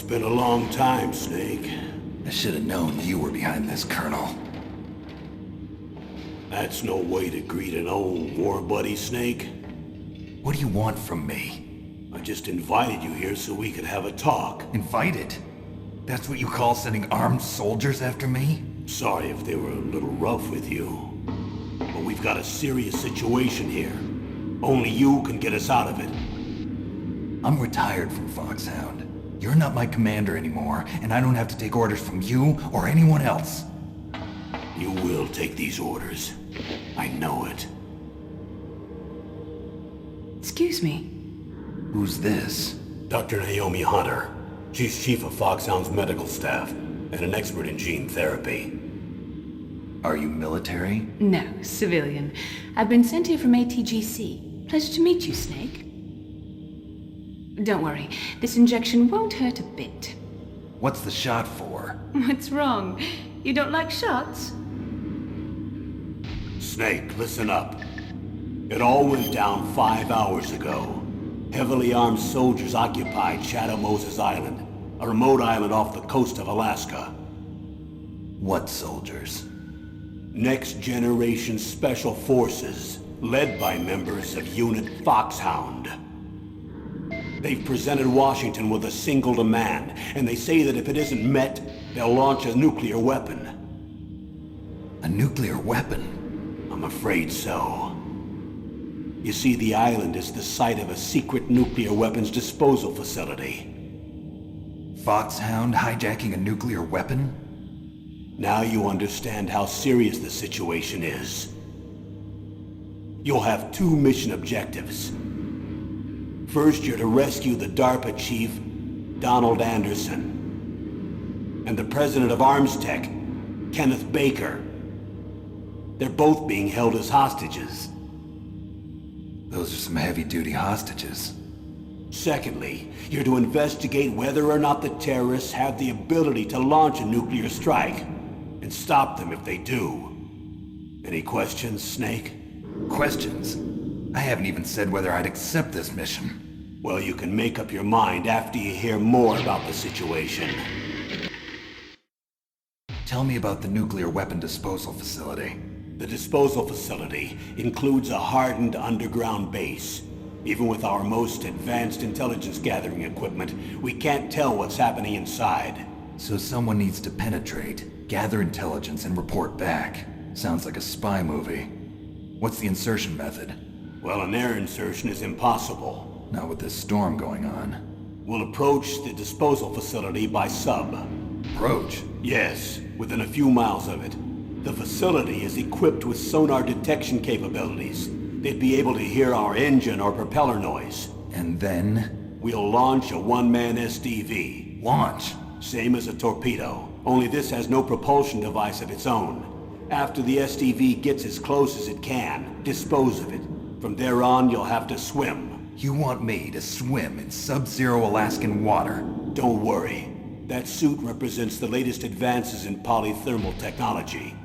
been a long time, Snake. I should have known you were behind this, Colonel. That's no way to greet an old war buddy, Snake. What do you want from me? I just invited you here so we could have a talk. Invited? That's what you call sending armed soldiers after me? Sorry if they were a little rough with you. But we've got a serious situation here. Only you can get us out of it. I'm retired from Foxhound. You're not my commander anymore, and I don't have to take orders from you or anyone else. You will take these orders. I know it. Excuse me. Who's this? Dr. Naomi Hunter. She's chief of Foxhound's medical staff, and an expert in gene therapy. Are you military? No, civilian. I've been sent here from ATGC. Pleasure to meet you, Snake. Don't worry, this injection won't hurt a bit. What's the shot for? What's wrong? You don't like shots? Snake, listen up. It all went down 5 hours ago. Heavily armed soldiers occupied Shadow Moses Island, a remote island off the coast of Alaska. What soldiers? Next Generation Special Forces, led by members of Unit Foxhound. They've presented Washington with a single demand, and they say that if it isn't met, they'll launch a nuclear weapon. A nuclear weapon? I'm afraid so. You see, the island is the site of a secret nuclear weapons disposal facility. Foxhound hijacking a nuclear weapon? Now you understand how serious the situation is. You'll have 2 mission objectives. First, you're to rescue the DARPA chief, Donald Anderson, and the president of ArmsTech, Kenneth Baker. They're both being held as hostages. Those are some heavy-duty hostages. Secondly, you're to investigate whether or not the terrorists have the ability to launch a nuclear strike, and stop them if they do. Any questions, Snake? Questions? I haven't even said whether I'd accept this mission. Well, you can make up your mind after you hear more about the situation. Tell me about the nuclear weapon disposal facility. The disposal facility includes a hardened underground base. Even with our most advanced intelligence gathering equipment, we can't tell what's happening inside. So someone needs to penetrate, gather intelligence, and report back. Sounds like a spy movie. What's the insertion method? Well, an air insertion is impossible. Not with this storm going on. We'll approach the disposal facility by sub. Approach? Yes, within a few miles of it. The facility is equipped with sonar detection capabilities. They'd be able to hear our engine or propeller noise. And then? We'll launch a one-man SDV. Launch? Same as a torpedo, only this has no propulsion device of its own. After the SDV gets as close as it can, dispose of it. From there on, you'll have to swim. You want me to swim in sub-zero Alaskan water? Don't worry. That suit represents the latest advances in polythermal technology.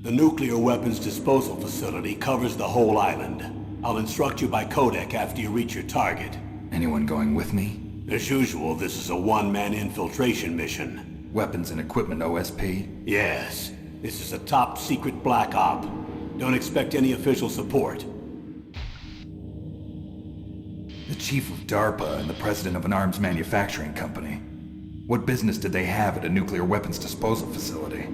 The nuclear weapons disposal facility covers the whole island. I'll instruct you by codec after you reach your target. Anyone going with me? As usual, this is a one-man infiltration mission. Weapons and equipment OSP? Yes. This is a top-secret black op. Don't expect any official support. The chief of DARPA and the president of an arms manufacturing company. What business did they have at a nuclear weapons disposal facility?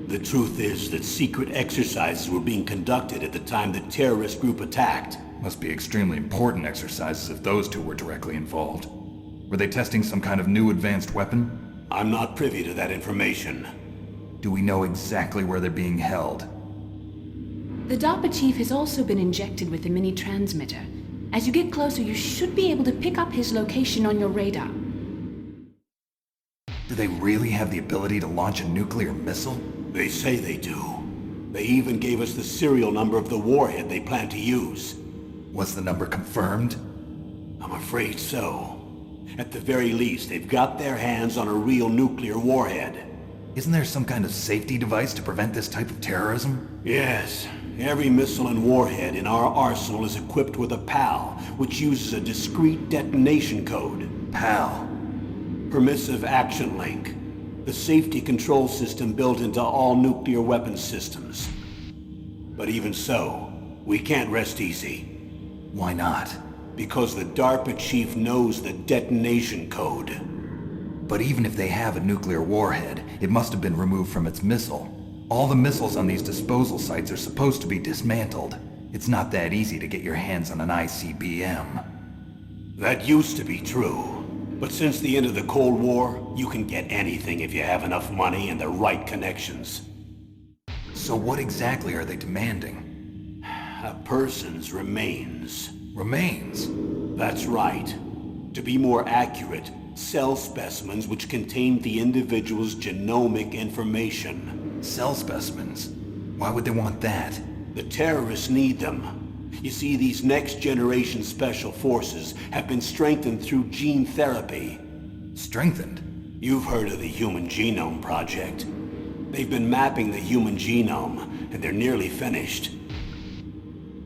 The truth is that secret exercises were being conducted at the time the terrorist group attacked. Must be extremely important exercises if those two were directly involved. Were they testing some kind of new advanced weapon? I'm not privy to that information. Do we know exactly where they're being held? The DARPA chief has also been injected with a mini transmitter. As you get closer, you should be able to pick up his location on your radar. Do they really have the ability to launch a nuclear missile? They say they do. They even gave us the serial number of the warhead they plan to use. Was the number confirmed? I'm afraid so. At the very least, they've got their hands on a real nuclear warhead. Isn't there some kind of safety device to prevent this type of terrorism? Yes. Every missile and warhead in our arsenal is equipped with a PAL, which uses a discrete detonation code. PAL. Permissive Action Link. The safety control system built into all nuclear weapons systems. But even so, we can't rest easy. Why not? Because the DARPA chief knows the detonation code. But even if they have a nuclear warhead, it must have been removed from its missile. All the missiles on these disposal sites are supposed to be dismantled. It's not that easy to get your hands on an ICBM. That used to be true. But since the end of the Cold War, you can get anything if you have enough money and the right connections. So what exactly are they demanding? A person's remains. Remains? That's right. To be more accurate, cell specimens which contain the individual's genomic information. Cell specimens? Why would they want that? The terrorists need them. You see, these next-generation special forces have been strengthened through gene therapy. Strengthened? You've heard of the Human Genome Project. They've been mapping the human genome, and they're nearly finished.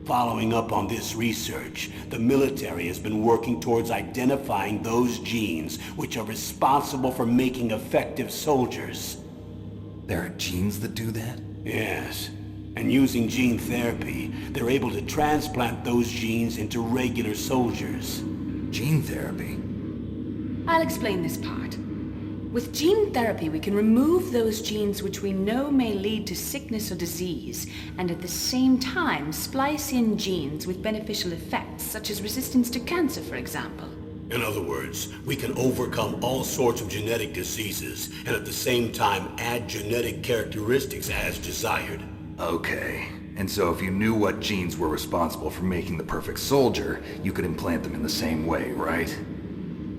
Following up on this research, the military has been working towards identifying those genes which are responsible for making effective soldiers. There are genes that do that? Yes. And using gene therapy, they're able to transplant those genes into regular soldiers. Gene therapy? I'll explain this part. With gene therapy, we can remove those genes which we know may lead to sickness or disease, and at the same time splice in genes with beneficial effects, such as resistance to cancer, for example. In other words, we can overcome all sorts of genetic diseases, and at the same time add genetic characteristics as desired. Okay. And so if you knew what genes were responsible for making the perfect soldier, you could implant them in the same way, right?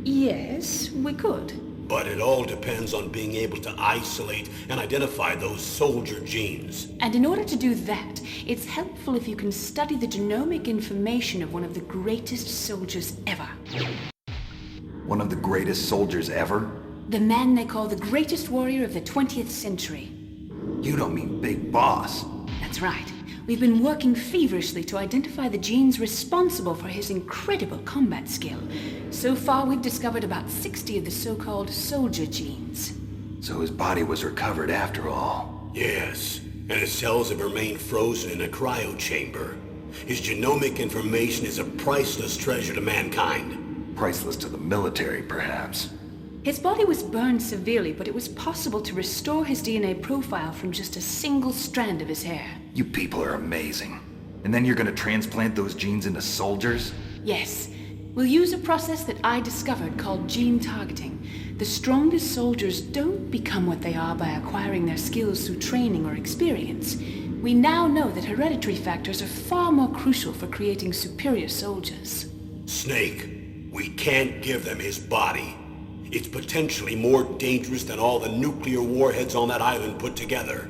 Yes, we could. But it all depends on being able to isolate and identify those soldier genes. And in order to do that, it's helpful if you can study the genomic information of one of the greatest soldiers ever. One of the greatest soldiers ever? The man they call the greatest warrior of the 20th century. You don't mean Big Boss. That's right. We've been working feverishly to identify the genes responsible for his incredible combat skill. So far, we've discovered about 60 of the so-called soldier genes. So his body was recovered after all. Yes, and his cells have remained frozen in a cryo chamber. His genomic information is a priceless treasure to mankind. Priceless to the military, perhaps. His body was burned severely, but it was possible to restore his DNA profile from just a single strand of his hair. You people are amazing. And then you're gonna transplant those genes into soldiers? Yes. We'll use a process that I discovered called gene targeting. The strongest soldiers don't become what they are by acquiring their skills through training or experience. We now know that hereditary factors are far more crucial for creating superior soldiers. Snake, we can't give them his body. It's potentially more dangerous than all the nuclear warheads on that island put together.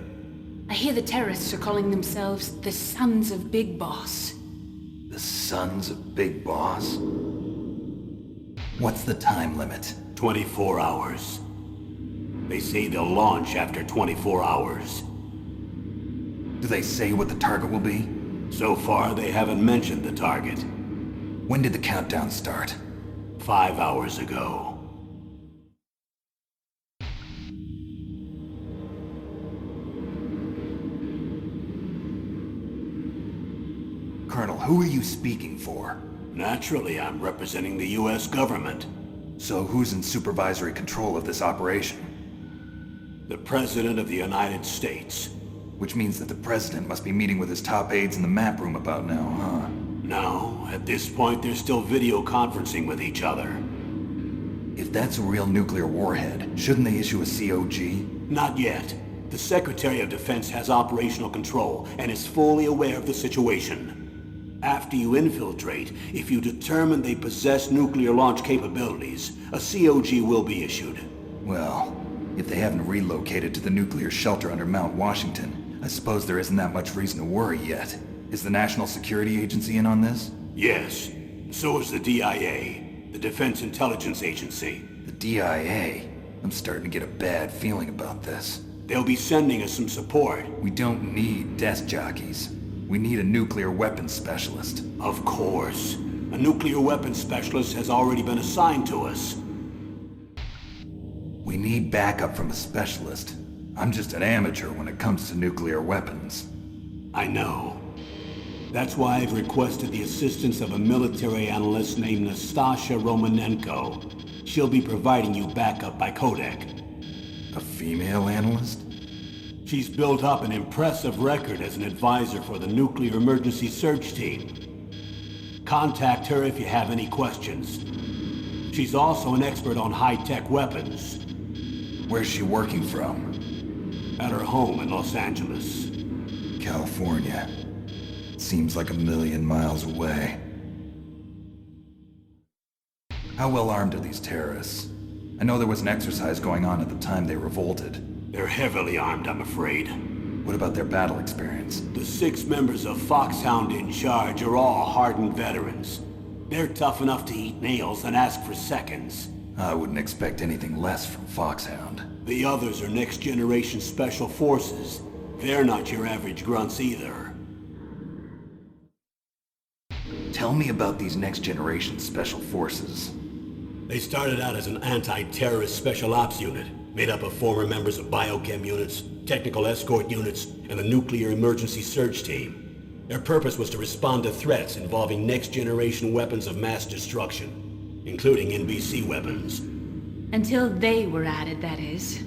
I hear the terrorists are calling themselves the Sons of Big Boss. The Sons of Big Boss? What's the time limit? 24 hours. They say they'll launch after 24 hours. Do they say what the target will be? So far, they haven't mentioned the target. When did the countdown start? 5 hours ago. Colonel, who are you speaking for? Naturally, I'm representing the U.S. government. So who's in supervisory control of this operation? The President of the United States. Which means that the President must be meeting with his top aides in the map room about now, huh? No, at this point they're still video conferencing with each other. If that's a real nuclear warhead, shouldn't they issue a COG? Not yet. The Secretary of Defense has operational control and is fully aware of the situation. After you infiltrate, if you determine they possess nuclear launch capabilities, a COG will be issued. Well, if they haven't relocated to the nuclear shelter under Mount Washington, I suppose there isn't that much reason to worry yet. Is the National Security Agency in on this? Yes. So is the DIA, the Defense Intelligence Agency. The DIA? I'm starting to get a bad feeling about this. They'll be sending us some support. We don't need desk jockeys. We need a nuclear weapons specialist. Of course. A nuclear weapons specialist has already been assigned to us. We need backup from a specialist. I'm just an amateur when it comes to nuclear weapons. I know. That's why I've requested the assistance of a military analyst named Nastasha Romanenko. She'll be providing you backup by Kodak. A female analyst? She's built up an impressive record as an advisor for the Nuclear Emergency Search Team. Contact her if you have any questions. She's also an expert on high-tech weapons. Where's she working from? At her home in Los Angeles. California. Seems like a million miles away. How well armed are these terrorists? I know there was an exercise going on at the time they revolted. They're heavily armed, I'm afraid. What about their battle experience? The 6 members of Foxhound in charge are all hardened veterans. They're tough enough to eat nails and ask for seconds. I wouldn't expect anything less from Foxhound. The others are next-generation special forces. They're not your average grunts either. Tell me about these next-generation special forces. They started out as an anti-terrorist special ops unit, made up of former members of biochem units, technical escort units, and the Nuclear Emergency Search Team. Their purpose was to respond to threats involving next-generation weapons of mass destruction, including NBC weapons. Until they were added, that is.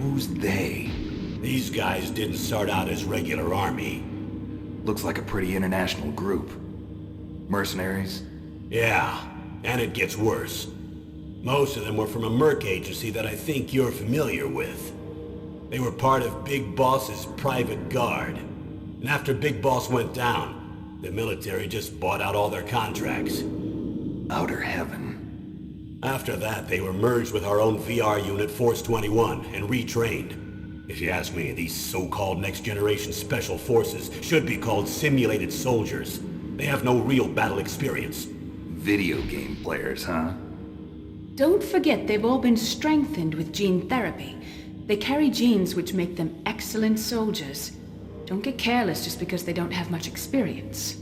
Who's they? These guys didn't start out as regular army. Looks like a pretty international group. Mercenaries? Yeah, and it gets worse. Most of them were from a merc agency that I think you're familiar with. They were part of Big Boss's private guard. And after Big Boss went down, the military just bought out all their contracts. Outer Heaven. After that, they were merged with our own VR unit, Force 21, and retrained. If you ask me, these so-called next-generation special forces should be called simulated soldiers. They have no real battle experience. Video game players, huh? Don't forget they've all been strengthened with gene therapy. They carry genes which make them excellent soldiers. Don't get careless just because they don't have much experience.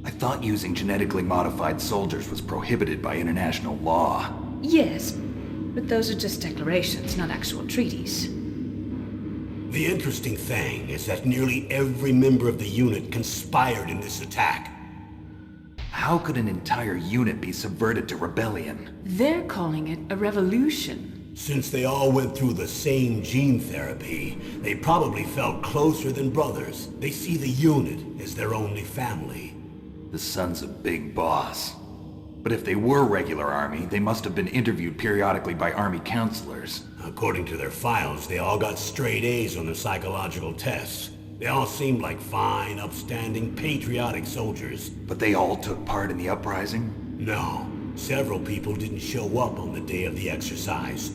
I thought using genetically modified soldiers was prohibited by international law. Yes, but those are just declarations, not actual treaties. The interesting thing is that nearly every member of the unit conspired in this attack. How could an entire unit be subverted to rebellion? They're calling it a revolution. Since they all went through the same gene therapy, they probably felt closer than brothers. They see the unit as their only family. The sons of Big Boss. But if they were regular army, they must have been interviewed periodically by army counselors. According to their files, they all got straight A's on their psychological tests. They all seemed like fine, upstanding, patriotic soldiers. But they all took part in the uprising? No, several people didn't show up on the day of the exercise.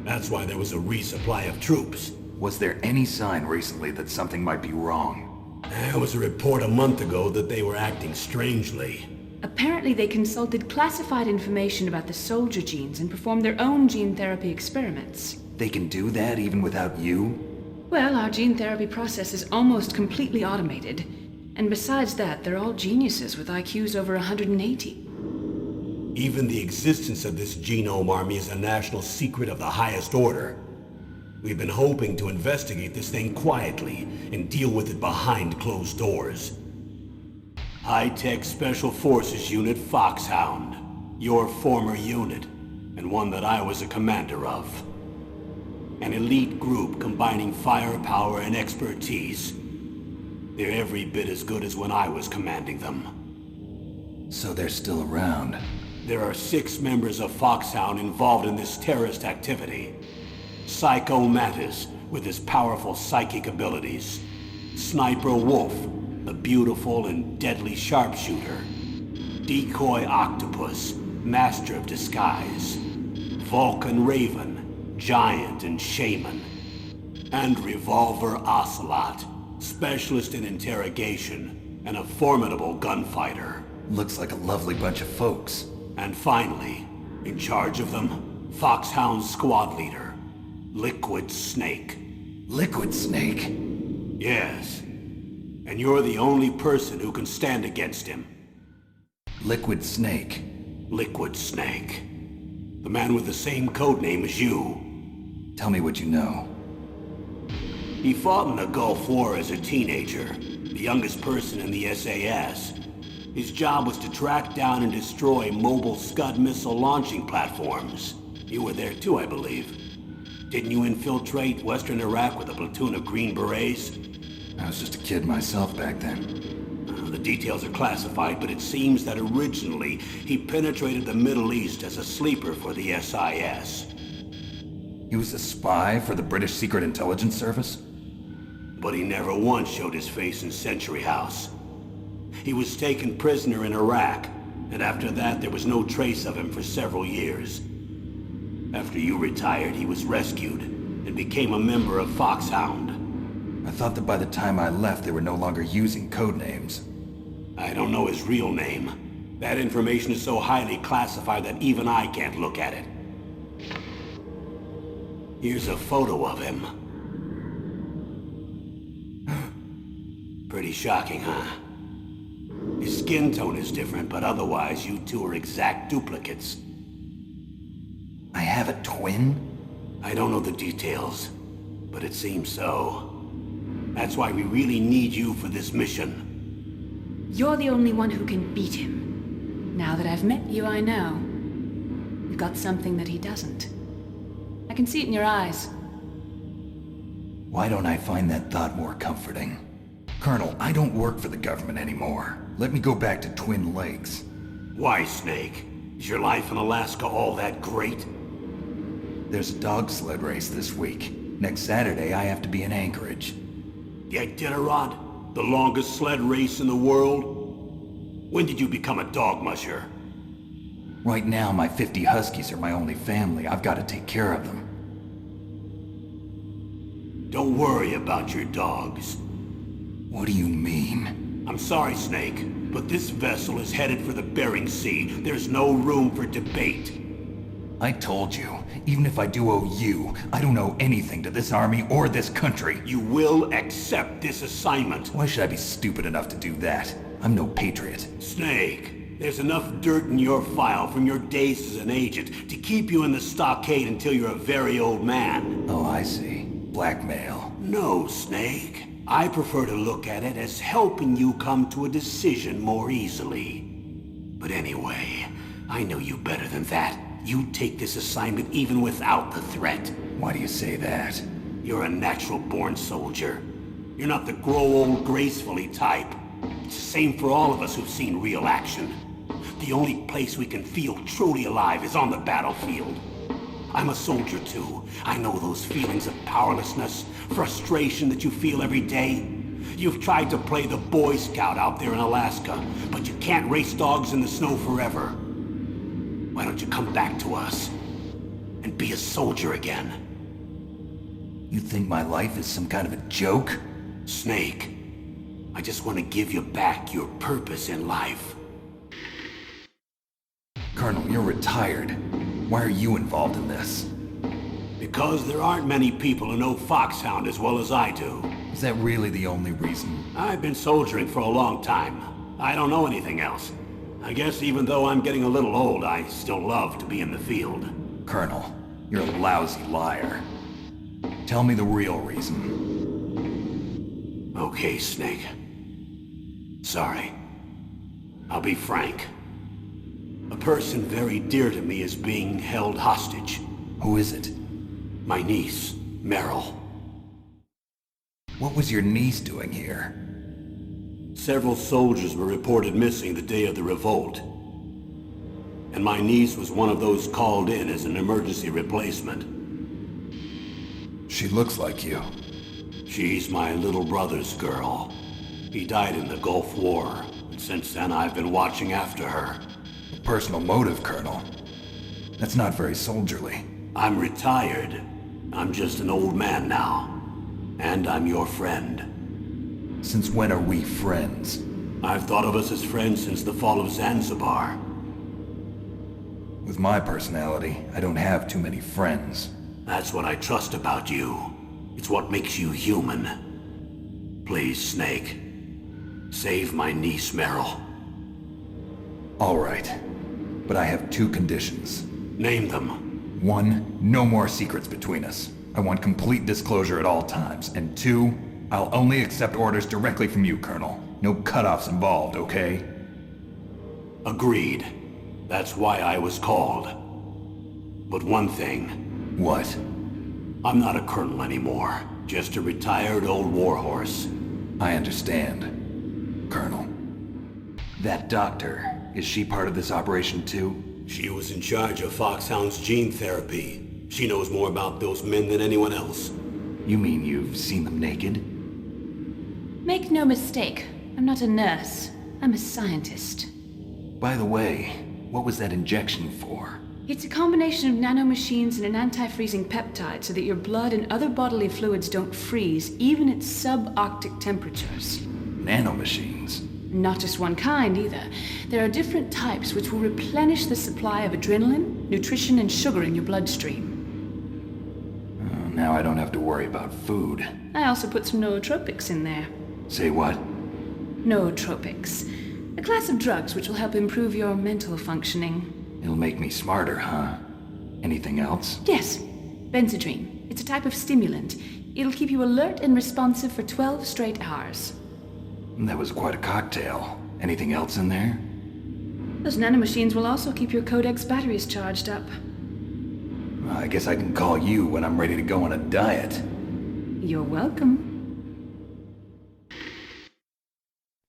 That's why there was a resupply of troops. Was there any sign recently that something might be wrong? There was a report a month ago that they were acting strangely. Apparently they consulted classified information about the soldier genes and performed their own gene therapy experiments. They can do that even without you? Well, our gene therapy process is almost completely automated. And besides that, they're all geniuses with IQs over 180. Even the existence of this genome army is a national secret of the highest order. We've been hoping to investigate this thing quietly and deal with it behind closed doors. High-Tech Special Forces Unit Foxhound. Your former unit, and one that I was a commander of. An elite group combining firepower and expertise. They're every bit as good as when I was commanding them. So they're still around. There are 6 members of Foxhound involved in this terrorist activity. Psycho Mantis, with his powerful psychic abilities. Sniper Wolf, the beautiful and deadly sharpshooter. Decoy Octopus, master of disguise. Vulcan Raven, giant and shaman. And Revolver Ocelot, specialist in interrogation and a formidable gunfighter. Looks like a lovely bunch of folks. And finally, in charge of them, Foxhound's squad leader, Liquid Snake. Liquid Snake? Yes. And you're the only person who can stand against him. Liquid Snake. Liquid Snake. The man with the same code name as you. Tell me what you know. He fought in the Gulf War as a teenager, the youngest person in the SAS. His job was to track down and destroy mobile Scud missile launching platforms. You were there too, I believe. Didn't you infiltrate Western Iraq with a platoon of Green Berets? I was just a kid myself back then. The details are classified, but it seems that originally he penetrated the Middle East as a sleeper for the SIS. He was a spy for the British Secret Intelligence Service? But he never once showed his face in Century House. He was taken prisoner in Iraq, and after that there was no trace of him for several years. After you retired, he was rescued and became a member of Foxhound. I thought that by the time I left they were no longer using code names. I don't know his real name. That information is so highly classified that even I can't look at it. Here's a photo of him. Pretty shocking, huh? His skin tone is different, but otherwise you two are exact duplicates. I have a twin? I don't know the details, but it seems so. That's why we really need you for this mission. You're the only one who can beat him. Now that I've met you, I know. You've got something that he doesn't. I can see it in your eyes. Why don't I find that thought more comforting? Colonel, I don't work for the government anymore. Let me go back to Twin Lakes. Why, Snake? Is your life in Alaska all that great? There's a dog sled race this week. Next Saturday, I have to be in Anchorage. The Iditarod? The longest sled race in the world? When did you become a dog musher? Right now, my 50 Huskies are my only family. I've got to take care of them. Don't worry about your dogs. What do you mean? I'm sorry, Snake, but this vessel is headed for the Bering Sea. There's no room for debate. I told you, even if I do owe you, I don't owe anything to this army or this country. You will accept this assignment. Why should I be stupid enough to do that? I'm no patriot. Snake, there's enough dirt in your file from your days as an agent to keep you in the stockade until you're a very old man. Oh, I see. Blackmail. No, Snake. I prefer to look at it as helping you come to a decision more easily. But anyway, I know you better than that. You take this assignment even without the threat. Why do you say that? You're a natural-born soldier. You're not the grow old gracefully type. It's the same for all of us who've seen real action. The only place we can feel truly alive is on the battlefield. I'm a soldier too. I know those feelings of powerlessness, frustration that you feel every day. You've tried to play the Boy Scout out there in Alaska, but you can't race dogs in the snow forever. Why don't you come back to us and be a soldier again? You think my life is some kind of a joke? Snake, I just want to give you back your purpose in life. Colonel, you're retired. Why are you involved in this? Because there aren't many people who know Foxhound as well as I do. Is that really the only reason? I've been soldiering for a long time. I don't know anything else. I guess even though I'm getting a little old, I still love to be in the field. Colonel, you're a lousy liar. Tell me the real reason. Okay, Snake. Sorry. I'll be frank. A person very dear to me is being held hostage. Who is it? My niece, Meryl. What was your niece doing here? Several soldiers were reported missing the day of the revolt. And my niece was one of those called in as an emergency replacement. She looks like you. She's my little brother's girl. He died in the Gulf War, and since then I've been watching after her. Personal motive, Colonel. That's not very soldierly. I'm retired. I'm just an old man now. And I'm your friend. Since when are we friends? I've thought of us as friends since the fall of Zanzibar. With my personality, I don't have too many friends. That's what I trust about you. It's what makes you human. Please, Snake. Save my niece, Meryl. All right. But I have two conditions. Name them. 1, no more secrets between us. I want complete disclosure at all times. And 2, I'll only accept orders directly from you, Colonel. No cutoffs involved, okay? Agreed. That's why I was called. But one thing, What? I'm not a colonel anymore. Just a retired old warhorse. I understand, Colonel. That doctor, is she part of this operation too? She was in charge of Foxhound's gene therapy. She knows more about those men than anyone else. You mean you've seen them naked? Make no mistake, I'm not a nurse. I'm a scientist. By the way, what was that injection for? It's a combination of nanomachines and an anti-freezing peptide so that your blood and other bodily fluids don't freeze, even at subarctic temperatures. Nanomachines? Not just one kind, either. There are different types which will replenish the supply of adrenaline, nutrition, and sugar in your bloodstream. Now I don't have to worry about food. I also put some nootropics in there. Say what? Nootropics. A class of drugs which will help improve your mental functioning. It'll make me smarter, huh? Anything else? Yes, Benzedrine. It's a type of stimulant. It'll keep you alert and responsive for 12 straight hours. That was quite a cocktail. Anything else in there? Those nanomachines will also keep your Codex batteries charged up. Well, I guess I can call you when I'm ready to go on a diet. You're welcome.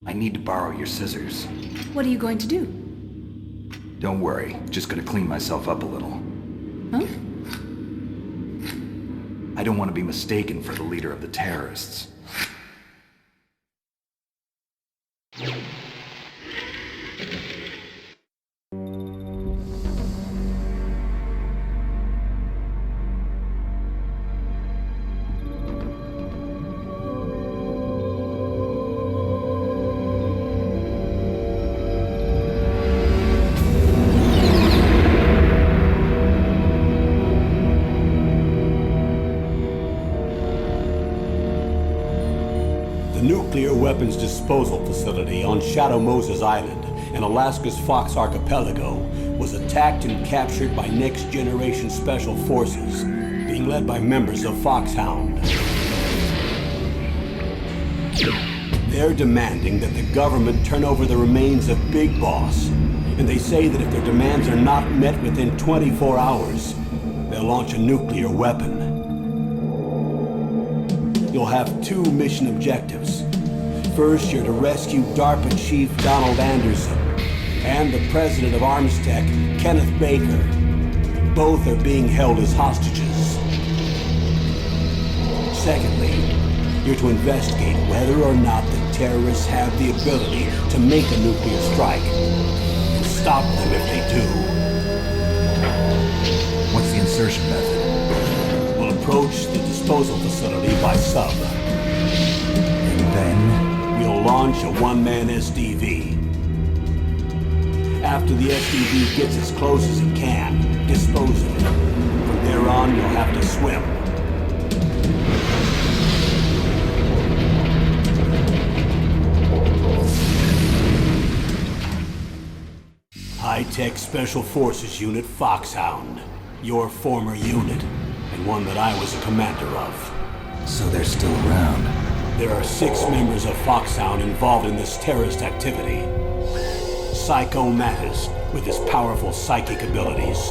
I need to borrow your scissors. What are you going to do? Don't worry, just gonna clean myself up a little. Huh? I don't want to be mistaken for the leader of the terrorists. The nuclear weapons disposal facility on Shadow Moses Island in Alaska's Fox Archipelago was attacked and captured by Next Generation Special Forces, being led by members of Foxhound. They're demanding that the government turn over the remains of Big Boss, and they say that if their demands are not met within 24 hours, they'll launch a nuclear weapon. You'll have 2 mission objectives. First, you're to rescue DARPA Chief Donald Anderson and the President of ArmsTech, Kenneth Baker. Both are being held as hostages. Secondly, you're to investigate whether or not the terrorists have the ability to make a nuclear strike and stop them if they do. What's the insertion method? We'll approach the disposal facility by sub. And then? We'll launch a one-man SDV. After the SDV gets as close as it can, dispose of it. From there on, you'll have to swim. High-Tech Special Forces Unit Foxhound. Your former unit, and one that I was a commander of. So they're still around. There are 6 members of Foxhound involved in this terrorist activity. Psycho Mattis, with his powerful psychic abilities.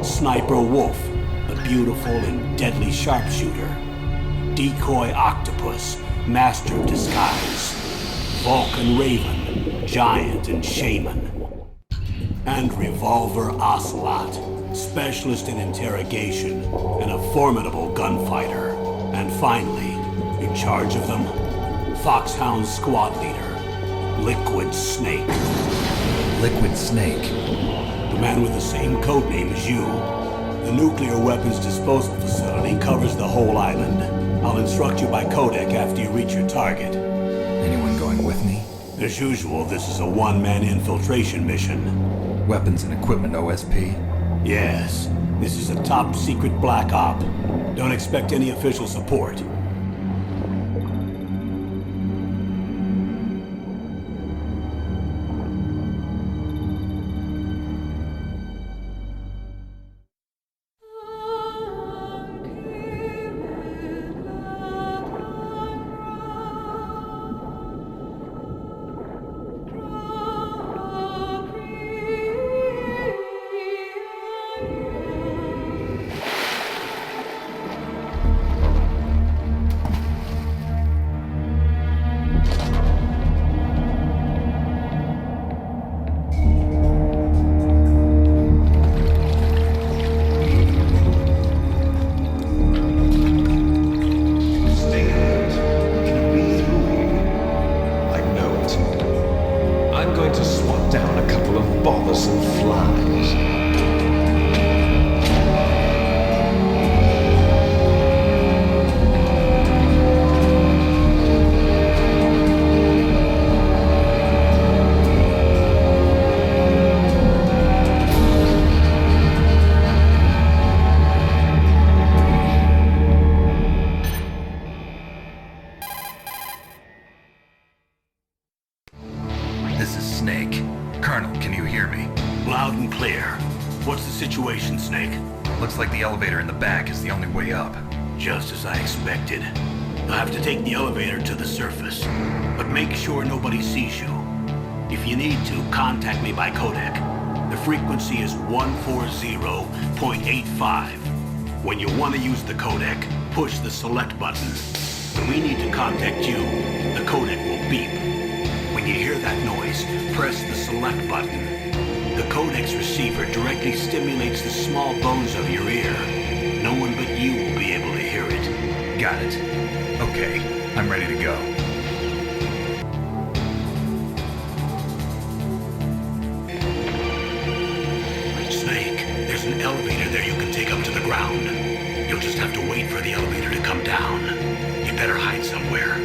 Sniper Wolf, the beautiful and deadly sharpshooter. Decoy Octopus, master of disguise. Vulcan Raven, giant and shaman. And Revolver Ocelot, specialist in interrogation and a formidable gunfighter. And finally, in charge of them, Foxhound squad leader, Liquid Snake. Liquid Snake. The man with the same codename as you. The nuclear weapons disposal facility covers the whole island. I'll instruct you by codec after you reach your target. Anyone going with me? As usual, this is a one-man infiltration mission. Weapons and equipment OSP? Yes, this is a top-secret black op. Don't expect any official support. Snake. Colonel, can you hear me? Loud and clear. What's the situation, Snake? Looks like the elevator in the back is the only way up. Just as I expected. You'll have to take the elevator to the surface, but make sure nobody sees you. If you need to, contact me by codec. The frequency is 140.85. When you want to use the codec, push the select button. When we need to contact you, the codec will beep. When you hear that noise, press the select button. The codec's receiver directly stimulates the small bones of your ear. No one but you will be able to hear it. Got it. Okay, I'm ready to go. Snake, there's an elevator there you can take up to the ground. You'll just have to wait for the elevator to come down. You better hide somewhere.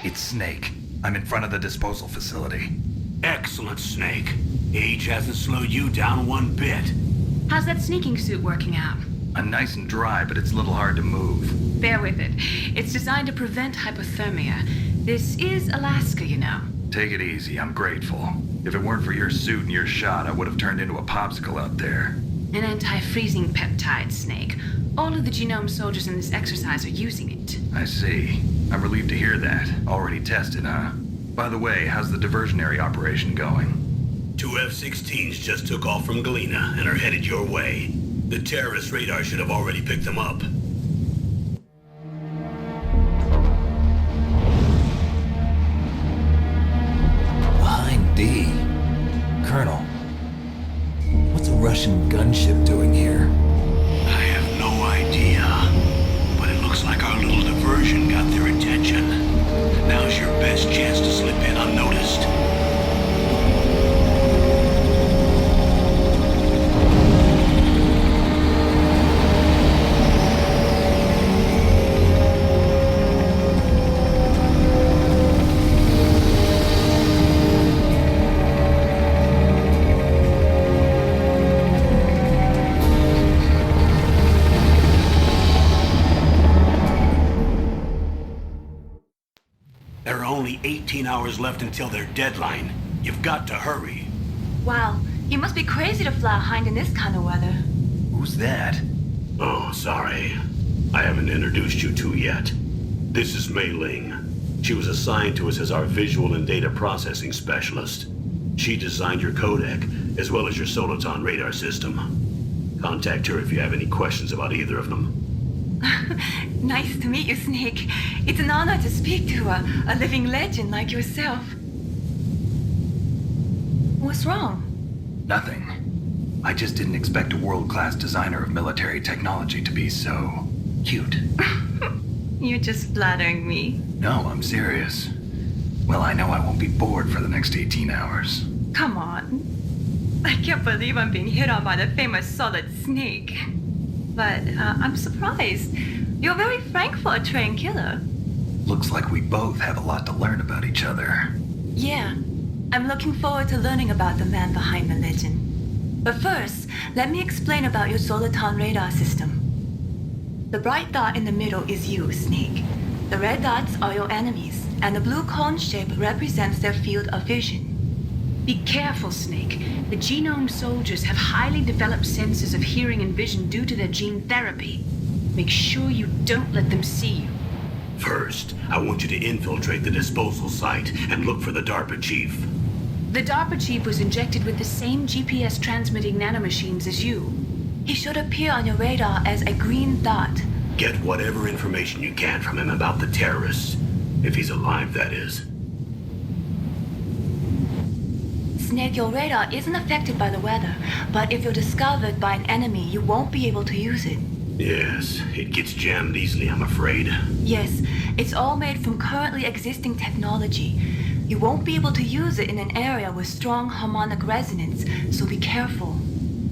It's Snake. I'm in front of the disposal facility. Excellent, Snake. Age hasn't slowed you down one bit. How's that sneaking suit working out? I'm nice and dry, but it's a little hard to move. Bear with it. It's designed to prevent hypothermia. This is Alaska, you know. Take it easy, I'm grateful. If it weren't for your suit and your shot, I would have turned into a popsicle out there. An anti-freezing peptide, Snake. All of the genome soldiers in this exercise are using it. I see. I'm relieved to hear that. Already tested, huh? By the way, how's the diversionary operation going? 2 F-16s just took off from Galena and are headed your way. The terrorist radar should have already picked them up. Behind D. Colonel, what's a Russian gunship doing here? I have no idea, but it looks like our little diversion got their attention. Now's your best chance to slip in unnoticed. There are only 18 hours left until their deadline. You've got to hurry. Wow, you must be crazy to fly behind in this kind of weather. Who's that? Oh, sorry. I haven't introduced you to yet. This is Mei Ling. She was assigned to us as our visual and data processing specialist. She designed your codec, as well as your Soliton radar system. Contact her if you have any questions about either of them. Nice to meet you, Snake. It's an honor to speak to a living legend like yourself. What's wrong? Nothing. I just didn't expect a world-class designer of military technology to be so cute. You're just flattering me. No, I'm serious. Well, I know I won't be bored for the next 18 hours. Come on. I can't believe I'm being hit on by the famous Solid Snake. But I'm surprised. You're very frank for a trained killer. Looks like we both have a lot to learn about each other. Yeah. I'm looking forward to learning about the man behind the legend. But first, let me explain about your Soliton radar system. The bright dot in the middle is you, Snake. The red dots are your enemies, and the blue cone shape represents their field of vision. Be careful, Snake. The genome soldiers have highly developed senses of hearing and vision due to their gene therapy. Make sure you don't let them see you. First, I want you to infiltrate the disposal site and look for the DARPA chief. The DARPA chief was injected with the same GPS transmitting nanomachines as you. He should appear on your radar as a green dot. Get whatever information you can from him about the terrorists. If he's alive, that is. Snake, your radar isn't affected by the weather, but if you're discovered by an enemy, you won't be able to use it. Yes, it gets jammed easily, I'm afraid. Yes, it's all made from currently existing technology. You won't be able to use it in an area with strong harmonic resonance, so be careful.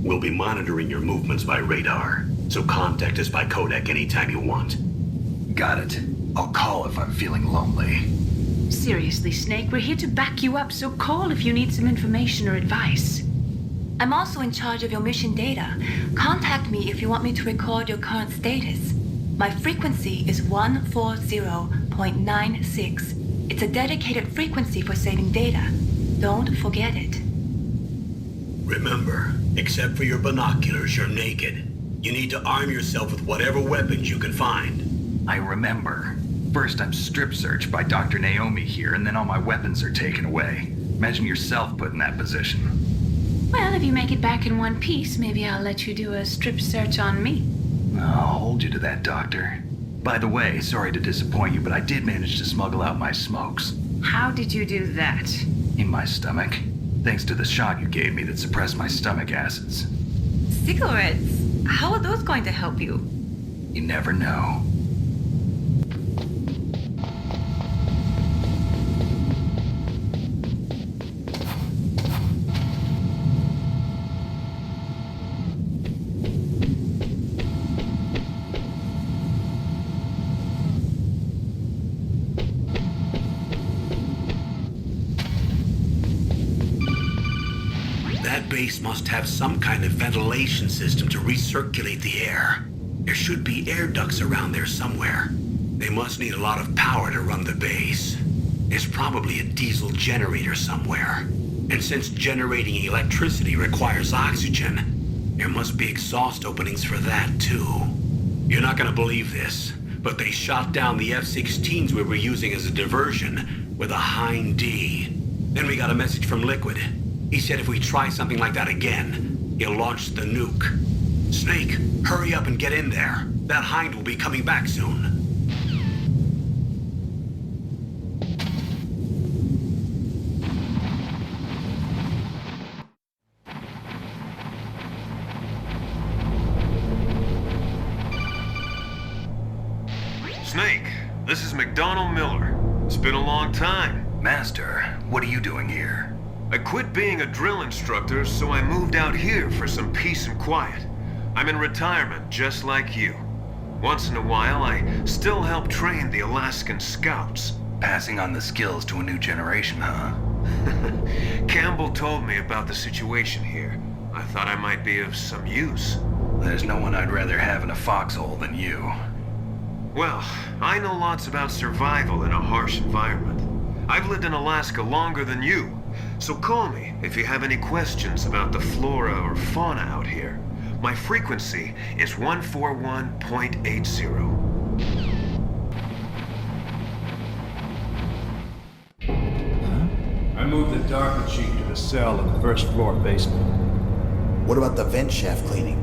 We'll be monitoring your movements by radar, so contact us by codec anytime you want. Got it. I'll call if I'm feeling lonely. Seriously, Snake, we're here to back you up, so call if you need some information or advice. I'm also in charge of your mission data. Contact me if you want me to record your current status. My frequency is 140.96. It's a dedicated frequency for saving data. Don't forget it. Remember, except for your binoculars, you're naked. You need to arm yourself with whatever weapons you can find. I remember. First I'm strip searched by Dr. Naomi here, and then all my weapons are taken away. Imagine yourself put in that position. Well, if you make it back in one piece, maybe I'll let you do a strip search on me. I'll hold you to that, Doctor. By the way, sorry to disappoint you, but I did manage to smuggle out my smokes. How did you do that? In my stomach. Thanks to the shot you gave me that suppressed my stomach acids. Cigarettes? How are those going to help you? You never know. That base must have some kind of ventilation system to recirculate the air. There should be air ducts around there somewhere. They must need a lot of power to run the base. There's probably a diesel generator somewhere. And since generating electricity requires oxygen, there must be exhaust openings for that too. You're not gonna believe this, but they shot down the F-16s we were using as a diversion with a Hind D. Then we got a message from Liquid. He said if we try something like that again, he'll launch the nuke. Snake, hurry up and get in there. That Hind will be coming back soon. Snake, this is McDonald Miller. It's been a long time. Master, what are you doing here? I quit being a drill instructor, so I moved out here for some peace and quiet. I'm in retirement, just like you. Once in a while, I still help train the Alaskan Scouts. Passing on the skills to a new generation, huh? Campbell told me about the situation here. I thought I might be of some use. There's no one I'd rather have in a foxhole than you. Well, I know lots about survival in a harsh environment. I've lived in Alaska longer than you. So call me if you have any questions about the flora or fauna out here. My frequency is 141.80. I moved the DARPA chief to the cell in the first floor basement. What about the vent shaft cleaning?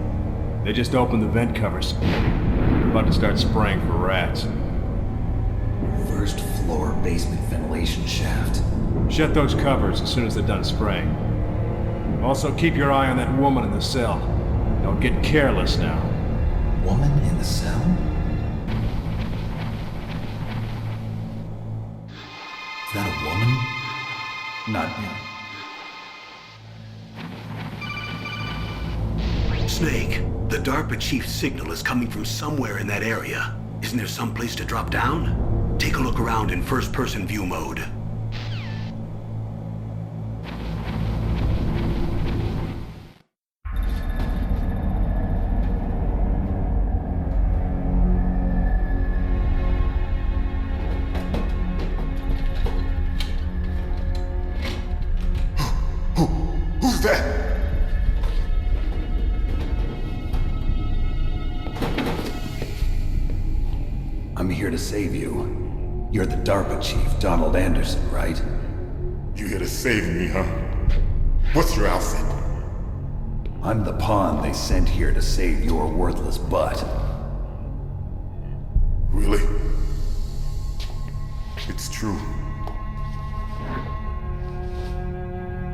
They just opened the vent covers. They're about to start spraying for rats. First floor basement ventilation shaft. Shut those covers as soon as they're done spraying. Also, keep your eye on that woman in the cell. Don't get careless now. Woman in the cell? Is that a woman? Not yet. Snake, the DARPA chief's signal is coming from somewhere in that area. Isn't there some place to drop down? Take a look around in first-person view mode. here to save you. You're the DARPA chief, Donald Anderson, right? You here to save me, huh? What's your outfit? I'm the pawn they sent here to save your worthless butt. Really? It's true.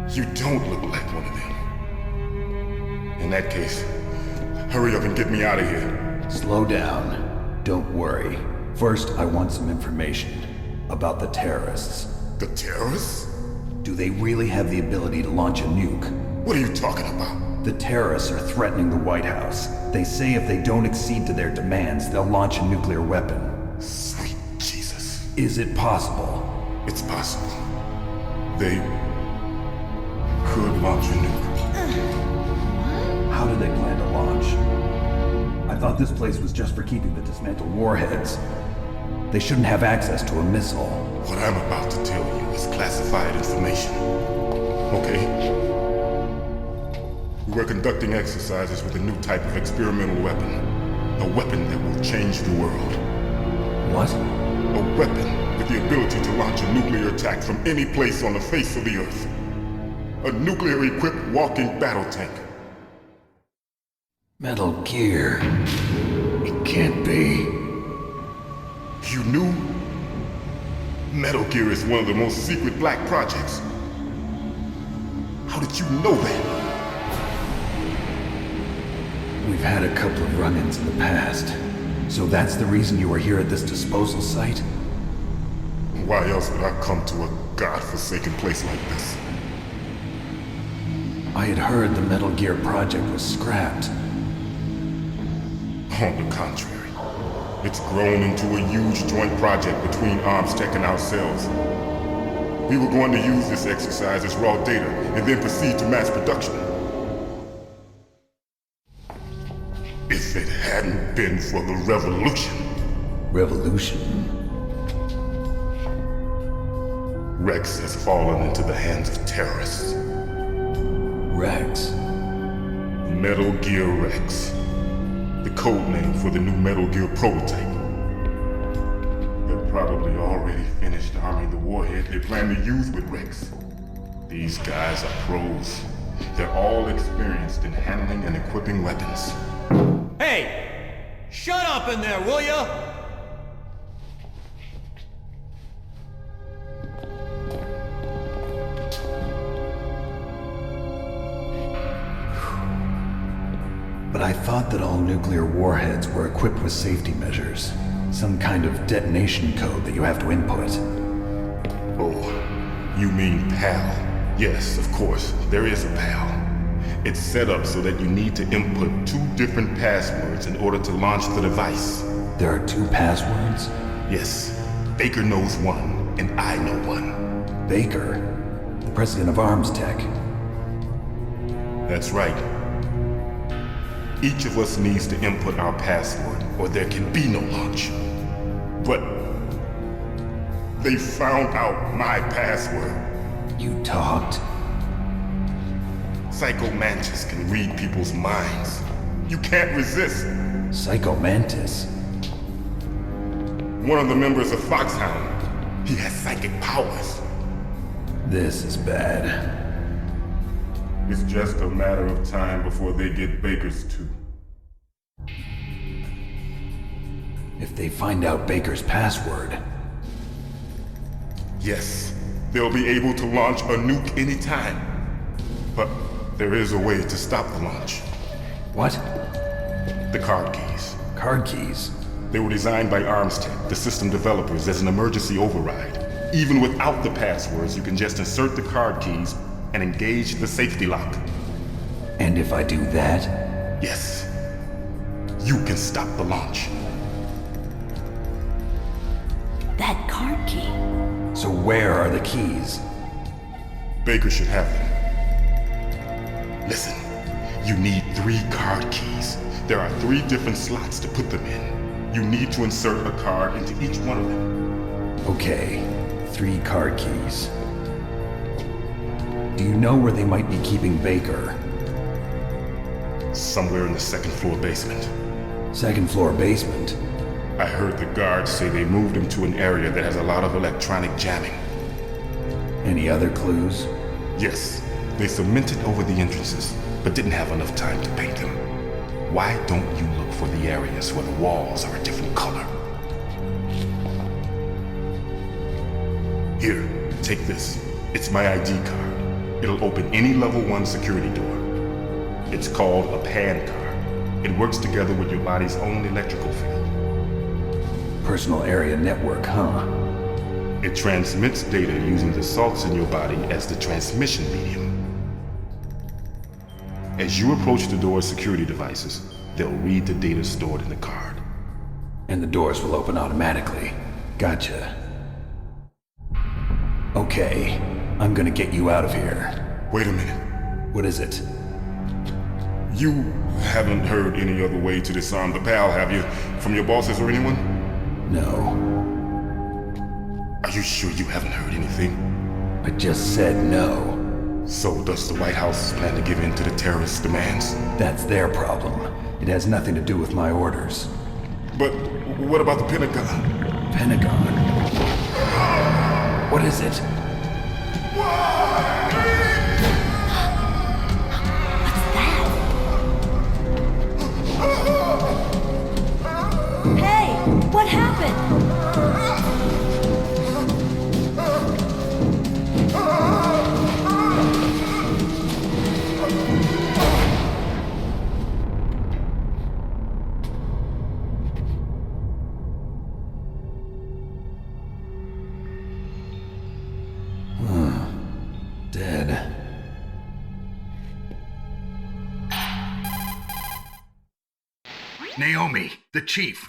You don't look like one of them. In that case, hurry up and get me out of here. Slow down. Don't worry. First, I want some information about the terrorists. The terrorists? Do they really have the ability to launch a nuke? What are you talking about? The terrorists are threatening the White House. They say if they don't accede to their demands, they'll launch a nuclear weapon. Sweet Jesus. Is it possible? It's possible. They could launch a nuke. How do they plan to launch? I thought this place was just for keeping the dismantled warheads. They shouldn't have access to a missile. What I'm about to tell you is classified information. Okay? We were conducting exercises with a new type of experimental weapon. A weapon that will change the world. What? A weapon with the ability to launch a nuclear attack from any place on the face of the Earth. A nuclear-equipped walking battle tank. Metal Gear. It can't be. You knew? Metal Gear is one of the most secret black projects. How did you know that? We've had a couple of run-ins in the past. So that's the reason you were here at this disposal site? Why else would I come to a godforsaken place like this? I had heard the Metal Gear project was scrapped. On the contrary, it's grown into a huge joint project between ArmsTech and ourselves. We were going to use this exercise as raw data and then proceed to mass production. If it hadn't been for the revolution. Revolution? Rex has fallen into the hands of terrorists. Rex? Metal Gear Rex. The code name for the new Metal Gear prototype. They're probably already finished arming the warhead they plan to use with Rex. These guys are pros. They're all experienced in handling and equipping weapons. Hey! Shut up in there, will ya? But I thought that all nuclear warheads were equipped with safety measures. Some kind of detonation code that you have to input. Oh, you mean PAL? Yes, of course, there is a PAL. It's set up so that you need to input 2 different passwords in order to launch the device. There are 2 passwords? Yes, Baker knows one, and I know one. Baker? The president of ArmsTech? That's right. Each of us needs to input our password, or there can be no launch. But they found out my password. You talked? Psycho Mantis can read people's minds. You can't resist. Psycho Mantis? One of the members of Foxhound. He has psychic powers. This is bad. It's just a matter of time before they get Baker's too. If they find out Baker's password... Yes, they'll be able to launch a nuke anytime. But there is a way to stop the launch. What? The card keys. Card keys? They were designed by ArmsTech, the system developers, as an emergency override. Even without the passwords, you can just insert the card keys and engage the safety lock. And if I do that? Yes. You can stop the launch. That card key. So where are the keys? Baker should have them. Listen, you need 3 card keys. There are 3 different slots to put them in. You need to insert a card into each one of them. Okay, 3 card keys. Do you know where they might be keeping Baker? Somewhere in the 2nd floor basement. 2nd floor basement? I heard the guards say they moved him to an area that has a lot of electronic jamming. Any other clues? Yes, they cemented over the entrances, but didn't have enough time to paint them. Why don't you look for the areas where the walls are a different color? Here, take this. It's my ID card. It'll open any level 1 security door. It's called a PAN card. It works together with your body's own electrical field. Personal area network, huh? It transmits data using the salts in your body as the transmission medium. As you approach the door's security devices, they'll read the data stored in the card. And the doors will open automatically. Gotcha. Okay, I'm gonna get you out of here. Wait a minute. What is it? You haven't heard any other way to disarm the PAL, have you? From your bosses or anyone? No. Are you sure you haven't heard anything? I just said no. So does the White House plan to give in to the terrorists' demands? That's their problem. It has nothing to do with my orders. But what about the Pentagon? Pentagon? What is it? Hey, what happened? Dead. Naomi, the chief.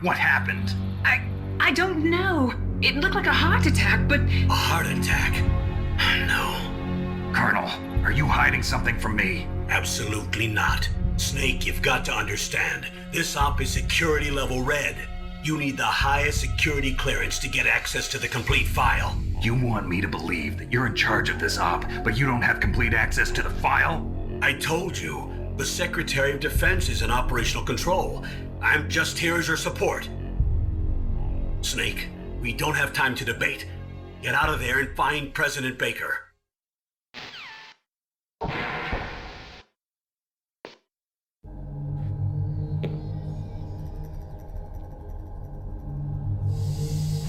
What happened? I don't know. It looked like a heart attack, but... A heart attack? No. Colonel, are you hiding something from me? Absolutely not. Snake, you've got to understand. This op is security level red. You need the highest security clearance to get access to the complete file. You want me to believe that you're in charge of this op, but you don't have complete access to the file? I told you, the Secretary of Defense is in operational control. I'm just here as your support. Snake, we don't have time to debate. Get out of there and find President Baker.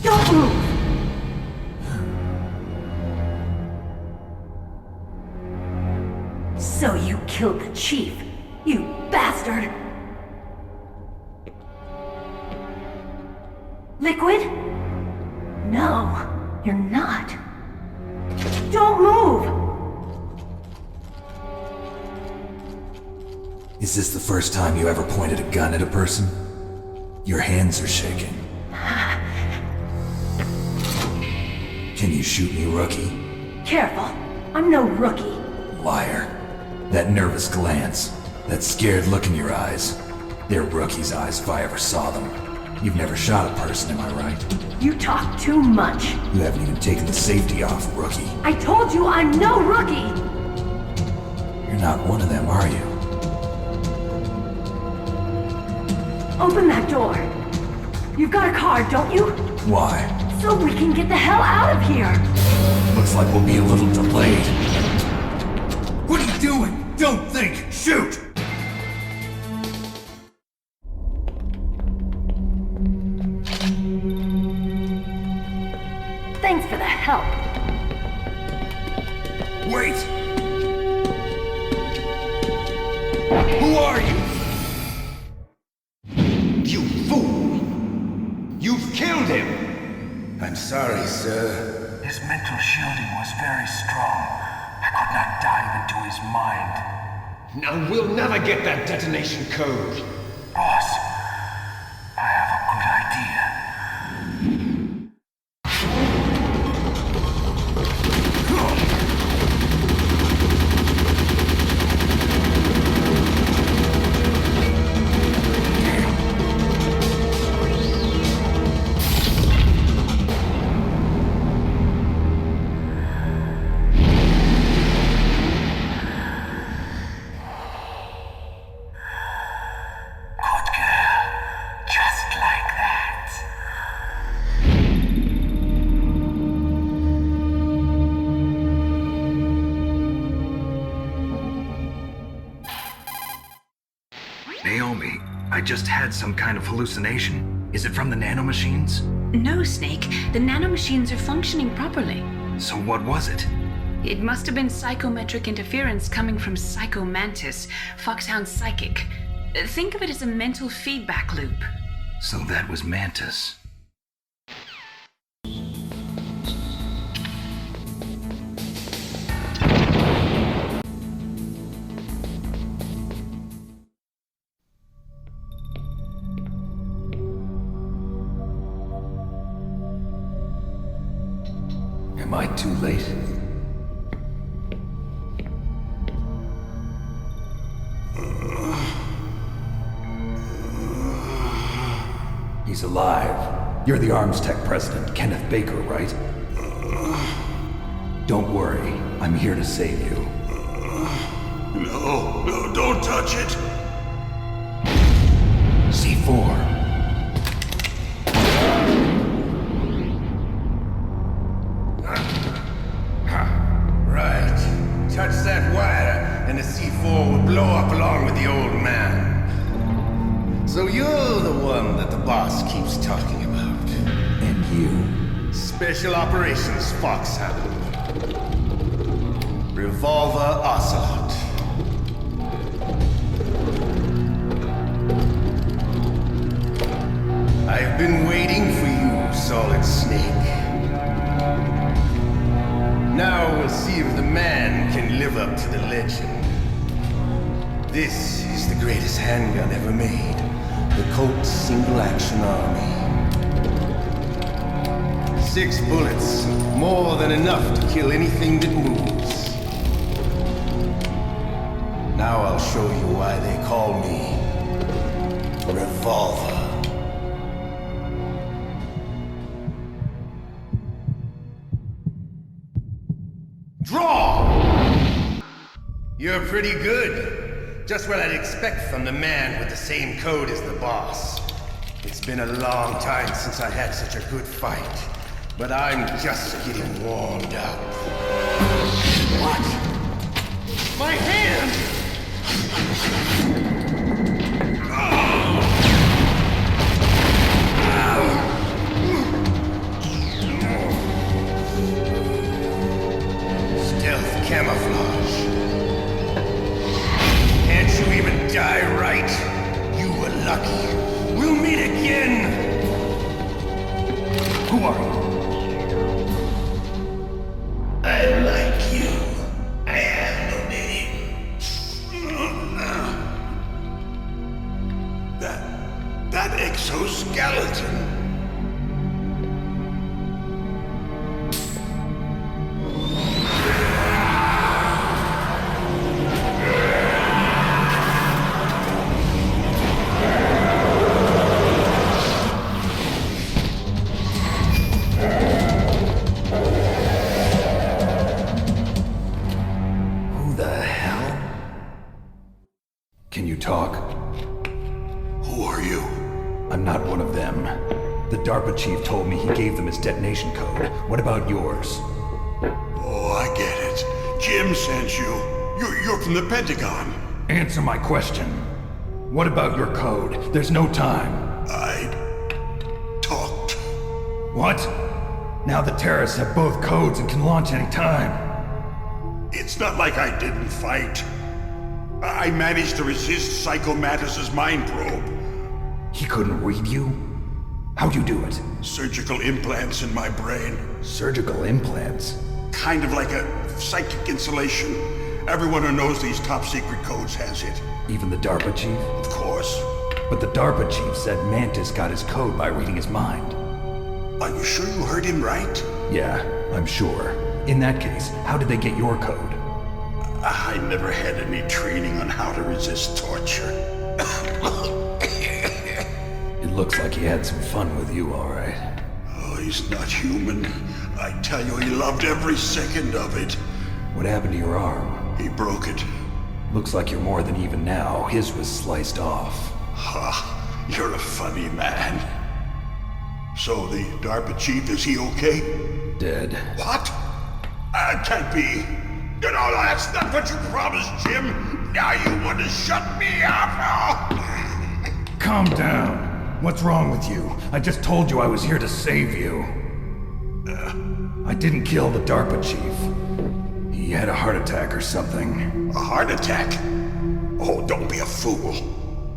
Don't move! So you killed the chief, you bastard! Liquid? No, you're not. Don't move! Is this the first time you ever pointed a gun at a person? Your hands are shaking. Can you shoot me, rookie? Careful, I'm no rookie. Liar. That nervous glance, that scared look in your eyes. They're rookie's eyes if I ever saw them. You've never shot a person, am I right? You talk too much. You haven't even taken the safety off, rookie. I told you I'm no rookie! You're not one of them, are you? Open that door. You've got a card, don't you? Why? So we can get the hell out of here! Looks like we'll be a little delayed. What are you doing? Don't think! Shoot! Thanks for the help. Wait! Who are you? You fool! You've killed him! I'm sorry, sir. His mental shielding was very strong. I could not dive into his mind. Now we'll never get that detonation code. Boss, I have a good idea. Naomi, I just had some kind of hallucination. Is it from the nanomachines? No, Snake. The nanomachines are functioning properly. So what was it? It must have been psychometric interference coming from Psycho Mantis, Foxhound's psychic. Think of it as a mental feedback loop. So that was Mantis. Am I too late? He's alive. You're the Arms Tech president, Kenneth Baker, right? Don't worry. I'm here to save you. No, don't touch it! C4. Right. Touch that wire, and the C4 will blow up along with the old man. So you're the one that the boss keeps talking about. And you. Special Operations Foxhound. Revolver Ocelot. I've been waiting for you, Solid Snake. Now we'll see if the man can live up to the legend. This is the greatest handgun ever made. The Colt Single Action Army. 6 bullets, more than enough to kill anything that moves. Now I'll show you why they call me Revolver. Draw! You're pretty good. Just what I'd expect from the man with the same code as the boss. It's been a long time since I had such a good fight, but I'm just getting warmed up. What? My hand! Stealth camouflage. Can't you even die right? You were lucky. We'll meet again! Who are you? I like you. I have no name. That exoskeleton. Can you talk? Who are you? I'm not one of them. The DARPA chief told me he gave them his detonation code. What about yours? Oh, I get it. Jim sent you. You're from the Pentagon. Answer my question. What about your code? There's no time. I talked. What? Now the terrorists have both codes and can launch any time. It's not like I didn't fight. I managed to resist Psycho Mantis's mind probe. He couldn't read you? How'd you do it? Surgical implants in my brain. Surgical implants? Kind of like a psychic insulation. Everyone who knows these top secret codes has it. Even the DARPA chief? Of course. But the DARPA chief said Mantis got his code by reading his mind. Are you sure you heard him right? Yeah, I'm sure. In that case, how did they get your code? I never had any training on how to resist torture. It looks like he had some fun with you, all right. Oh, he's not human. I tell you, he loved every second of it. What happened to your arm? He broke it. Looks like you're more than even now. His was sliced off. Ha, you're a funny man. So the DARPA chief, is he okay? Dead. What? That can't be. You know, that's not what you promised, Jim. Now you want to shut me up? Calm down. What's wrong with you? I just told you I was here to save you. I didn't kill the DARPA chief. He had a heart attack or something. A heart attack? Oh, don't be a fool.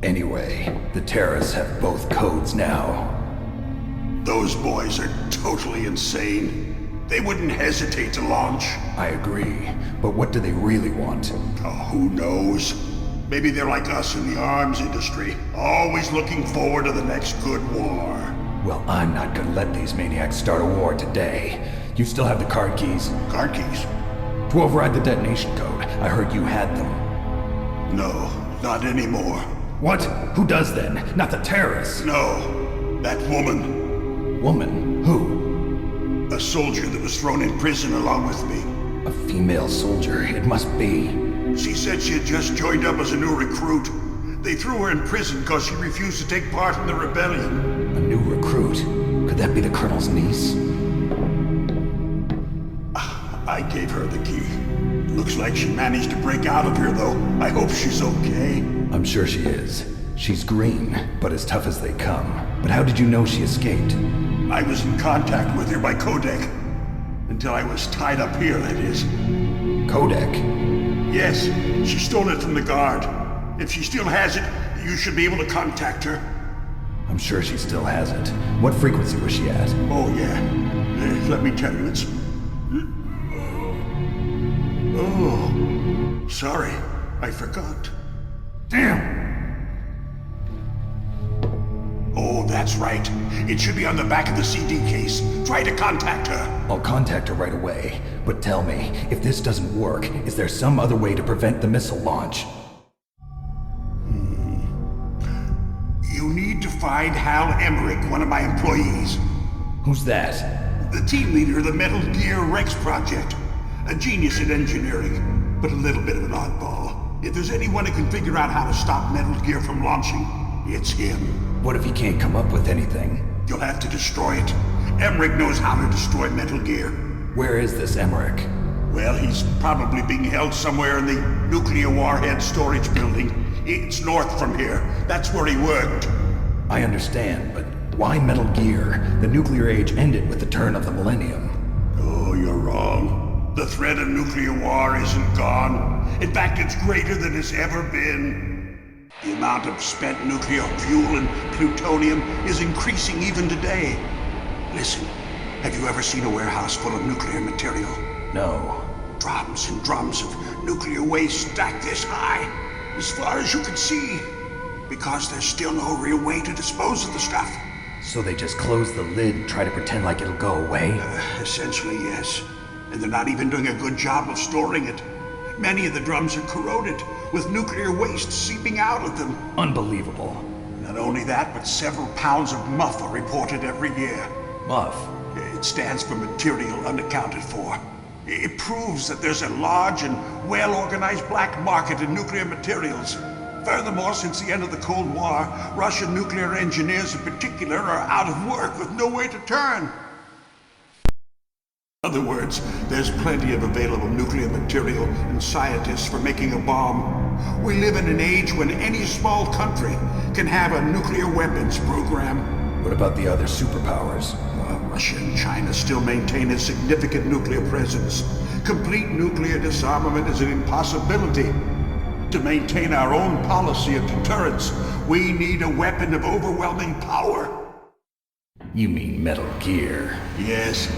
Anyway, the terrorists have both codes now. Those boys are totally insane. They wouldn't hesitate to launch. I agree, but what do they really want? Oh, who knows? Maybe they're like us in the arms industry, always looking forward to the next good war. Well, I'm not gonna let these maniacs start a war today. You still have the card keys? Card keys? To override the detonation code. I heard you had them. No, not anymore. What? Who does then? Not the terrorists? No, that woman. Woman? Who? A soldier that was thrown in prison along with me. A female soldier, it must be. She said she had just joined up as a new recruit. They threw her in prison because she refused to take part in the rebellion. A new recruit? Could that be the Colonel's niece? I gave her the key. Looks like she managed to break out of here, though. I hope she's okay. I'm sure she is. She's green, but as tough as they come. But how did you know she escaped? I was in contact with her by codec. Until I was tied up here, that is. Codec? Yes, she stole it from the guard. If she still has it, you should be able to contact her. I'm sure she still has it. What frequency was she at? Oh, yeah. Let me tell you, it's... Oh, sorry. I forgot. Damn! Oh, that's right. It should be on the back of the CD case. Try to contact her. I'll contact her right away. But tell me, if this doesn't work, is there some other way to prevent the missile launch? You need to find Hal Emmerich, one of my employees. Who's that? The team leader of the Metal Gear Rex project. A genius in engineering, but a little bit of an oddball. If there's anyone who can figure out how to stop Metal Gear from launching, it's him. What if he can't come up with anything? You'll have to destroy it. Emmerich knows how to destroy Metal Gear. Where is this Emmerich? Well, he's probably being held somewhere in the nuclear warhead storage building. It's north from here. That's where he worked. I understand, but why Metal Gear? The nuclear age ended with the turn of the millennium. Oh, you're wrong. The threat of nuclear war isn't gone. In fact, it's greater than it's ever been. The amount of spent nuclear fuel and plutonium is increasing even today. Listen, have you ever seen a warehouse full of nuclear material? No. Drums and drums of nuclear waste stacked this high, as far as you can see, because there's still no real way to dispose of the stuff. So they just close the lid and try to pretend like it'll go away? Essentially, yes. And they're not even doing a good job of storing it. Many of the drums are corroded, with nuclear waste seeping out of them. Unbelievable. Not only that, but several pounds of MUF are reported every year. MUF? It stands for material unaccounted for. It proves that there's a large and well-organized black market in nuclear materials. Furthermore, since the end of the Cold War, Russian nuclear engineers in particular are out of work with no way to turn. In other words, there's plenty of available nuclear material and scientists for making a bomb. We live in an age when any small country can have a nuclear weapons program. What about the other superpowers? Russia and China still maintain a significant nuclear presence. Complete nuclear disarmament is an impossibility. To maintain our own policy of deterrence, we need a weapon of overwhelming power. You mean Metal Gear? Yes.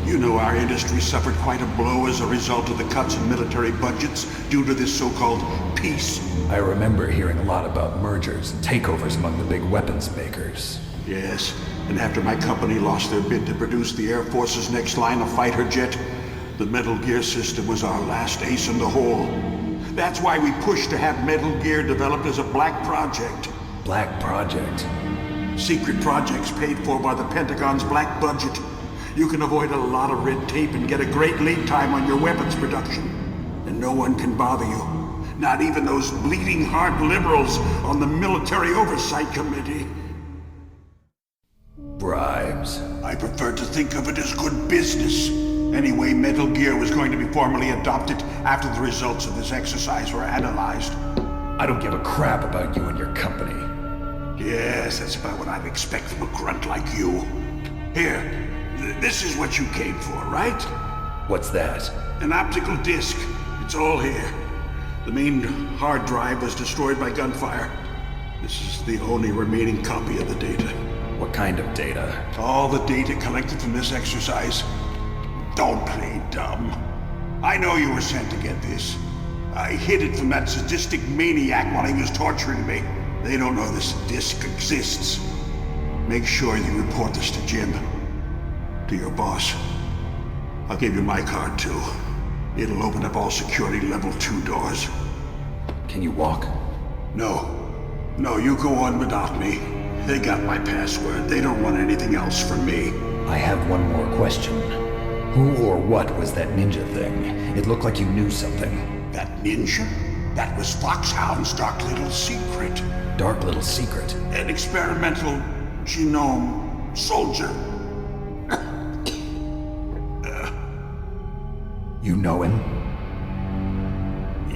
You know our industry suffered quite a blow as a result of the cuts in military budgets due to this so-called peace. I remember hearing a lot about mergers and takeovers among the big weapons makers. Yes, and after my company lost their bid to produce the Air Force's next line of fighter jet, the Metal Gear system was our last ace in the hole. That's why we pushed to have Metal Gear developed as a black project. Black project? Secret projects paid for by the Pentagon's black budget. You can avoid a lot of red tape and get a great lead time on your weapons production. And no one can bother you. Not even those bleeding heart liberals on the Military Oversight Committee. Bribes. I prefer to think of it as good business. Anyway, Metal Gear was going to be formally adopted after the results of this exercise were analyzed. I don't give a crap about you and your company. Yes, that's about what I'd expect from a grunt like you. Here, this is what you came for, right? What's that? An optical disc. It's all here. The main hard drive was destroyed by gunfire. This is the only remaining copy of the data. What kind of data? All the data collected from this exercise. Don't play dumb. I know you were sent to get this. I hid it from that sadistic maniac while he was torturing me. They don't know this disc exists. Make sure you report this to Jim. To your boss. I'll give you my card too. It'll open up all security level 2 doors. Can you walk? No. No, you go on without me. They got my password. They don't want anything else from me. I have one more question. Who or what was that ninja thing? It looked like you knew something. That ninja? That was Foxhound's dark little secret. Dark little secret? An experimental genome soldier. You know him?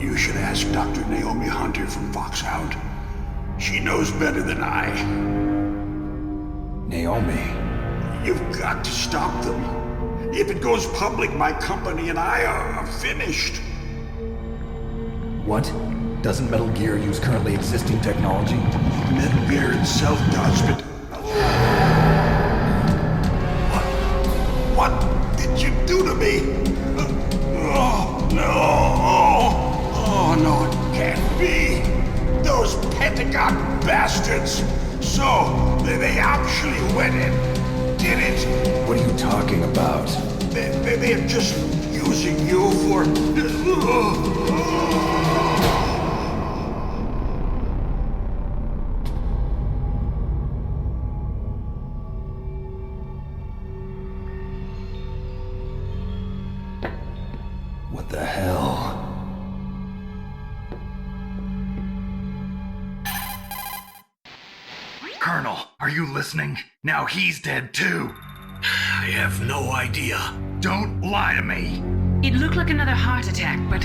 You should ask Dr. Naomi Hunter from Foxhound. She knows better than I. Naomi? You've got to stop them. If it goes public, my company and I are finished. What? Doesn't Metal Gear use currently existing technology? Metal Gear itself does, but... What did you do to me? Oh, no. Oh, no, it can't be. Those Pentagon bastards. So, they actually went and did it. What are you talking about? They're just using you for... What the hell? Colonel, are you listening? Now he's dead too. I have no idea. Don't lie to me. It looked like another heart attack, but...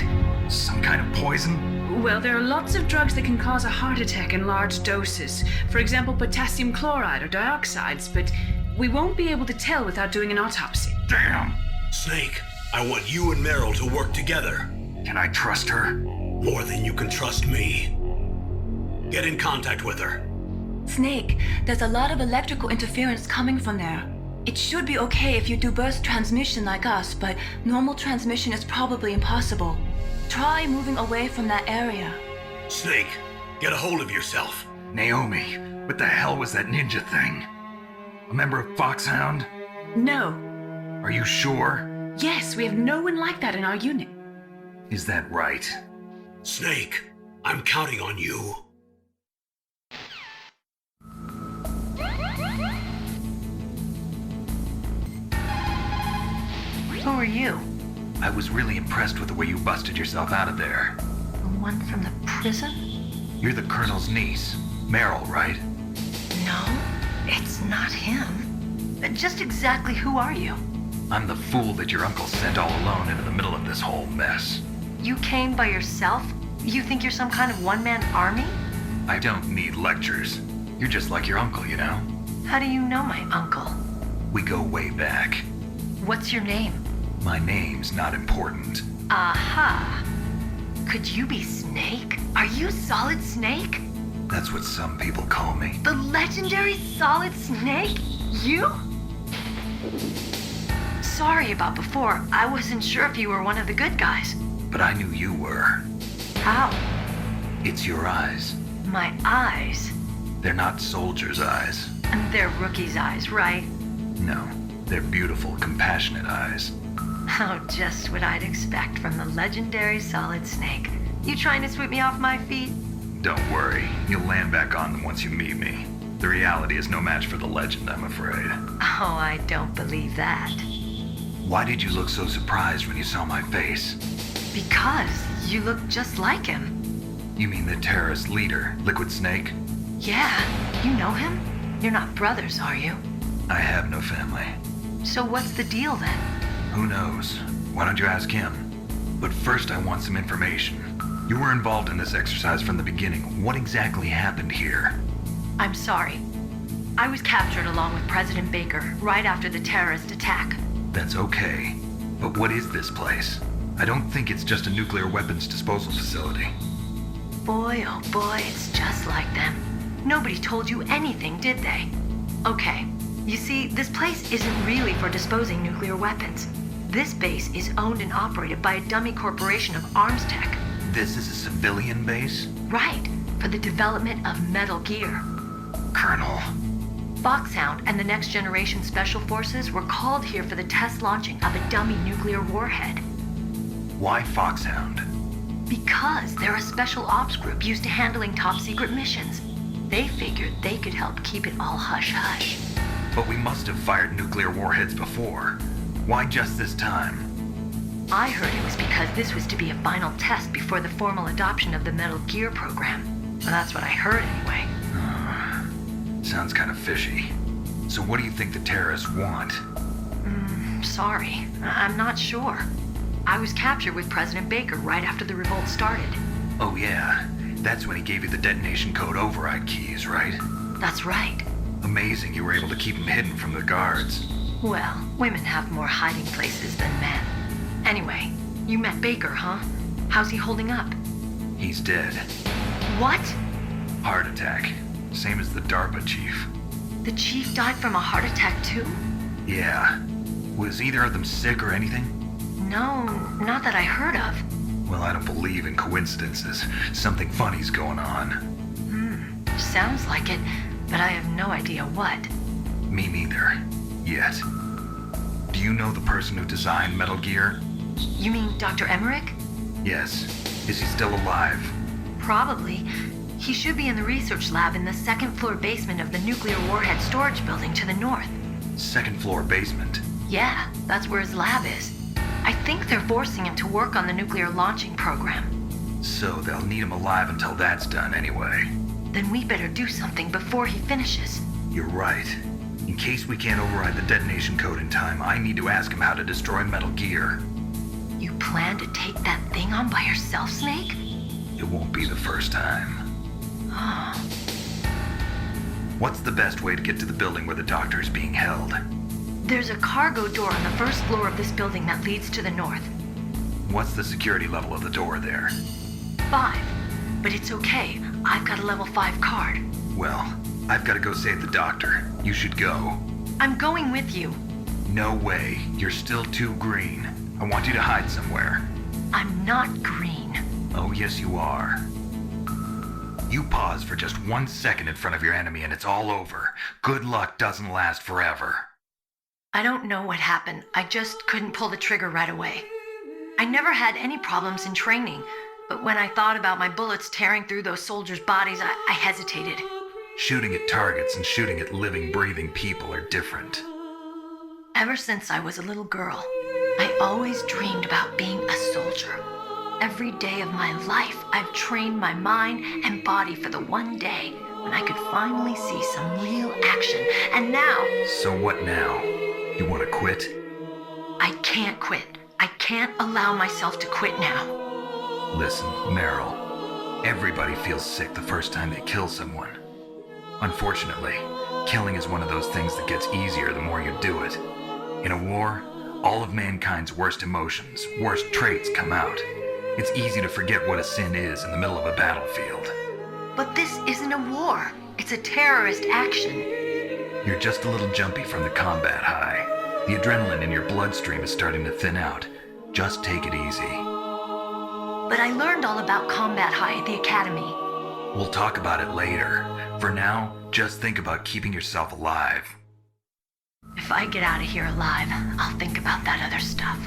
Some kind of poison? Well, there are lots of drugs that can cause a heart attack in large doses. For example, potassium chloride or dioxides, but we won't be able to tell without doing an autopsy. Damn. Snake, I want you and Meryl to work together. Can I trust her? More than you can trust me. Get in contact with her. Snake, there's a lot of electrical interference coming from there. It should be okay if you do burst transmission like us, but normal transmission is probably impossible. Try moving away from that area. Snake, get a hold of yourself. Naomi, what the hell was that ninja thing? A member of Foxhound? No. Are you sure? Yes, we have no one like that in our unit. Is that right? Snake, I'm counting on you. Who are you? I was really impressed with the way you busted yourself out of there. The one from the prison? You're the Colonel's niece, Meryl, right? No, it's not him. Just exactly who are you? I'm the fool that your uncle sent all alone into the middle of this whole mess. You came by yourself? You think you're some kind of one-man army? I don't need lectures. You're just like your uncle, you know? How do you know my uncle? We go way back. What's your name? My name's not important. Aha. Could you be Snake? Are you Solid Snake? That's what some people call me. The legendary Solid Snake? You? Sorry about before. I wasn't sure if you were one of the good guys. But I knew you were. How? It's your eyes. My eyes? They're not soldiers' eyes. They're rookies' eyes, right? No, they're beautiful, compassionate eyes. Oh, just what I'd expect from the legendary Solid Snake. You trying to sweep me off my feet? Don't worry, you'll land back on them once you meet me. The reality is no match for the legend, I'm afraid. Oh, I don't believe that. Why did you look so surprised when you saw my face? Because you look just like him. You mean the terrorist leader, Liquid Snake? Yeah, you know him? You're not brothers, are you? I have no family. So what's the deal then? Who knows? Why don't you ask him? But first I want some information. You were involved in this exercise from the beginning. What exactly happened here? I'm sorry. I was captured along with President Baker right after the terrorist attack. That's okay. But what is this place? I don't think it's just a nuclear weapons disposal facility. Boy, oh boy, it's just like them. Nobody told you anything, did they? Okay, you see, this place isn't really for disposing nuclear weapons. This base is owned and operated by a dummy corporation of arms tech. This is a civilian base? Right, for the development of Metal Gear. Colonel. Foxhound and the Next Generation Special Forces were called here for the test launching of a dummy nuclear warhead. Why Foxhound? Because they're a special ops group used to handling top secret missions. They figured they could help keep it all hush-hush. But we must have fired nuclear warheads before. Why just this time? I heard it was because this was to be a final test before the formal adoption of the Metal Gear program. Well, that's what I heard anyway. Sounds kind of fishy. So what do you think the terrorists want? Sorry, I'm not sure. I was captured with President Baker right after the revolt started. Oh yeah, that's when he gave you the detonation code override keys, right? That's right. Amazing you were able to keep him hidden from the guards. Well, women have more hiding places than men. Anyway, you met Baker, huh? How's he holding up? He's dead. What? Heart attack. Same as the DARPA chief. The chief died from a heart attack too? Yeah. Was either of them sick or anything? No, not that I heard of. Well, I don't believe in coincidences. Something funny's going on. Sounds like it, but I have no idea what. Me neither. Yet. Do you know the person who designed Metal Gear? You mean Dr. Emmerich? Yes. Is he still alive? Probably. He should be in the research lab in the second floor basement of the nuclear warhead storage building to the north. Second floor basement? Yeah, that's where his lab is. I think they're forcing him to work on the nuclear launching program. So they'll need him alive until that's done anyway. Then we better do something before he finishes. You're right. In case we can't override the detonation code in time, I need to ask him how to destroy Metal Gear. You plan to take that thing on by yourself, Snake? It won't be the first time. What's the best way to get to the building where the doctor is being held? There's a cargo door on the first floor of this building that leads to the north. What's the security level of the door there? 5. But it's okay. I've got a level 5 card. Well, I've got to go save the doctor. You should go. I'm going with you. No way. You're still too green. I want you to hide somewhere. I'm not green. Oh, yes, you are. You pause for just 1 second in front of your enemy and it's all over. Good luck doesn't last forever. I don't know what happened. I just couldn't pull the trigger right away. I never had any problems in training, but when I thought about my bullets tearing through those soldiers' bodies, I hesitated. Shooting at targets and shooting at living, breathing people are different. Ever since I was a little girl, I always dreamed about being a soldier. Every day of my life, I've trained my mind and body for the one day when I could finally see some real action. And now... So what now? You want to quit? I can't quit. I can't allow myself to quit now. Listen, Meryl. Everybody feels sick the first time they kill someone. Unfortunately, killing is one of those things that gets easier the more you do it. In a war, all of mankind's worst emotions, worst traits come out. It's easy to forget what a sin is in the middle of a battlefield. But this isn't a war. It's a terrorist action. You're just a little jumpy from the combat high. The adrenaline in your bloodstream is starting to thin out. Just take it easy. But I learned all about combat high at the academy. We'll talk about it later. For now, just think about keeping yourself alive. If I get out of here alive, I'll think about that other stuff.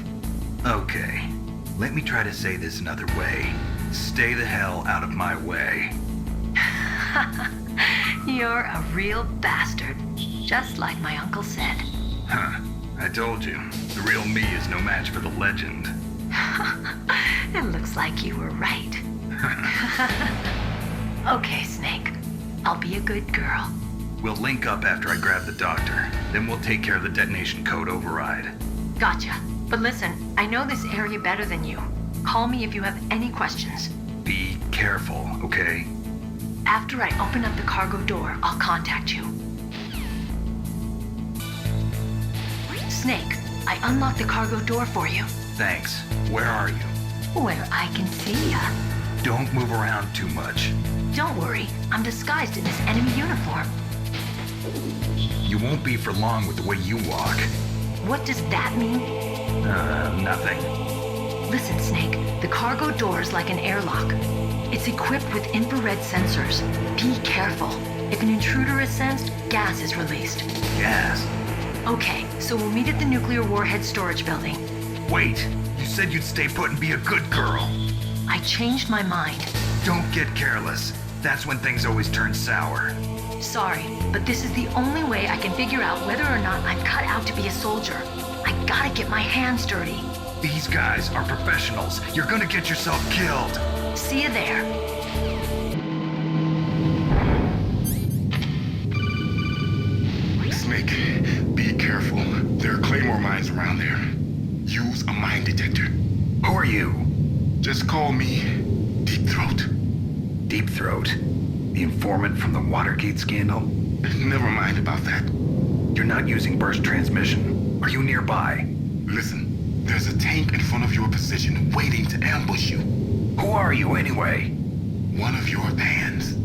Okay. Let me try to say this another way. Stay the hell out of my way. You're a real bastard, just like my uncle said. Huh. I told you, the real me is no match for the legend. It looks like you were right. Okay, Snake. I'll be a good girl. We'll link up after I grab the doctor. Then we'll take care of the detonation code override. Gotcha. But listen, I know this area better than you. Call me if you have any questions. be careful, okay? After I open up the cargo door, I'll contact you. Snake, I unlocked the cargo door for you. Thanks. Where are you? Where I can see ya. Don't move around too much. Don't worry, I'm disguised in this enemy uniform. You won't be for long with the way you walk. What does that mean? Nothing. Listen, Snake, the cargo door is like an airlock. It's equipped with infrared sensors. Be careful. If an intruder is sensed, gas is released. Gas? Okay, so we'll meet at the nuclear warhead storage building. Wait, you said you'd stay put and be a good girl. I changed my mind. Don't get careless. That's when things always turn sour. Sorry, but this is the only way I can figure out whether or not I'm cut out to be a soldier. I gotta get my hands dirty. These guys are professionals. You're gonna get yourself killed. See you there. Snake, be careful. There are claymore mines around there. Use a mine detector. Who are you? Just call me Deep Throat. Deep Throat? The informant from the Watergate scandal? Never mind about that. You're not using burst transmission. Are you nearby? Listen, there's a tank in front of your position waiting to ambush you. Who are you anyway? One of your fans.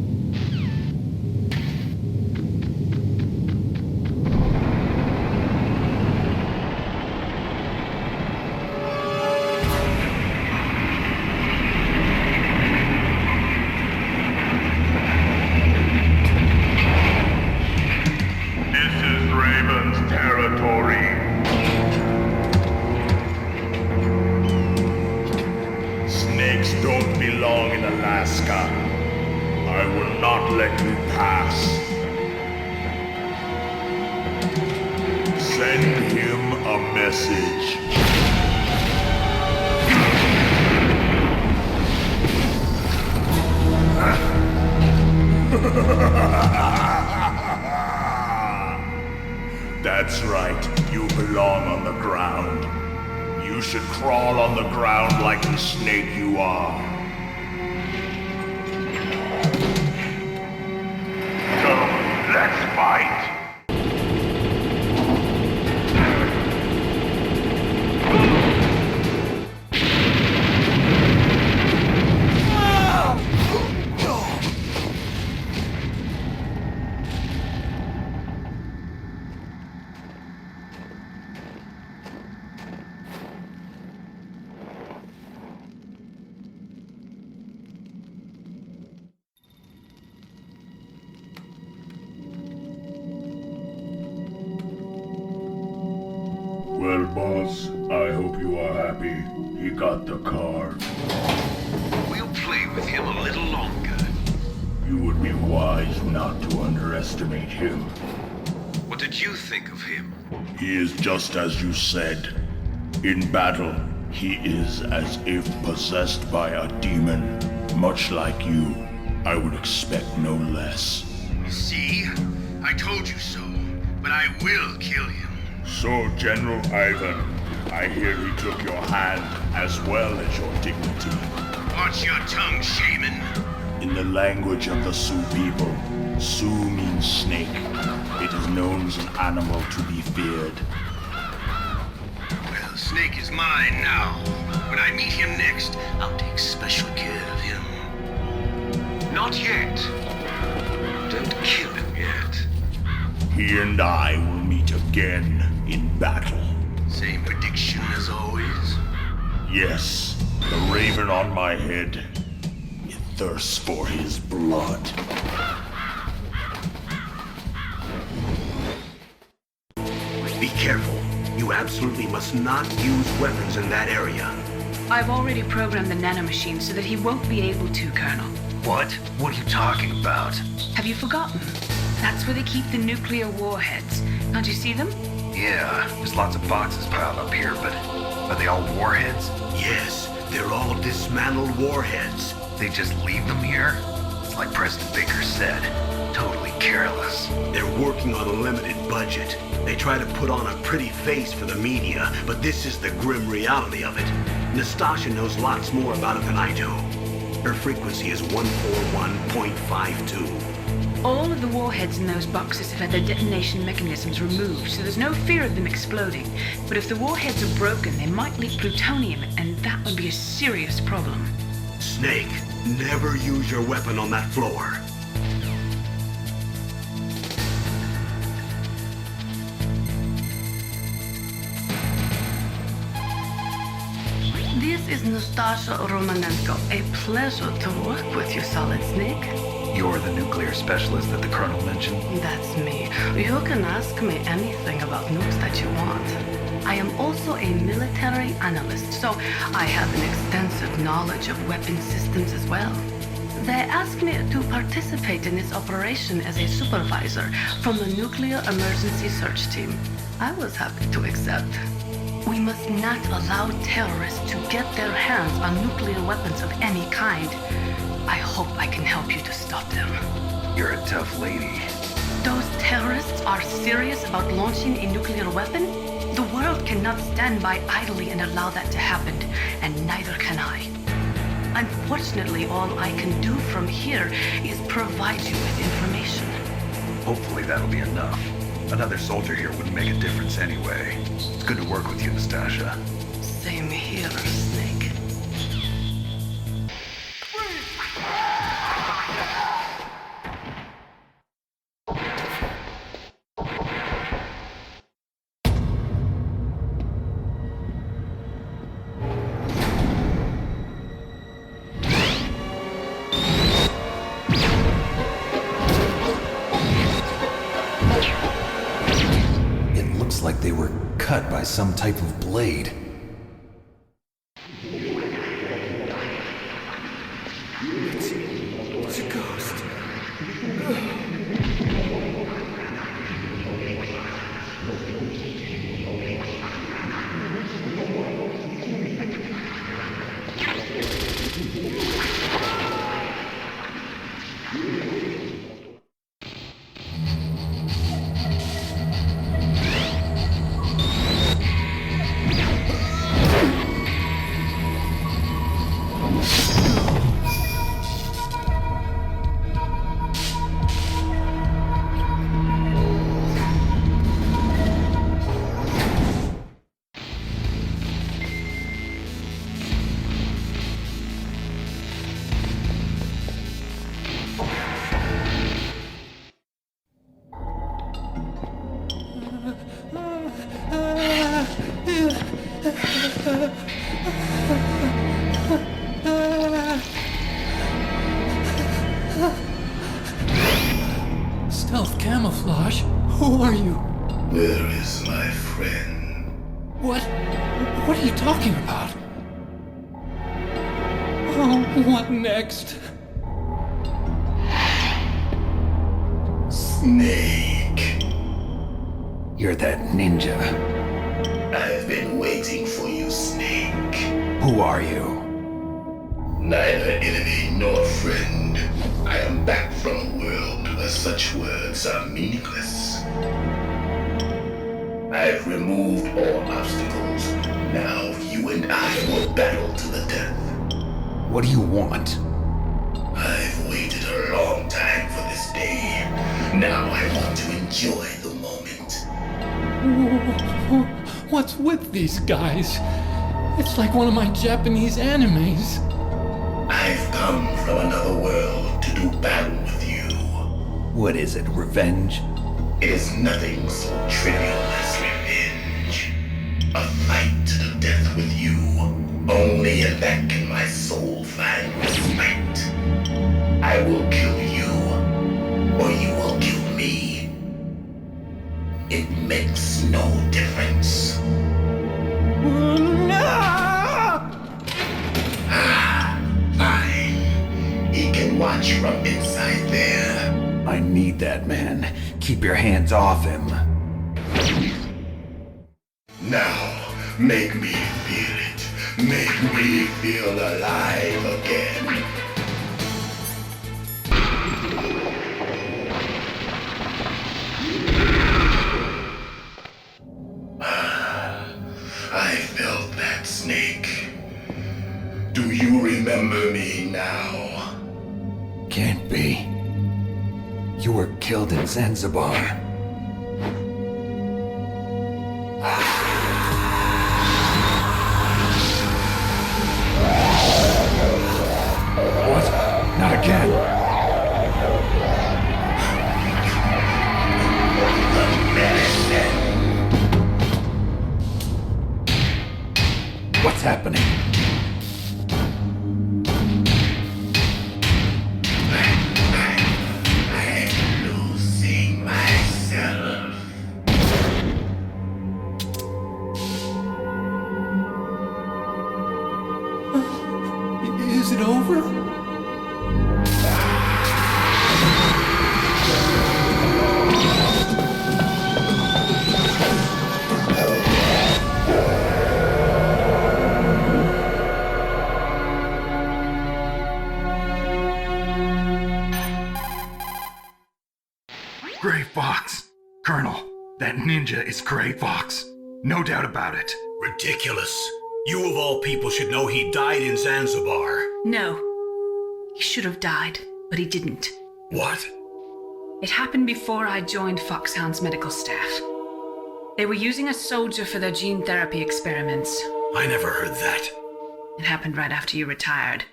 That's right, you belong on the ground. You should crawl on the ground like the snake you are. Come, let's fight! Well, boss, I hope you are happy. He got the card. We'll play with him a little longer. You would be wise not to underestimate him. What did you think of him? He is just as you said. In battle, he is as if possessed by a demon. Much like you, I would expect no less. See? I told you so. But I will kill him. So, General Ivan, I hear he took your hand as well as your dignity. Watch your tongue, shaman. In the language of the Sioux people, Sioux means snake. It is known as an animal to be feared. Well, Snake is mine now. When I meet him next, I'll take special care of him. Not yet. Don't kill him yet. He and I will meet again in battle. Same prediction as always? Yes, the raven on my head. It thirsts for his blood. Be careful. You absolutely must not use weapons in that area. I've already programmed the nanomachine so that he won't be able to, Colonel. What? What are you talking about? Have you forgotten? That's where they keep the nuclear warheads. Can't you see them? Yeah, there's lots of boxes piled up here, but are they all warheads? Yes, they're all dismantled warheads. They just leave them here? It's like President Baker said, totally careless. They're working on a limited budget. They try to put on a pretty face for the media, but this is the grim reality of it. Nastasha knows lots more about it than I do. Her frequency is 141.52. All of the warheads in those boxes have had their detonation mechanisms removed, so there's no fear of them exploding. But if the warheads are broken, they might leak plutonium, and that would be a serious problem. Snake, never use your weapon on that floor. This is Nastasha Romanenko. A pleasure to work with you, Solid Snake. You're the nuclear specialist that the Colonel mentioned? That's me. You can ask me anything about nukes that you want. I am also a military analyst, so I have an extensive knowledge of weapon systems as well. They asked me to participate in this operation as a supervisor from the Nuclear Emergency Search Team. I was happy to accept. We must not allow terrorists to get their hands on nuclear weapons of any kind. I hope I can help you to stop them. You're a tough lady. Those terrorists are serious about launching a nuclear weapon? The world cannot stand by idly and allow that to happen, and neither can I. Unfortunately, all I can do from here is provide you with information. Hopefully that'll be enough. Another soldier here wouldn't make a difference anyway. It's good to work with you, Nastasha. Same here, Snake. Like they were cut by some type of blade. It's a ghost. Stealth camouflage? Who are you? Where is my friend? What are you talking about? Oh, what next? Snake. You're that ninja. I've been waiting for you, Snake. Who are you? Neither enemy nor friend. I am back from a world where such words are meaningless. I've removed all obstacles. Now you and I will battle to the death. What do you want? I've waited a long time for this day. Now I want to enjoy the moment. What's with these guys? It's like one of my Japanese animes. I've come from another world to do battle with you. What is it, revenge? It is nothing so trivial as revenge. A fight to the death with you. Only in that can my soul find respite. I will kill you, or you will kill me. It makes no difference. Fine. He can watch from inside there. I need that man. Keep your hands off him. Now, make me feel it. Make me feel alive again. I felt that, Snake. Do you remember me now? Killed in Zanzibar. What? Not again. What's happening? I'm losing myself. Is it over? Gray Fox! Colonel, that ninja is Gray Fox. No doubt about it. Ridiculous. You of all people should know he died in Zanzibar. No. He should have died, but he didn't. What? It happened before I joined Foxhound's medical staff. They were using a soldier for their gene therapy experiments. I never heard that. It happened right after you retired.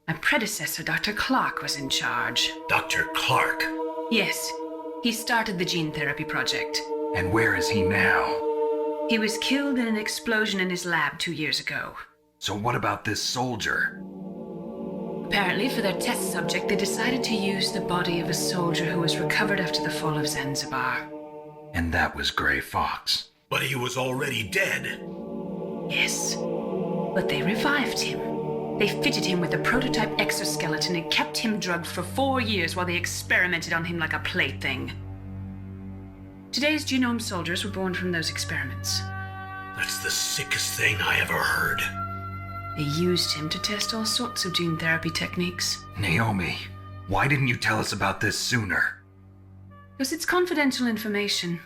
My predecessor, Dr. Clark, was in charge. Dr. Clark? Yes. He started the gene therapy project. And where is he now? He was killed in an explosion in his lab 2 years ago. So what about this soldier? Apparently, for their test subject, they decided to use the body of a soldier who was recovered after the fall of Zanzibar. And that was Gray Fox. But he was already dead. Yes. But they revived him. They fitted him with a prototype exoskeleton and kept him drugged for 4 years while they experimented on him like a plaything. Today's genome soldiers were born from those experiments. That's the sickest thing I ever heard. They used him to test all sorts of gene therapy techniques. Naomi, why didn't you tell us about this sooner? Because it's confidential information.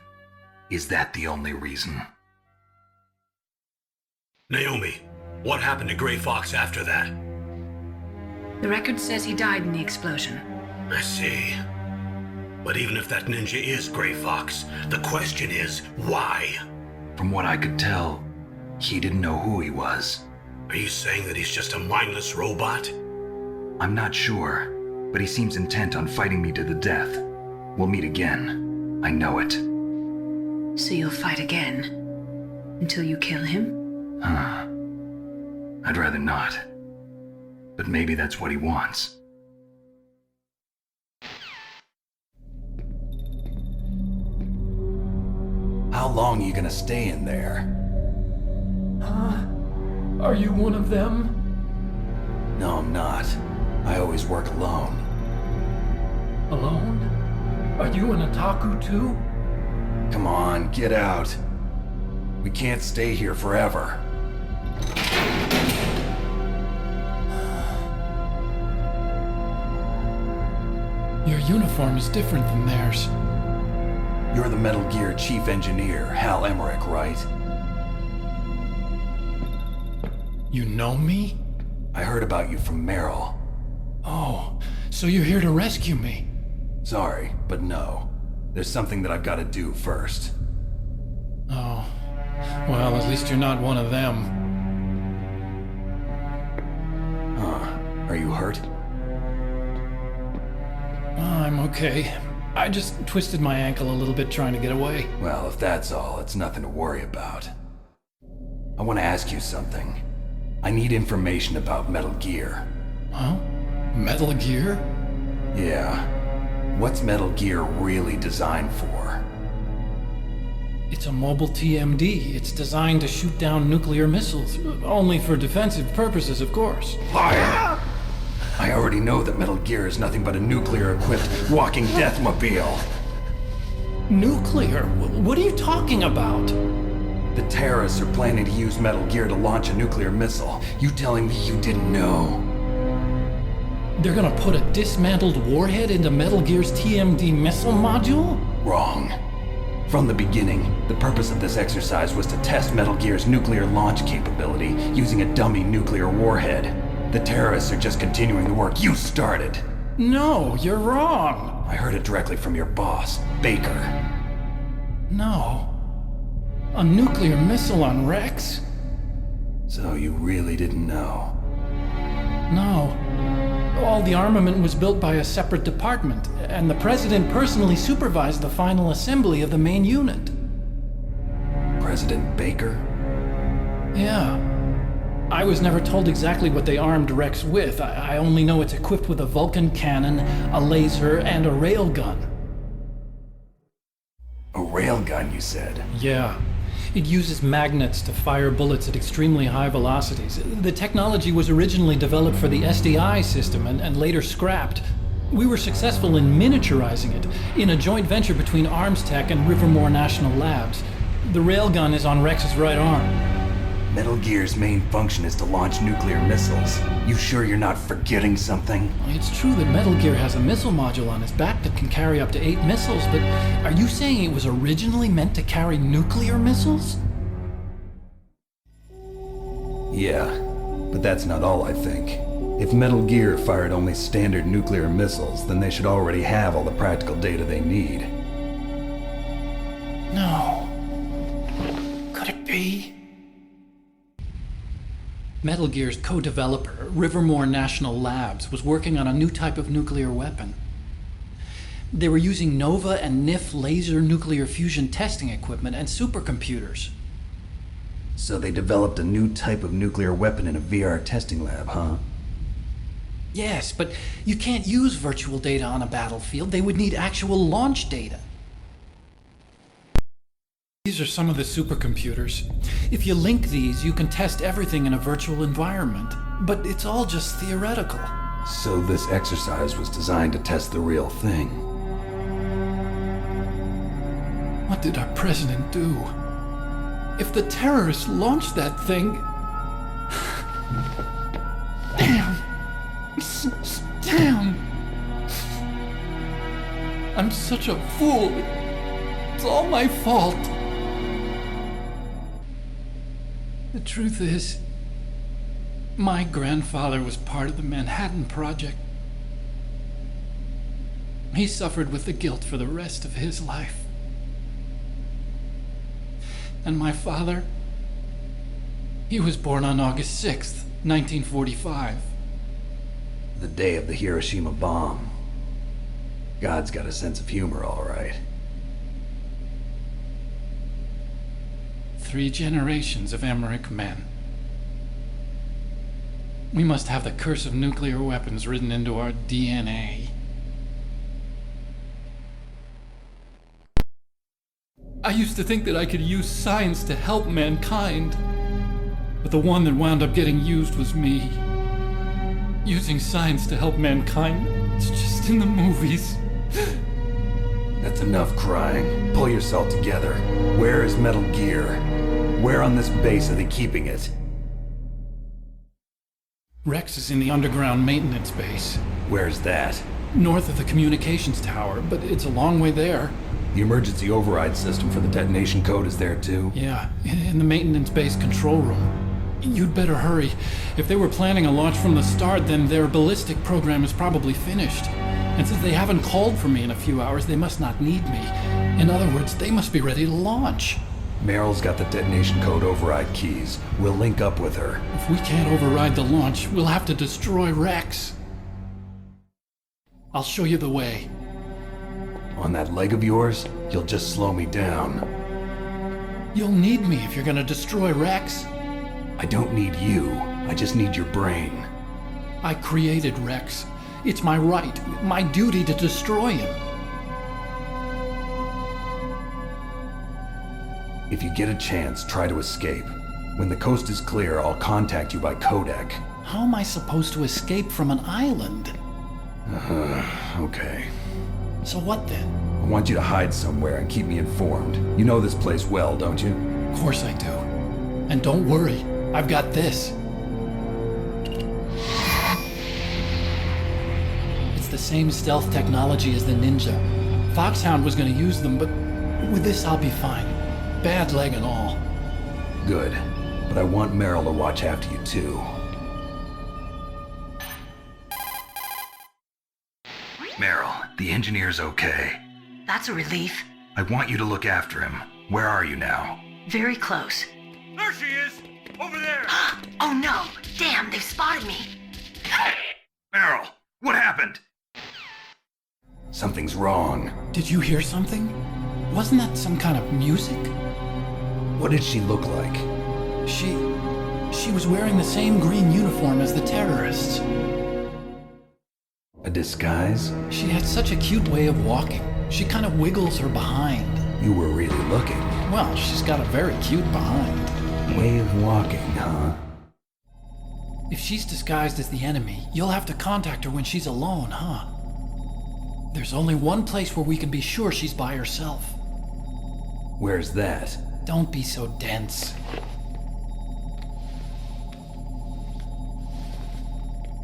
Is that the only reason? Naomi, what happened to Gray Fox after that? The record says he died in the explosion. I see. But even if that ninja is Gray Fox, the question is, why? From what I could tell, he didn't know who he was. Are you saying that he's just a mindless robot? I'm not sure, but he seems intent on fighting me to the death. We'll meet again. I know it. So you'll fight again? Until you kill him? Huh. I'd rather not. But maybe that's what he wants. How long are you gonna stay in there? Huh? Are you one of them? No, I'm not. I always work alone. Alone? Are you an otaku too? Come on, get out. We can't stay here forever. Your uniform is different than theirs. You're the Metal Gear Chief Engineer, Hal Emmerich, right? You know me? I heard about you from Meryl. Oh, so you're here to rescue me? Sorry, but no. There's something that I've got to do first. Oh. Well, at least you're not one of them. Huh. Are you hurt? I'm okay. I just twisted my ankle a little bit trying to get away. Well, if that's all, it's nothing to worry about. I want to ask you something. I need information about Metal Gear. Huh? Metal Gear? Yeah. What's Metal Gear really designed for? It's a mobile TMD. It's designed to shoot down nuclear missiles. Only for defensive purposes, of course. Liar! I already know that Metal Gear is nothing but a nuclear-equipped walking deathmobile. Nuclear? What are you talking about? The terrorists are planning to use Metal Gear to launch a nuclear missile. You telling me you didn't know? They're gonna put a dismantled warhead into Metal Gear's TMD missile module? Wrong. From the beginning, the purpose of this exercise was to test Metal Gear's nuclear launch capability using a dummy nuclear warhead. The terrorists are just continuing the work you started. No, you're wrong. I heard it directly from your boss, Baker. No. A nuclear missile on Rex? So you really didn't know? No. All the armament was built by a separate department, and the President personally supervised the final assembly of the main unit. President Baker? Yeah. I was never told exactly what they armed Rex with. I only know it's equipped with a Vulcan cannon, a laser, and a railgun. A railgun, you said? Yeah. It uses magnets to fire bullets at extremely high velocities. The technology was originally developed for the SDI system and later scrapped. We were successful in miniaturizing it in a joint venture between ArmsTech and Rivermore National Labs. The railgun is on Rex's right arm. Metal Gear's main function is to launch nuclear missiles. You sure you're not forgetting something? It's true that Metal Gear has a missile module on its back that can carry up to 8 missiles, but are you saying it was originally meant to carry nuclear missiles? Yeah, but that's not all I think. If Metal Gear fired only standard nuclear missiles, then they should already have all the practical data they need. No. Could it be? Metal Gear's co-developer, Rivermore National Labs, was working on a new type of nuclear weapon. They were using NOVA and NIF laser nuclear fusion testing equipment and supercomputers. So they developed a new type of nuclear weapon in a VR testing lab, huh? Yes, but you can't use virtual data on a battlefield. They would need actual launch data. These are some of the supercomputers. If you link these, you can test everything in a virtual environment. But it's all just theoretical. So this exercise was designed to test the real thing. What did our president do? If the terrorists launched that thing... Damn! Damn! I'm such a fool. It's all my fault. The truth is, my grandfather was part of the Manhattan Project. He suffered with the guilt for the rest of his life. And my father, he was born on August 6th, 1945. The day of the Hiroshima bomb. God's got a sense of humor, all right. 3 generations of Emmerich men. We must have the curse of nuclear weapons written into our DNA. I used to think that I could use science to help mankind, but the one that wound up getting used was me. Using science to help mankind, it's just in the movies. That's enough crying. Pull yourself together. Where is Metal Gear? Where on this base are they keeping it? Rex is in the underground maintenance base. Where's that? North of the communications tower, but it's a long way there. The emergency override system for the detonation code is there too? Yeah, in the maintenance base control room. You'd better hurry. If they were planning a launch from the start, then their ballistic program is probably finished. And since they haven't called for me in a few hours, they must not need me. In other words, they must be ready to launch. Meryl's got the detonation code override keys. We'll link up with her. If we can't override the launch, we'll have to destroy Rex. I'll show you the way. On that leg of yours, you'll just slow me down. You'll need me if you're gonna destroy Rex. I don't need you. I just need your brain. I created Rex. It's my right, my duty to destroy him. If you get a chance, try to escape. When the coast is clear, I'll contact you by codec. How am I supposed to escape from an island? Okay. So what then? I want you to hide somewhere and keep me informed. You know this place well, don't you? Of course I do. And don't worry, I've got this. It's the same stealth technology as the Ninja. Foxhound was going to use them, but with this I'll be fine. Bad leg and all. Good. But I want Meryl to watch after you too. Meryl, The engineer's okay. That's a relief. I want you to look after him. Where are you now? Very close. There she is! Over there! Oh no! Damn, they've spotted me! Meryl, what happened? Something's wrong. Did you hear something? Wasn't that some kind of music? What did she look like? She was wearing the same green uniform as the terrorists. A disguise? She had such a cute way of walking. She kind of wiggles her behind. You were really looking. Well, she's got a very cute behind. Way of walking, huh? If she's disguised as the enemy, you'll have to contact her when she's alone, huh? There's only one place where we can be sure she's by herself. Where's that? Don't be so dense.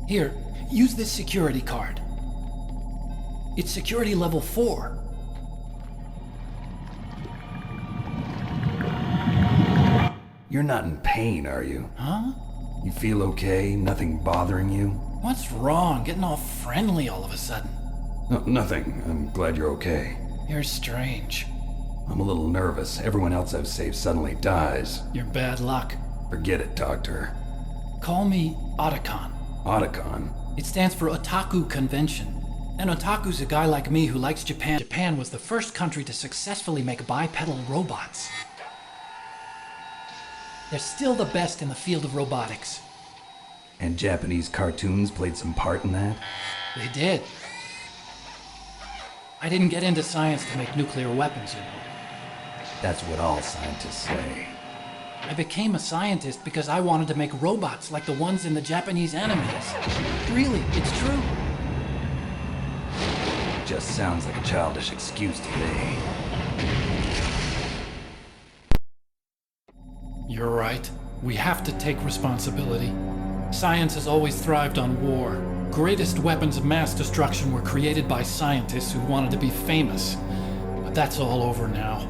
Here, use this security card. It's security level 4. You're not in pain, are you? Huh? You feel okay? Nothing bothering you? What's wrong? Getting all friendly all of a sudden. No, nothing. I'm glad you're okay. You're strange. I'm a little nervous. Everyone else I've saved suddenly dies. You're bad luck. Forget it, Doctor. Call me Otacon. Otacon? It stands for Otaku Convention. An otaku's a guy like me who likes Japan. Japan was the first country to successfully make bipedal robots. They're still the best in the field of robotics. And Japanese cartoons played some part in that? They did. I didn't get into science to make nuclear weapons, you know. That's what all scientists say. I became a scientist because I wanted to make robots like the ones in the Japanese animes. Really, it's true. Just sounds like a childish excuse to me. You're right. We have to take responsibility. Science has always thrived on war. Greatest weapons of mass destruction were created by scientists who wanted to be famous. But that's all over now.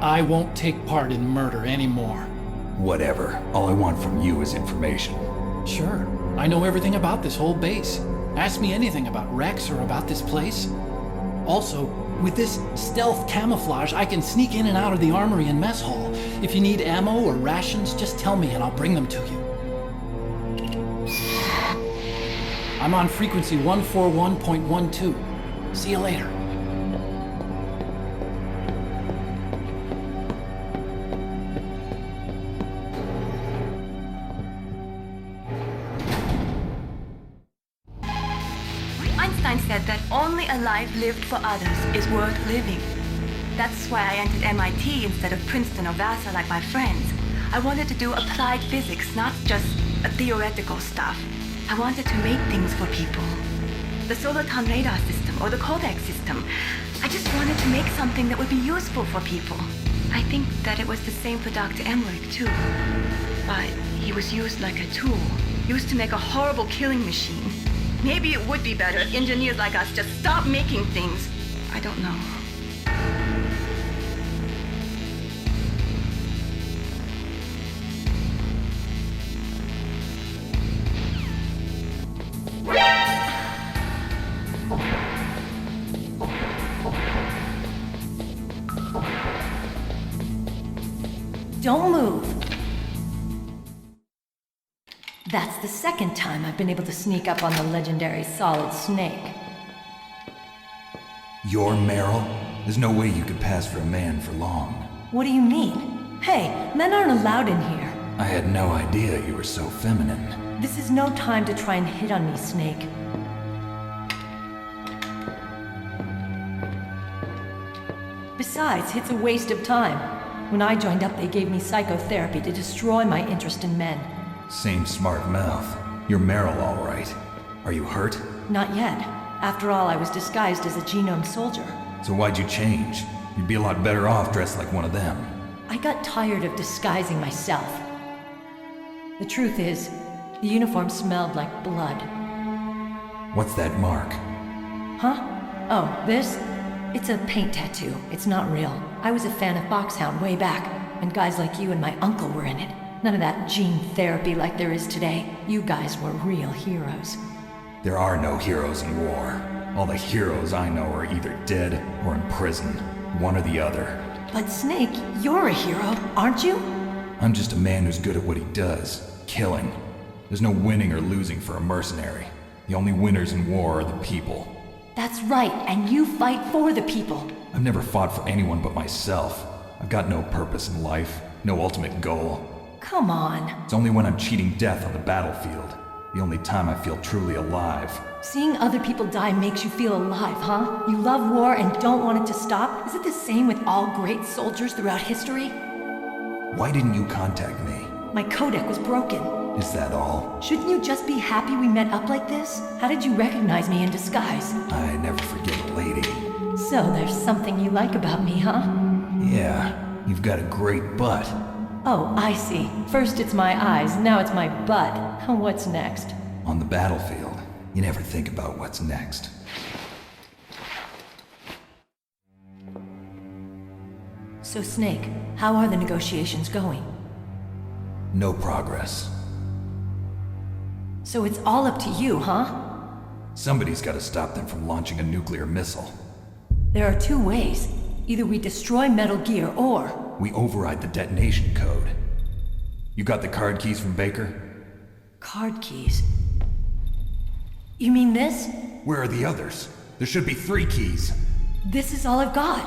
I won't take part in murder anymore. Whatever. All I want from you is information. Sure. I know everything about this whole base. Ask me anything about Rex or about this place. Also, with this stealth camouflage, I can sneak in and out of the armory and mess hall. If you need ammo or rations, just tell me and I'll bring them to you. I'm on frequency 141.12. See you later. Einstein said that only a life lived for others is worth living. That's why I entered MIT instead of Princeton or Vassar like my friends. I wanted to do applied physics, not just theoretical stuff. I wanted to make things for people. The Soliton radar system or the Codex system. I just wanted to make something that would be useful for people. I think that it was the same for Dr. Emmerich too. But he was used like a tool, used to make a horrible killing machine. Maybe it would be better if engineers like us just stop making things. I don't know. Don't move. That's the second time I've been able to sneak up on the legendary Solid Snake. You're Meryl? There's no way you could pass for a man for long. What do you mean? Hey, men aren't allowed in here. I had no idea you were so feminine. This is no time to try and hit on me, Snake. Besides, it's a waste of time. When I joined up, they gave me psychotherapy to destroy my interest in men. Same smart mouth. You're Meryl, all right. Are you hurt? Not yet. After all, I was disguised as a genome soldier. So why'd you change? You'd be a lot better off dressed like one of them. I got tired of disguising myself. The truth is, the uniform smelled like blood. What's that mark? Huh? Oh, this? It's a paint tattoo. It's not real. I was a fan of Foxhound way back, and guys like you and my uncle were in it. None of that gene therapy like there is today. You guys were real heroes. There are no heroes in war. All the heroes I know are either dead or in prison, one or the other. But Snake, you're a hero, aren't you? I'm just a man who's good at what he does, killing. There's no winning or losing for a mercenary. The only winners in war are the people. That's right, and you fight for the people. I've never fought for anyone but myself. I've got no purpose in life, no ultimate goal. Come on. It's only when I'm cheating death on the battlefield. The only time I feel truly alive. Seeing other people die makes you feel alive, huh? You love war and don't want it to stop? Is it the same with all great soldiers throughout history? Why didn't you contact me? My codec was broken. Is that all? Shouldn't you just be happy we met up like this? How did you recognize me in disguise? I never forget a lady. So there's something you like about me, huh? Yeah, you've got a great butt. Oh, I see. First it's my eyes, now it's my butt. What's next? On the battlefield, you never think about what's next. So Snake, how are the negotiations going? No progress. So it's all up to you, huh? Somebody's got to stop them from launching a nuclear missile. There are two ways. Either we destroy Metal Gear, or... we override the detonation code. You got the card keys from Baker? Card keys? You mean this? Where are the others? There should be 3 keys. This is all I've got.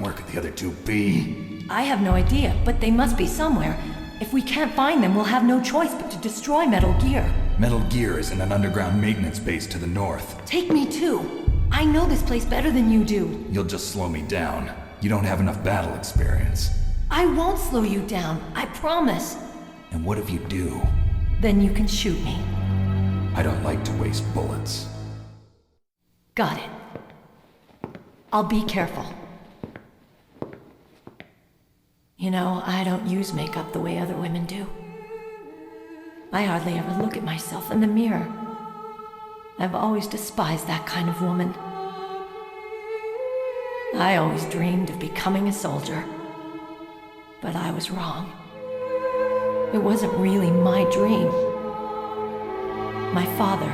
Where could the other 2 be? I have no idea, but they must be somewhere. If we can't find them, we'll have no choice but to destroy Metal Gear. Metal Gear is in an underground maintenance base to the north. Take me too. I know this place better than you do. You'll just slow me down. You don't have enough battle experience. I won't slow you down, I promise. And what if you do? Then you can shoot me. I don't like to waste bullets. Got it. I'll be careful. You know, I don't use makeup the way other women do. I hardly ever look at myself in the mirror. I've always despised that kind of woman. I always dreamed of becoming a soldier. But I was wrong. It wasn't really my dream. My father,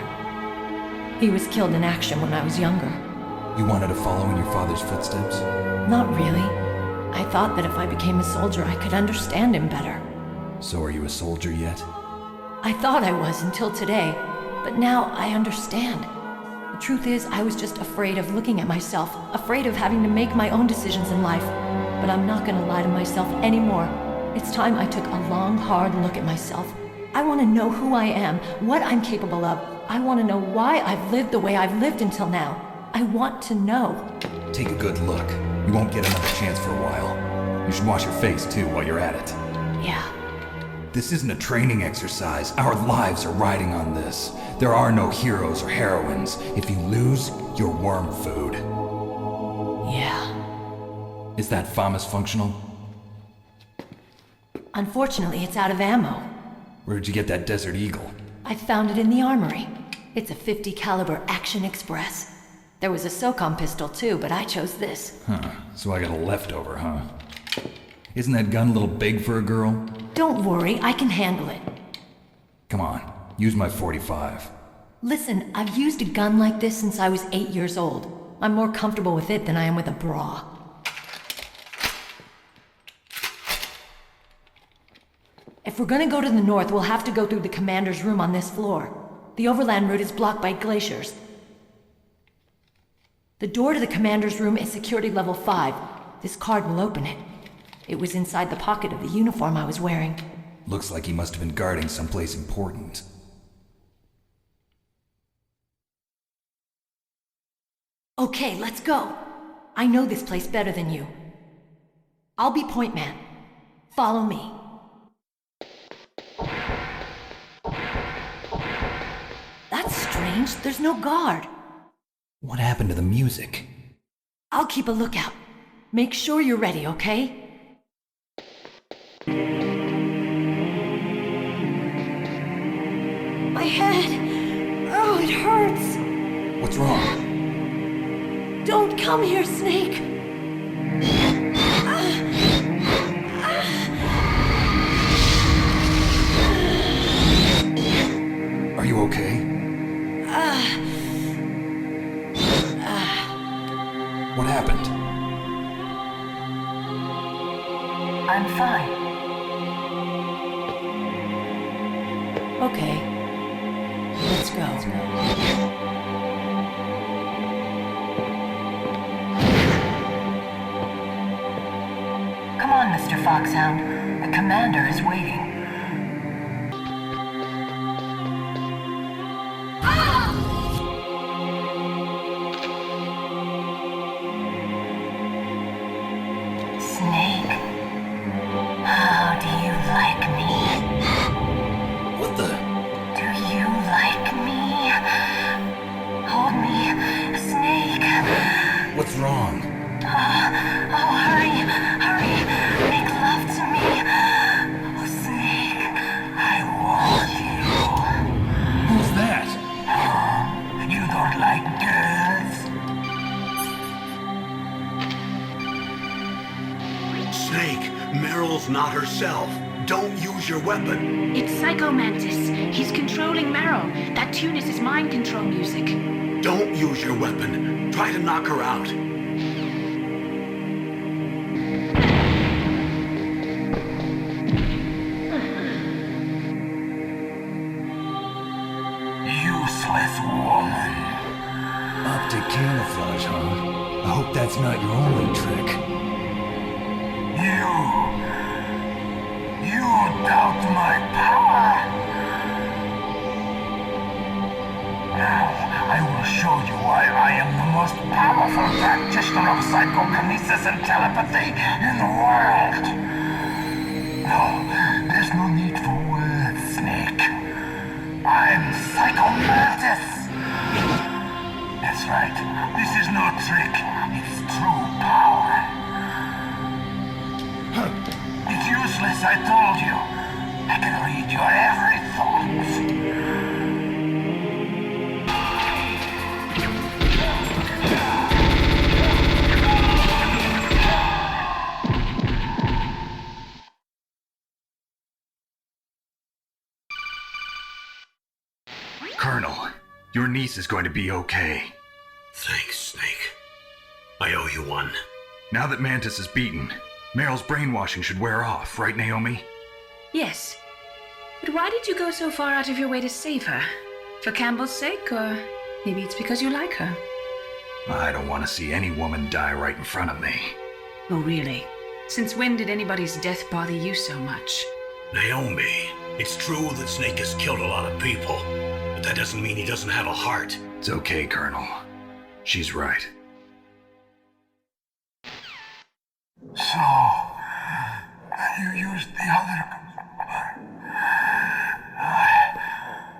he was killed in action when I was younger. You wanted to follow in your father's footsteps? Not really. I thought that if I became a soldier, I could understand him better. So are you a soldier yet? I thought I was until today, but now I understand. The truth is, I was just afraid of looking at myself, afraid of having to make my own decisions in life. But I'm not gonna lie to myself anymore. It's time I took a long, hard look at myself. I want to know who I am, what I'm capable of. I want to know why I've lived the way I've lived until now. I want to know. Take a good look. You won't get another chance for a while. You should wash your face, too, while you're at it. Yeah. This isn't a training exercise. Our lives are riding on this. There are no heroes or heroines. If you lose, you're worm food. Yeah. Is that FAMAS functional? Unfortunately, it's out of ammo. Where'd you get that Desert Eagle? I found it in the armory. It's a .50 caliber Action Express. There was a SOCOM pistol too, but I chose this. Huh, so I got a leftover, huh? Isn't that gun a little big for a girl? Don't worry, I can handle it. Come on, use my .45. Listen, I've used a gun like this since I was 8 years old. I'm more comfortable with it than I am with a bra. If we're gonna go to the north, we'll have to go through the commander's room on this floor. The overland route is blocked by glaciers. The door to the commander's room is security level 5. This card will open it. It was inside the pocket of the uniform I was wearing. Looks like he must have been guarding someplace important. Okay, let's go. I know this place better than you. I'll be point man. Follow me. That's strange. There's no guard. What happened to the music? I'll keep a lookout. Make sure you're ready, okay? My head! Oh, it hurts! What's wrong? Don't come here, Snake! Are you okay? I'm fine. Okay. Let's go. Come on, Mr. Foxhound. The commander is waiting. Snake, how do you like me? What the? Do you like me? Hold me, Snake. What's wrong? Oh, hurry, hurry. Make love to me. Oh, Snake, I want you. Who's that? You don't like girls? Snake, Meryl's not herself. Don't use your weapon. It's Psycho Mantis. He's controlling Meryl. That tune is his mind control music. Don't use your weapon. Try to knock her out. Useless woman. Optic camouflage, huh? I hope that's not your only trick. You doubt my power? Now, I will show you why I am the most powerful practitioner of psychokinesis and telepathy in the world. No, there's no need for words, Snake. I'm Psycho Mantis. That's right. This is no trick. It's true power. It's useless, I told you. I can read your every thought. Colonel, your niece is going to be okay. Thanks, Snake. I owe you one. Now that Mantis is beaten, Meryl's brainwashing should wear off, right, Naomi? Yes. But why did you go so far out of your way to save her? For Campbell's sake, or maybe it's because you like her? I don't want to see any woman die right in front of me. Oh, really? Since when did anybody's death bother you so much? Naomi, it's true that Snake has killed a lot of people, but that doesn't mean he doesn't have a heart. It's okay, Colonel. She's right. So, you used the other...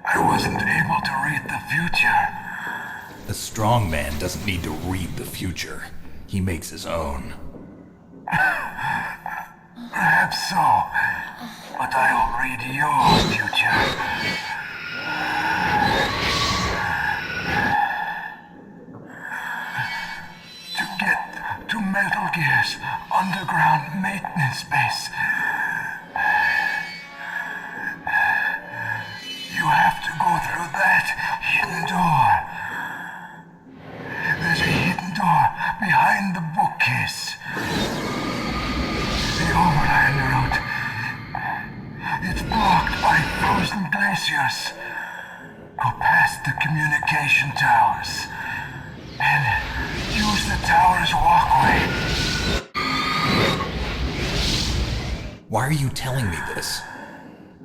I wasn't able to read the future. A strong man doesn't need to read the future. He makes his own. Perhaps so, but I'll read your future. To get to Metal Gear's underground maintenance base, you have to go through that hidden door. There's a hidden door behind the bookcase. The overland route. It's blocked by frozen glaciers. Go past the communication towers. And use the tower's walkway. Why are you telling me this?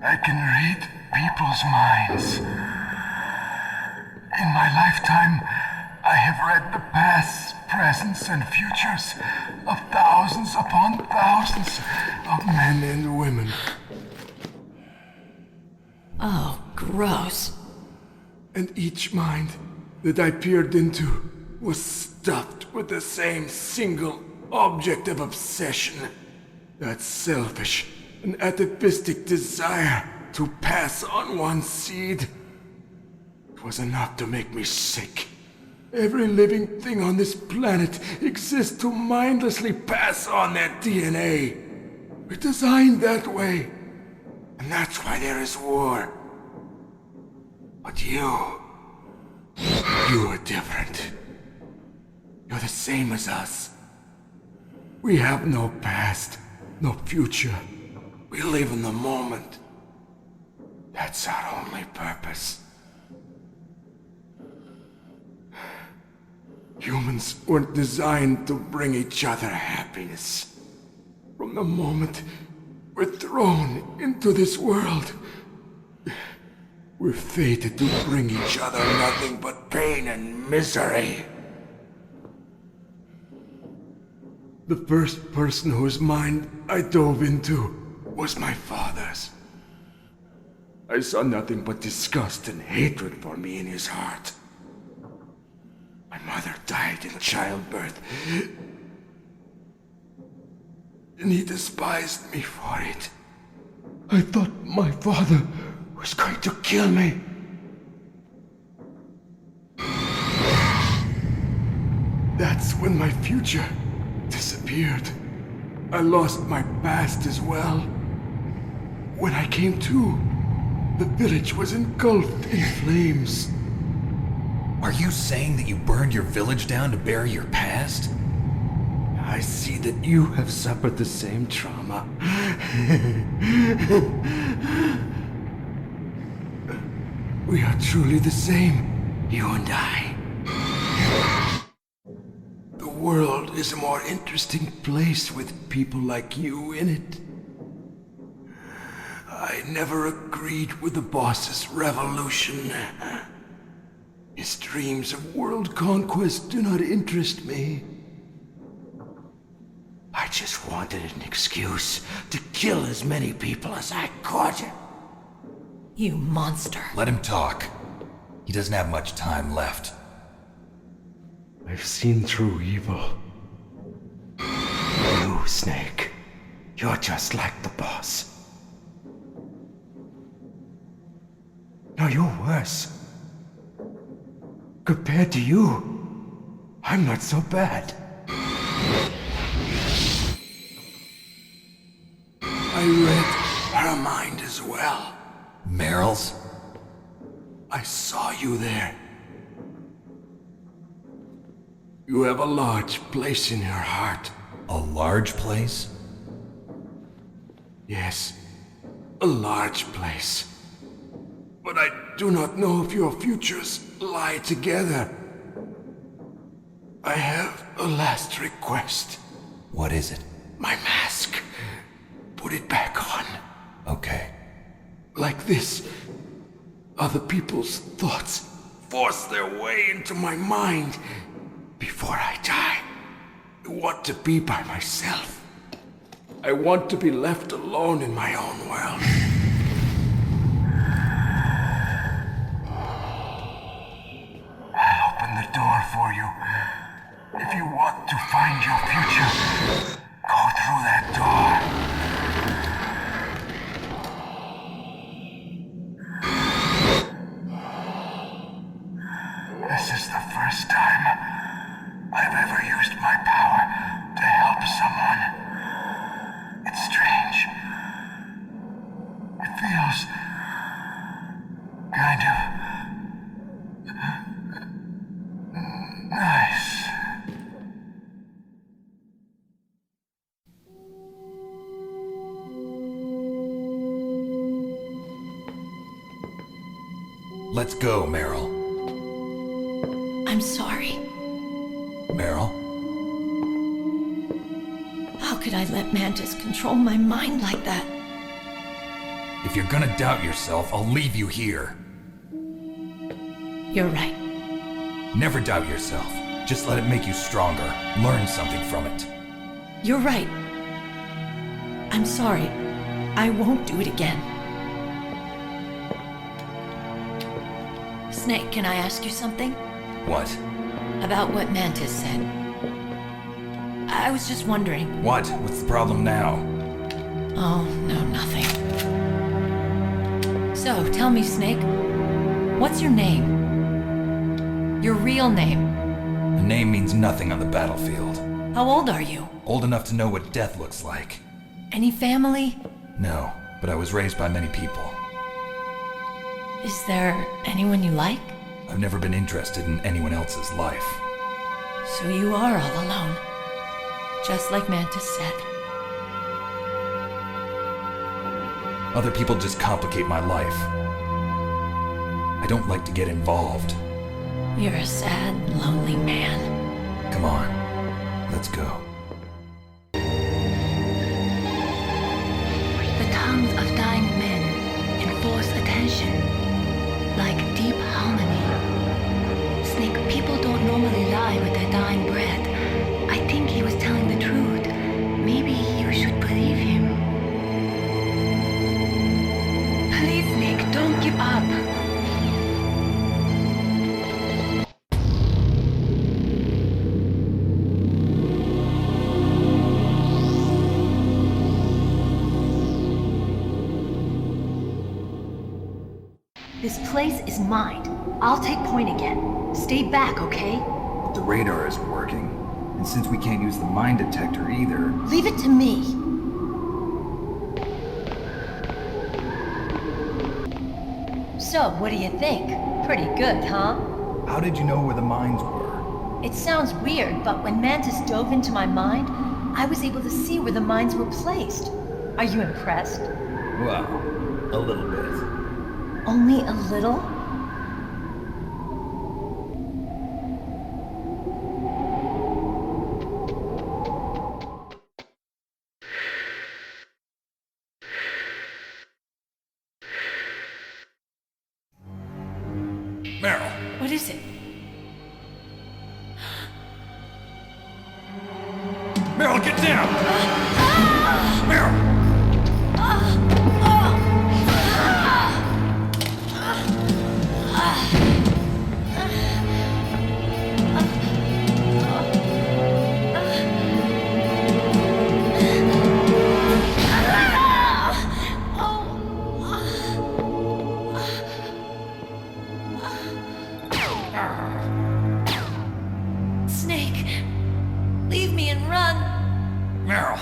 I can read people's minds. In my lifetime, I have read the pasts, presents, and futures of thousands upon thousands of men and women. Oh, gross. And each mind that I peered into was stuffed with the same single object of obsession. That selfish and atavistic desire to pass on one's seed. It was enough to make me sick. Every living thing on this planet exists to mindlessly pass on their DNA. We're designed that way. And that's why there is war. But you are different. You're the same as us. We have no past, no future. We live in the moment. That's our only purpose. Humans weren't designed to bring each other happiness. From the moment we're thrown into this world, we're fated to bring each other nothing but pain and misery. The first person whose mind I dove into was my father's. I saw nothing but disgust and hatred for me in his heart. My mother died in childbirth, and he despised me for it. I thought my father was going to kill me. That's when my future disappeared. I lost my past as well. When I came to, the village was engulfed in flames. Are you saying that you burned your village down to bury your past? I see that you have suffered the same trauma. We are truly the same, you and I. The world is a more interesting place with people like you in it. I never agreed with the boss's revolution. His dreams of world conquest do not interest me. I just wanted an excuse to kill as many people as I could. You monster. Let him talk. He doesn't have much time left. I've seen through evil. You, Snake, you're just like the boss. No, you're worse. Compared to you, I'm not so bad. I read her mind as well. Meryl's? I saw you there. You have a large place in her heart. A large place? Yes, a large place. But I do not know if your futures lie together. I have a last request. What is it? My mask. Put it back on. Okay. Like this, other people's thoughts force their way into my mind. Before I die, I want to be by myself. I want to be left alone in my own world. I'll open the door for you. If you want to find your future, go through that door. This is the first time I've ever used my power to help someone. It's strange. It feels kind of nice. Let's go, Meryl. I'm sorry. Meryl? How could I let Mantis control my mind like that? If you're gonna doubt yourself, I'll leave you here. You're right. Never doubt yourself. Just let it make you stronger. Learn something from it. You're right. I'm sorry. I won't do it again. Snake, can I ask you something? What? About what Mantis said. I was just wondering. What? What's the problem now? Oh, no, nothing. So, tell me, Snake. What's your name? Your real name? A name means nothing on the battlefield. How old are you? Old enough to know what death looks like. Any family? No, but I was raised by many people. Is there anyone you like? I've never been interested in anyone else's life. So you are all alone. Just like Mantis said. Other people just complicate my life. I don't like to get involved. You're a sad, lonely man. Come on, let's go. The tongues of dying men enforce attention, like deep harmony. Snake, people don't normally lie with their dying breath. I think he was telling the truth. Maybe you should believe him. Please, Snake, don't give up. This place is mine. I'll take point again. Stay back, okay? But the radar isn't working. And since we can't use the mine detector either... Leave it to me. So, what do you think? Pretty good, huh? How did you know where the mines were? It sounds weird, but when Mantis dove into my mind, I was able to see where the mines were placed. Are you impressed? Well, a little bit. Only a little? Meryl! What is it? Meryl, get down! Meryl! Snake, leave me and run. Meryl!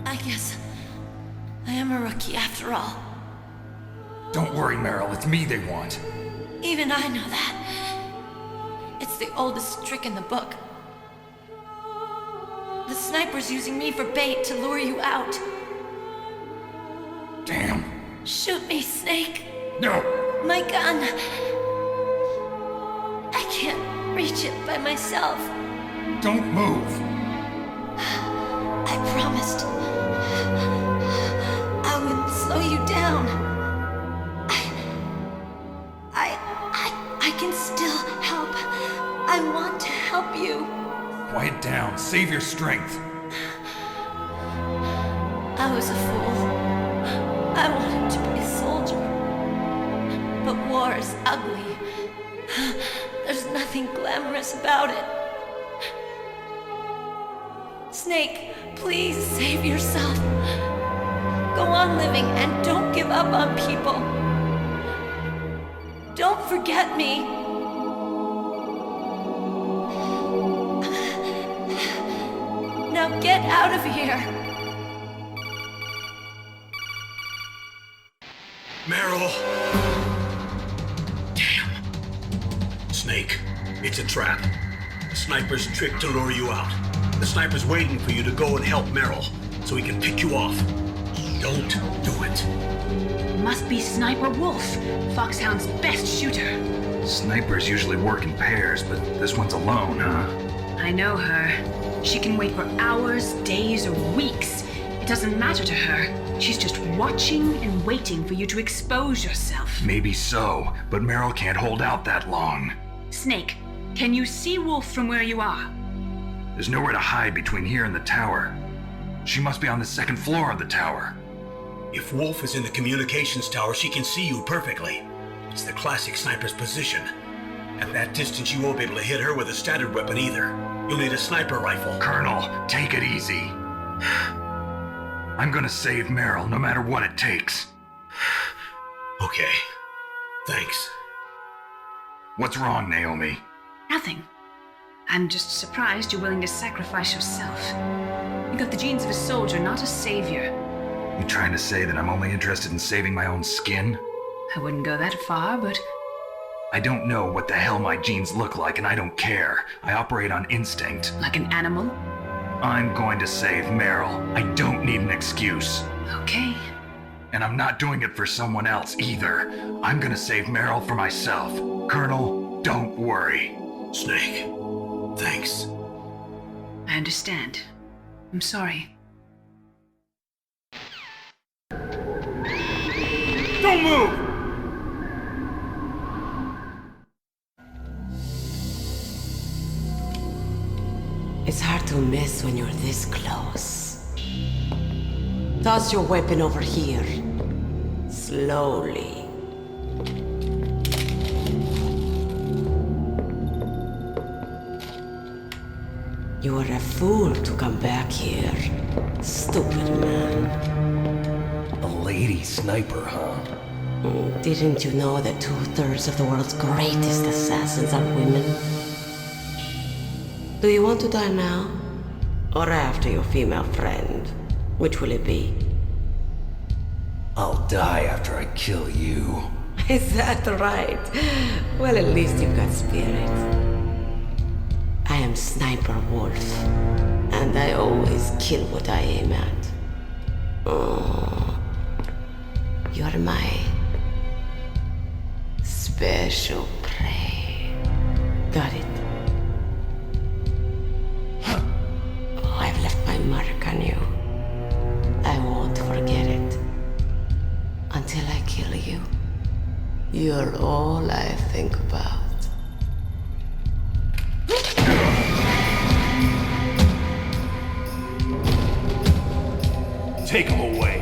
I guess I am a rookie after all. Don't worry, Meryl. It's me they want. Even I know that. It's the oldest trick in the book. The sniper's using me for bait to lure you out. Damn. Shoot me, Snake. No! My gun. I can't reach it by myself. Don't move! I promised. I wouldn't slow you down. I can still help. I want to help you. Quiet down. Save your strength. I was a fool. I wanted to be a soldier. But war is ugly. There's nothing glamorous about it. Snake, please save yourself. Go on living and don't give up on people. Don't forget me. Now get out of here. Meryl! Damn. Snake, it's a trap. The sniper's trick to lure you out. The sniper's waiting for you to go and help Meryl, so he can pick you off. Don't do it. Must be Sniper Wolf, Foxhound's best shooter. Snipers usually work in pairs, but this one's alone, huh? I know her. She can wait for hours, days, or weeks. It doesn't matter to her. She's just watching and waiting for you to expose yourself. Maybe so, but Meryl can't hold out that long. Snake, can you see Wolf from where you are? There's nowhere to hide between here and the tower. She must be on the second floor of the tower. If Wolf is in the communications tower, she can see you perfectly. It's the classic sniper's position. At that distance, you won't be able to hit her with a standard weapon either. You'll need a sniper rifle. Colonel, take it easy. I'm gonna save Meryl no matter what it takes. Okay. Thanks. What's wrong, Naomi? Nothing. I'm just surprised you're willing to sacrifice yourself. You got the genes of a soldier, not a savior. You trying to say that I'm only interested in saving my own skin? I wouldn't go that far, but... I don't know what the hell my genes look like, and I don't care. I operate on instinct. Like an animal? I'm going to save Meryl. I don't need an excuse. Okay. And I'm not doing it for someone else either. I'm gonna save Meryl for myself. Colonel, don't worry. Snake, thanks. I understand. I'm sorry. Don't move! It's hard to miss when you're this close. Toss your weapon over here. Slowly. You were a fool to come back here. Stupid man. A lady sniper, huh? Didn't you know that 2/3 of the world's greatest assassins are women? Do you want to die now? Or after your female friend? Which will it be? I'll die after I kill you. Is that right? Well, at least you've got spirit. I am Sniper Wolf, and I always kill what I aim at. Oh, you're my special prey. Got it. I've left my mark on you. I won't forget it. Until I kill you. You're all I think about. Take him away.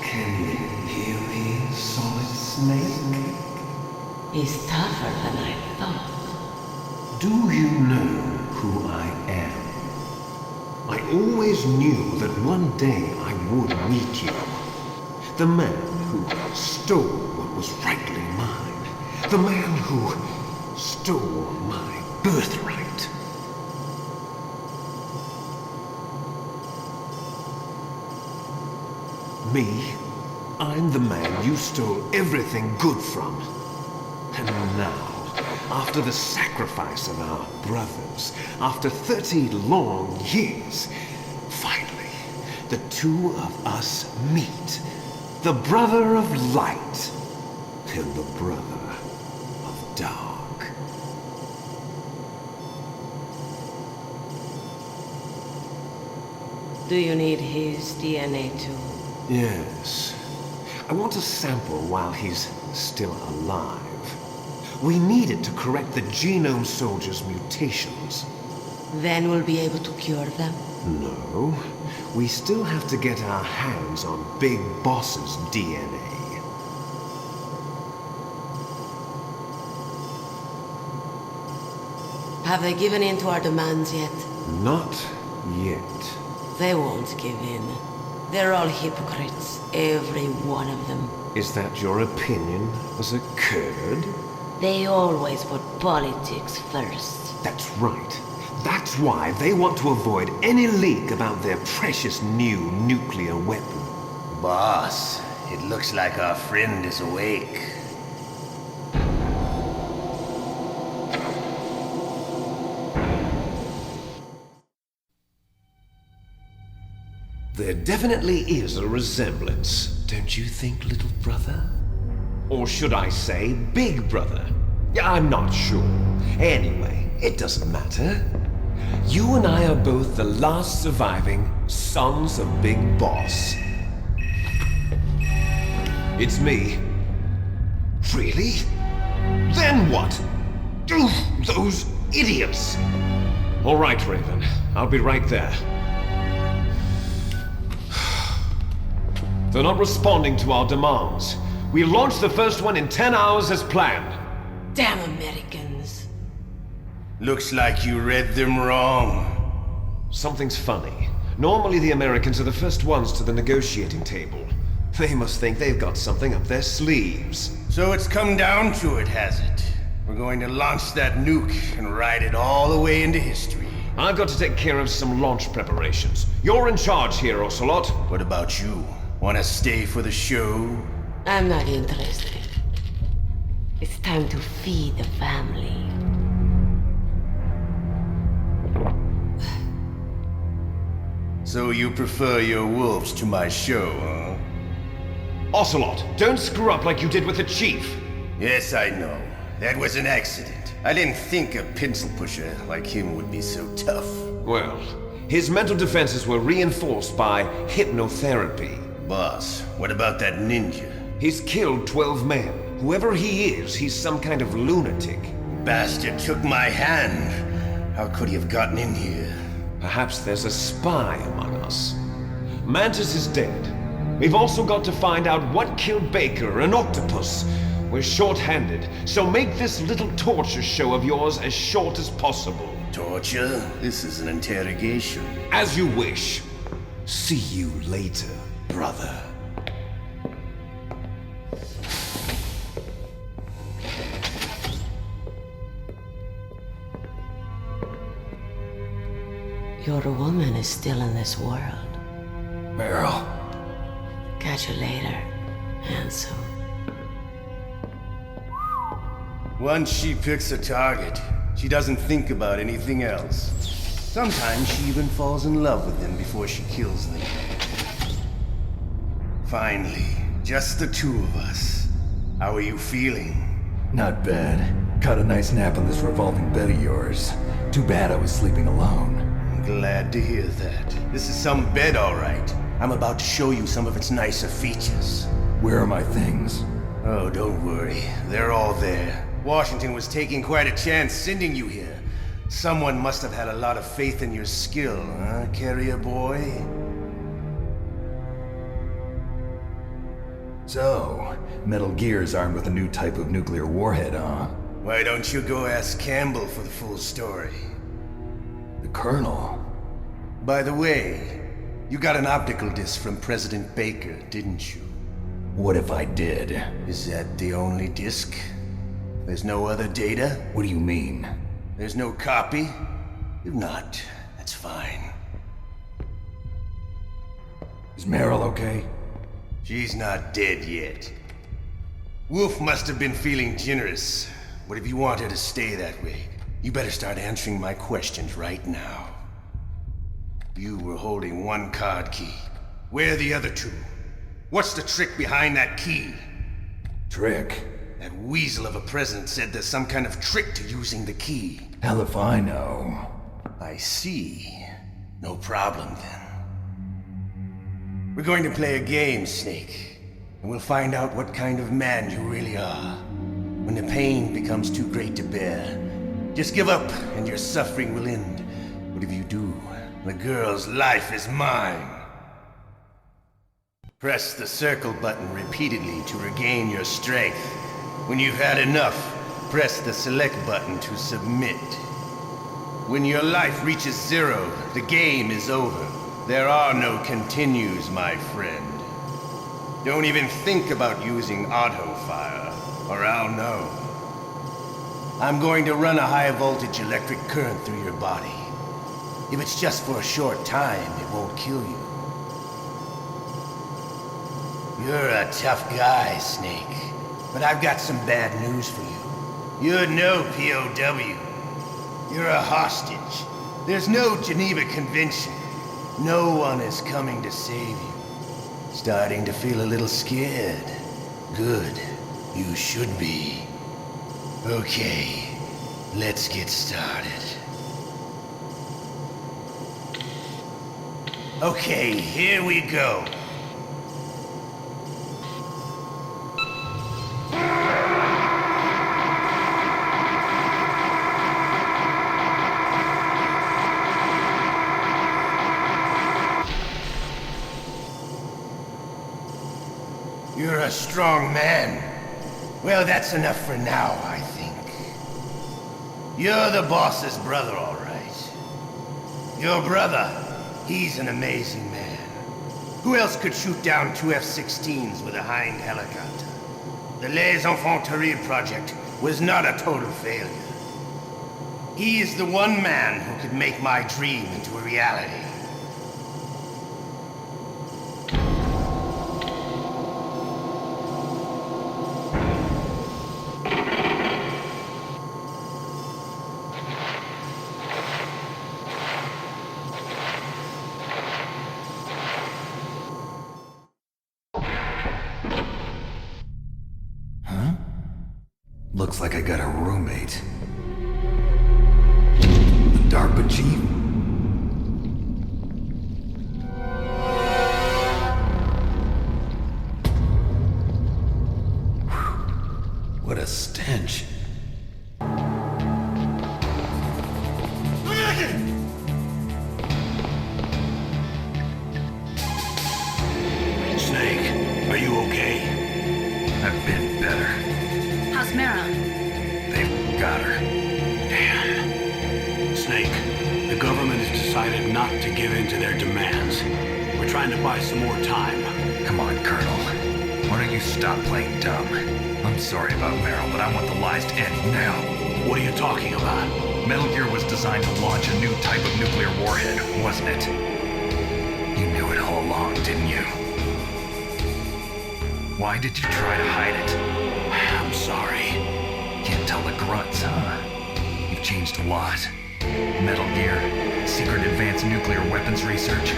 Can you hear me, Solid Snake? He's tougher than I thought. Do you know who I am? I always knew that one day I would meet you. The man who stole what was rightly mine. The man who stole my birthright. Me? I'm the man you stole everything good from. And now, after the sacrifice of our brothers, after 30 long years, finally, the two of us meet. The brother of light and the brother of dark. Do you need his DNA too? Yes. I want a sample while he's still alive. We need it to correct the Genome Soldier's mutations. Then we'll be able to cure them? No. We still have to get our hands on Big Boss's DNA. Have they given in to our demands yet? Not yet. They won't give in. They're all hypocrites, every one of them. Is that your opinion as a Kurd? They always put politics first. That's right. That's why they want to avoid any leak about their precious new nuclear weapon. Boss, it looks like our friend is awake. There definitely is a resemblance, don't you think, little brother? Or should I say, big brother? I'm not sure. Anyway, it doesn't matter. You and I are both the last surviving sons of Big Boss. It's me. Really? Then what? Those idiots! All right, Raven. I'll be right there. They're not responding to our demands. We launched the first one in 10 hours as planned. Damn Americans. Looks like you read them wrong. Something's funny. Normally the Americans are the first ones to the negotiating table. They must think they've got something up their sleeves. So it's come down to it, has it? We're going to launch that nuke and ride it all the way into history. I've got to take care of some launch preparations. You're in charge here, Ocelot. What about you? Wanna stay for the show? I'm not interested. It's time to feed the family. So you prefer your wolves to my show, huh? Ocelot, don't screw up like you did with the Chief. Yes, I know. That was an accident. I didn't think a pencil pusher like him would be so tough. Well, his mental defenses were reinforced by hypnotherapy. Boss, what about that ninja? He's killed 12 men. Whoever he is, he's some kind of lunatic. Bastard took my hand. How could he have gotten in here? Perhaps there's a spy among us. Mantis is dead. We've also got to find out what killed Baker, an octopus. We're short-handed, so make this little torture show of yours as short as possible. Torture? This is an interrogation. As you wish. See you later, brother. Your woman is still in this world. Meryl. Catch you later, handsome. Once she picks a target, she doesn't think about anything else. Sometimes she even falls in love with them before she kills them. Finally, just the two of us. How are you feeling? Not bad. Caught a nice nap on this revolving bed of yours. Too bad I was sleeping alone. I'm glad to hear that. This is some bed, all right. I'm about to show you some of its nicer features. Where are my things? Oh, don't worry. They're all there. Washington was taking quite a chance sending you here. Someone must have had a lot of faith in your skill, huh, carrier boy? So, Metal Gear's armed with a new type of nuclear warhead, huh? Why don't you go ask Campbell for the full story? The Colonel? By the way, you got an optical disc from President Baker, didn't you? What if I did? Is that the only disc? There's no other data? What do you mean? There's no copy? If not, that's fine. Is Meryl okay? She's not dead yet. Wolf must have been feeling generous. But if you want her to stay that way, you better start answering my questions right now. You were holding one card key. Where are the other two? What's the trick behind that key? Trick? That weasel of a president said there's some kind of trick to using the key. Hell if I know. I see. No problem then. We're going to play a game, Snake. And we'll find out what kind of man you really are. When the pain becomes too great to bear, just give up and your suffering will end. But if you do, the girl's life is mine. Press the circle button repeatedly to regain your strength. When you've had enough, press the select button to submit. When your life reaches 0, the game is over. There are no continues, my friend. Don't even think about using auto fire, or I'll know. I'm going to run a high voltage electric current through your body. If it's just for a short time, it won't kill you. You're a tough guy, Snake. But I've got some bad news for you. You're no POW. You're a hostage. There's no Geneva Convention. No one is coming to save you. Starting to feel a little scared. Good. You should be. Okay. Let's get started. Okay, here we go. You're a strong man. Well, that's enough for now, I think. You're the boss's brother, all right. Your brother, he's an amazing man. Who else could shoot down 2 F-16s with a Hind helicopter? The Les Enfants Terribles project was not a total failure. He is the one man who could make my dream into a reality. Looks like I got a roommate. The DARPA chief? Whew. What a stench. Snake, are you okay? I've been better. How's Mara? They've got her. Damn. Snake, the government has decided not to give in to their demands. We're trying to buy some more time. Come on, Colonel. Why don't you stop playing dumb? I'm sorry about Meryl, but I want the lies to end now. What are you talking about? Metal Gear was designed to launch a new type of nuclear warhead, wasn't it? You knew it all along, didn't you? Why did you try to hide it? I'm sorry. Can't tell the grunts, huh? You've changed a lot. Metal Gear, secret advanced nuclear weapons research.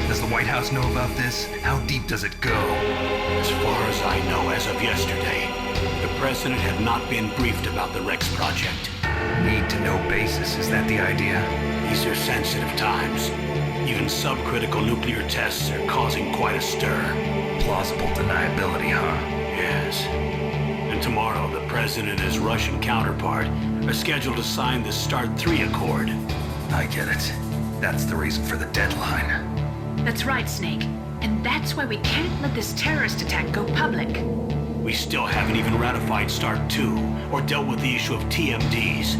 Does the White House know about this? How deep does it go? As far as I know, as of yesterday, the president had not been briefed about the Rex project. Need-to-know basis, is that the idea? These are sensitive times. Even subcritical nuclear tests are causing quite a stir. Plausible deniability, huh? Yes. And tomorrow, the president and his Russian counterpart are scheduled to sign the START 3 Accord. I get it. That's the reason for the deadline. That's right, Snake. And that's why we can't let this terrorist attack go public. We still haven't even ratified START 2 or dealt with the issue of TMDs.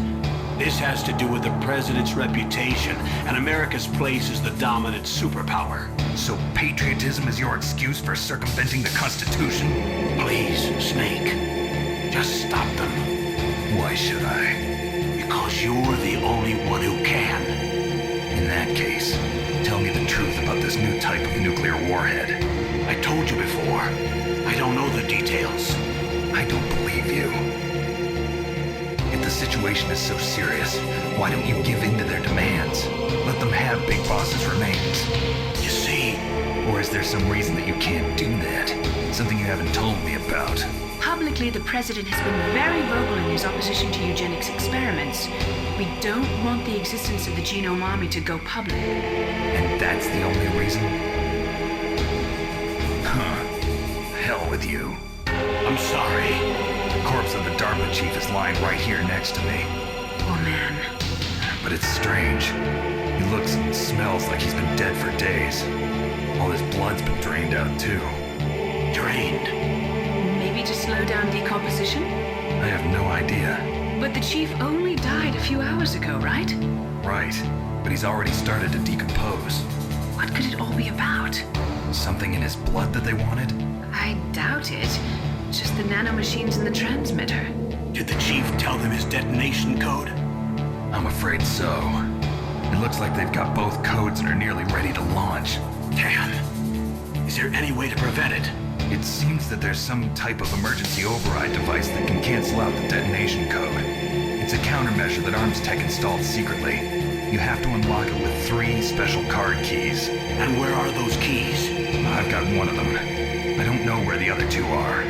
This has to do with the president's reputation and America's place as the dominant superpower. So patriotism is your excuse for circumventing the Constitution? Please, Snake. Just stop them. Why should I? Because you're the only one who can. In that case, tell me the truth about this new type of nuclear warhead. I told you before. I don't know the details. I don't believe you. If the situation is so serious, why don't you give in to their demands? Let them have Big Boss's remains. You see? Or is there some reason that you can't do that? Something you haven't told me about? Publicly, the president has been very vocal in his opposition to eugenics experiments. We don't want the existence of the Genome Army to go public. And that's the only reason? Huh. Hell with you. I'm sorry. The corpse of the DARPA chief is lying right here next to me. Oh, man. But it's strange. He looks and smells like he's been dead for days. All his blood's been drained out, too. Drained? Maybe to slow down decomposition? I have no idea. But the chief only died a few hours ago, right? Right. But he's already started to decompose. What could it all be about? Something in his blood that they wanted? I doubt it. Just the nanomachines in the transmitter. Did the chief tell them his detonation code? I'm afraid so. It looks like they've got both codes and are nearly ready to launch. Damn. Is there any way to prevent it? It seems that there's some type of emergency override device that can cancel out the detonation code. It's a countermeasure that ArmsTech installed secretly. You have to unlock it with 3 special card keys. And where are those keys? I've got one of them. I don't know where the other 2 are.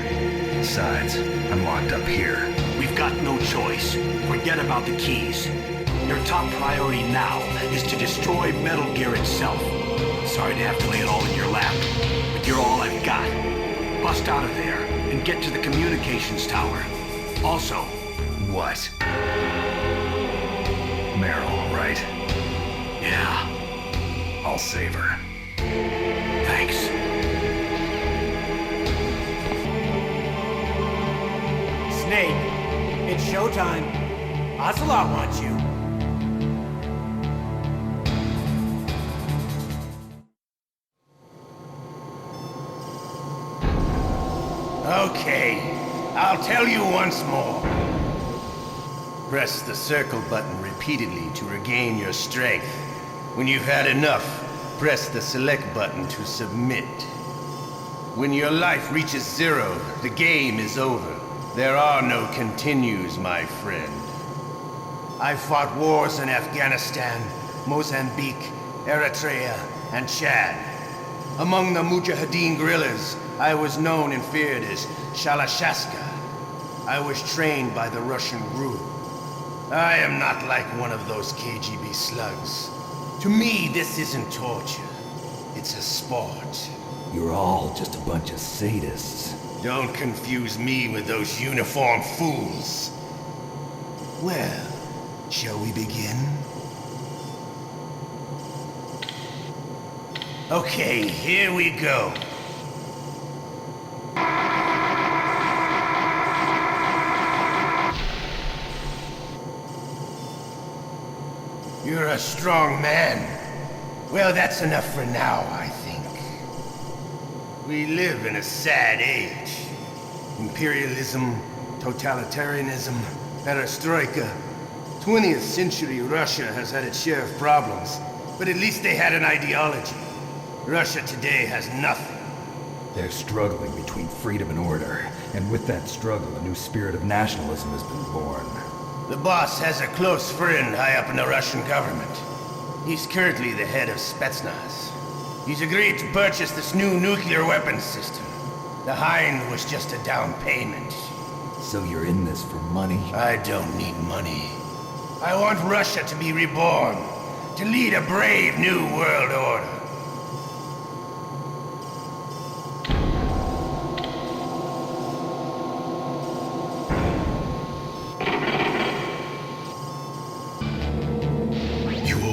Besides, I'm locked up here. We've got no choice. Forget about the keys. Your top priority now is to destroy Metal Gear itself. Sorry to have to lay it all in your lap, but you're all I've got. Bust out of there and get to the communications tower. Also... What? Meryl, right? Yeah. I'll save her. Thanks. Snake, it's showtime. Ocelot wants you. Okay, I'll tell you once more. Press the circle button repeatedly to regain your strength. When you've had enough, press the select button to submit. When your life reaches 0, the game is over. There are no continues, my friend. I fought wars in Afghanistan, Mozambique, Eritrea, and Chad. Among the Mujahideen guerrillas, I was known and feared as Shalashaska. I was trained by the Russian GRU. I am not like one of those KGB slugs. To me, this isn't torture. It's a sport. You're all just a bunch of sadists. Don't confuse me with those uniformed fools. Well, shall we begin? Okay, here we go. You're a strong man. Well, that's enough for now, I think. We live in a sad age. Imperialism, totalitarianism, perestroika. 20th century Russia has had its share of problems, but at least they had an ideology. Russia today has nothing. They're struggling between freedom and order, and with that struggle, a new spirit of nationalism has been born. The boss has a close friend high up in the Russian government. He's currently the head of Spetsnaz. He's agreed to purchase this new nuclear weapons system. The Hind was just a down payment. So you're in this for money? I don't need money. I want Russia to be reborn, to lead a brave new world order.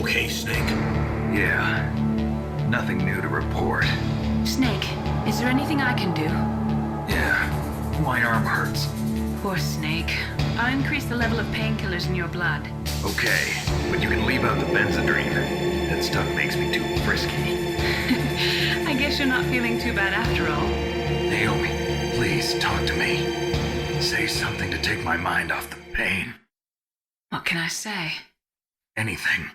Okay, Snake? Yeah. Nothing new to report. Snake, is there anything I can do? Yeah. My arm hurts. Poor Snake. I'll increase the level of painkillers in your blood. Okay, but you can leave out the Benzedrine. That stuff makes me too frisky. I guess you're not feeling too bad after all. Naomi, please talk to me. Say something to take my mind off the pain. What can I say? Anything.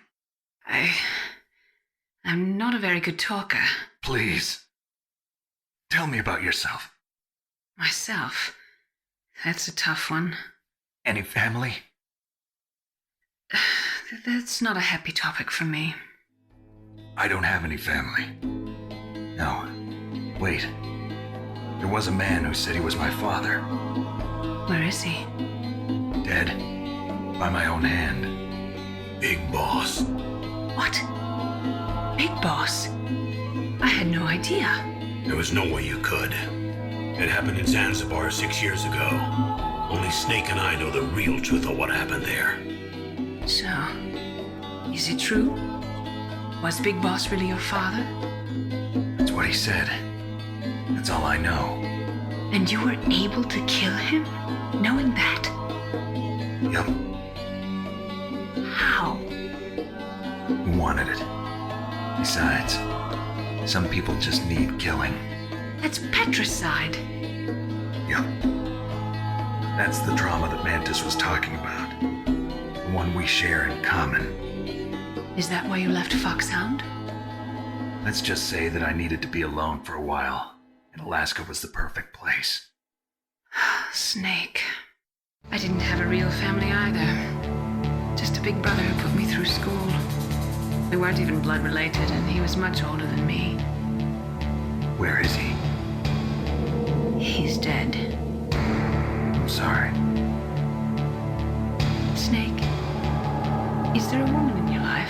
I'm not a very good talker. Please. Tell me about yourself. Myself? That's a tough one. Any family? That's not a happy topic for me. I don't have any family. No. Wait. There was a man who said he was my father. Where is he? Dead. By my own hand. Big Boss. What? Big Boss? I had no idea. There was no way you could. It happened in Zanzibar 6 years ago. Only Snake and I know the real truth of what happened there. So, is it true? Was Big Boss really your father? That's what he said. That's all I know. And you were able to kill him, knowing that? Yep. How? Who wanted it? Besides, some people just need killing. That's patricide. Yep. That's the trauma that Mantis was talking about. The one we share in common. Is that why you left Foxhound? Let's just say that I needed to be alone for a while, and Alaska was the perfect place. Snake. I didn't have a real family either. Just a big brother who put me through school. We weren't even blood related, and he was much older than me. Where is he? He's dead. I'm sorry. Snake, is there a woman in your life?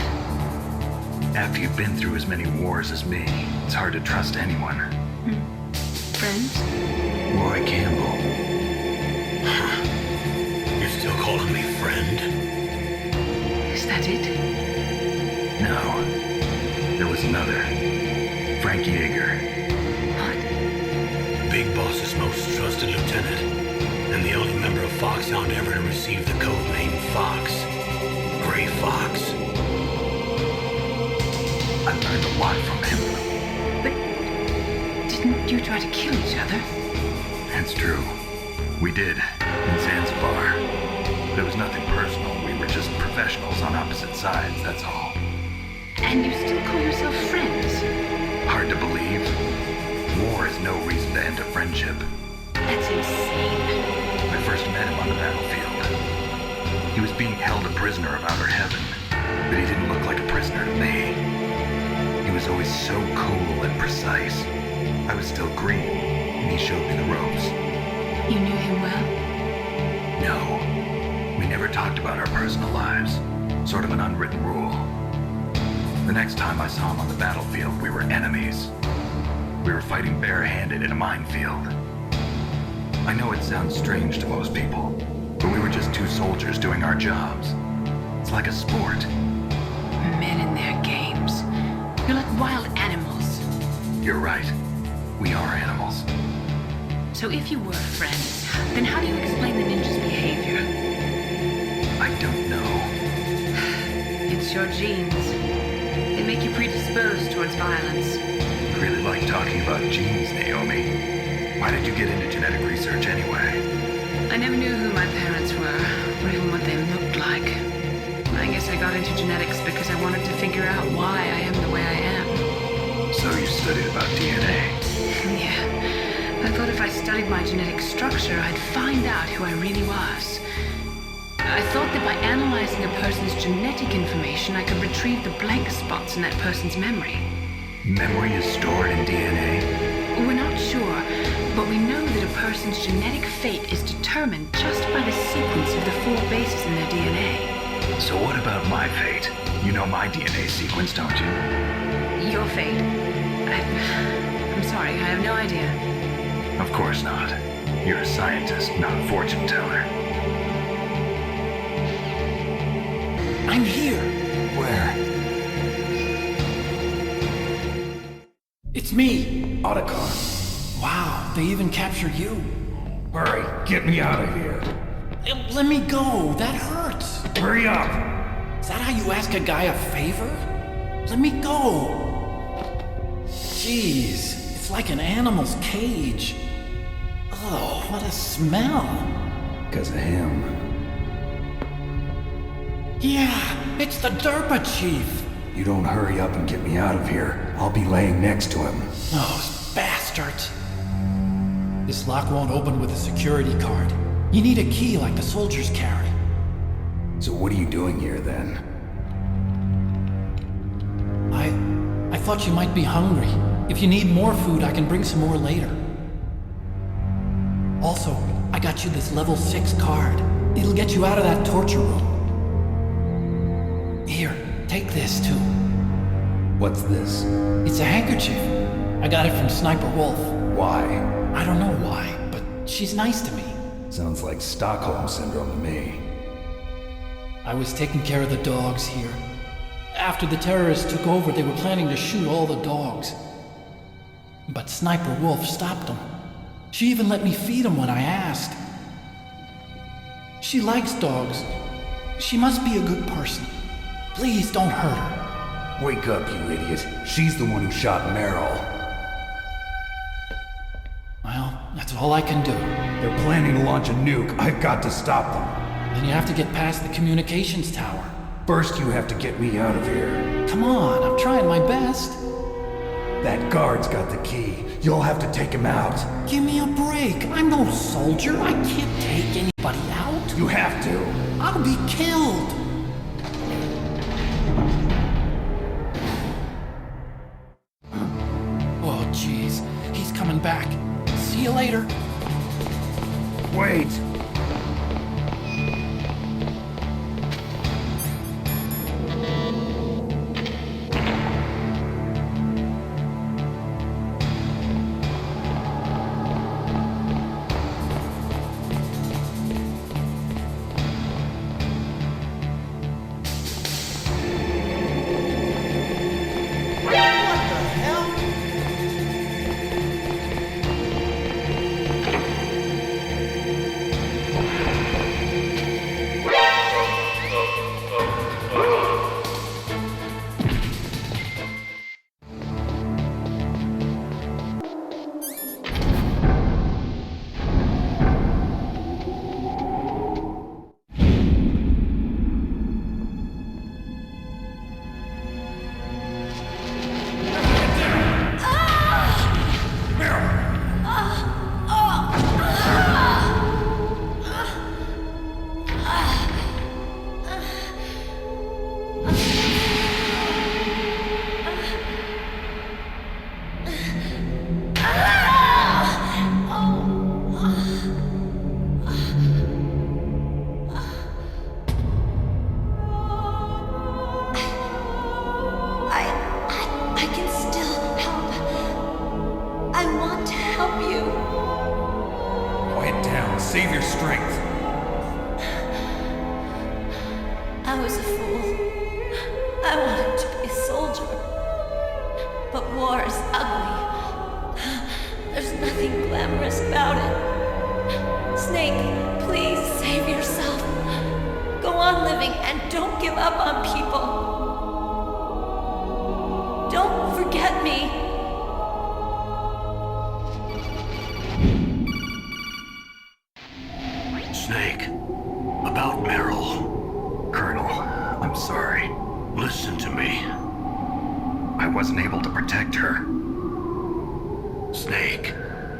After you've been through as many wars as me, it's hard to trust anyone. Friends? Roy Campbell. You're still calling me friend? Is that it? No. There was another. Frank Yeager. What? Big Boss's most trusted lieutenant, and the only member of Foxhound ever to receive the code name Fox. Gray Fox. I learned a lot from him. But didn't you try to kill each other? That's true. We did, in Zanzibar. But it was nothing personal. professionals on opposite sides, that's all. And you still call yourself friends? Hard to believe. War is no reason to end a friendship. That's insane. I first met him on the battlefield. He was being held a prisoner of outer heaven, but he didn't look like a prisoner to me. He was always so cool and precise. I was still green, and he showed me the ropes. You knew him well? No. We never talked about our personal lives. Sort of an unwritten rule. The next time I saw him on the battlefield, we were enemies. We were fighting barehanded in a minefield. I know it sounds strange to most people, but we were just two soldiers doing our jobs. It's like a sport. Men in their games. You're like wild animals. You're right. We are animals. So if you were friends, then how do you explain the ninja's behavior? I don't know. It's your genes. They make you predisposed towards violence. I really like talking about genes, Naomi. Why did you get into genetic research anyway? I never knew who my parents were, or even what they looked like. I guess I got into genetics because I wanted to figure out why I am the way I am. So you studied about DNA? Yeah. I thought if I studied my genetic structure, I'd find out who I really was. I thought that by analyzing a person's genetic information, I could retrieve the blank spots in that person's memory. Memory is stored in DNA? We're not sure, but we know that a person's genetic fate is determined just by the sequence of the 4 bases in their DNA. So what about my fate? You know my DNA sequence, don't you? Your fate? I'm sorry, I have no idea. Of course not. You're a scientist, not a fortune teller. I'm here. Where? It's me. Otacon. Wow, they even captured you. Hurry, get me out of here. Let me go. That hurts. Hurry up. Is that how you ask a guy a favor? Let me go. Jeez, it's like an animal's cage. Oh, what a smell. Because of him. Yeah, it's the Derpa Chief. You don't hurry up and get me out of here, I'll be laying next to him. Those bastards. This lock won't open with a security card. You need a key like the soldiers carry. So what are you doing here then? I thought you might be hungry. If you need more food, I can bring some more later. Also, I got you this level 6 card. It'll get you out of that torture room. Here, take this too. What's this? It's a handkerchief. I got it from Sniper Wolf. Why? I don't know why, but she's nice to me. Sounds like Stockholm Syndrome to me. I was taking care of the dogs here. After the terrorists took over, they were planning to shoot all the dogs. But Sniper Wolf stopped them. She even let me feed them when I asked. She likes dogs. She must be a good person. Please don't hurt her. Wake up, you idiot. She's the one who shot Meryl. Well, that's all I can do. They're planning to launch a nuke. I've got to stop them. Then you have to get past the communications tower. First, you have to get me out of here. Come on, I'm trying my best. That guard's got the key. You'll have to take him out. Give me a break. I'm no soldier. I can't take anybody out. You have to. I'll be killed. Oh, jeez. He's coming back. See you later. Wait. But war is ugly. There's nothing glamorous about it. Snake, please save yourself. Go on living and don't give up on people. Don't forget me. Snake, about Meryl. Colonel, I'm sorry. Listen to me. I wasn't able to protect her. Snake,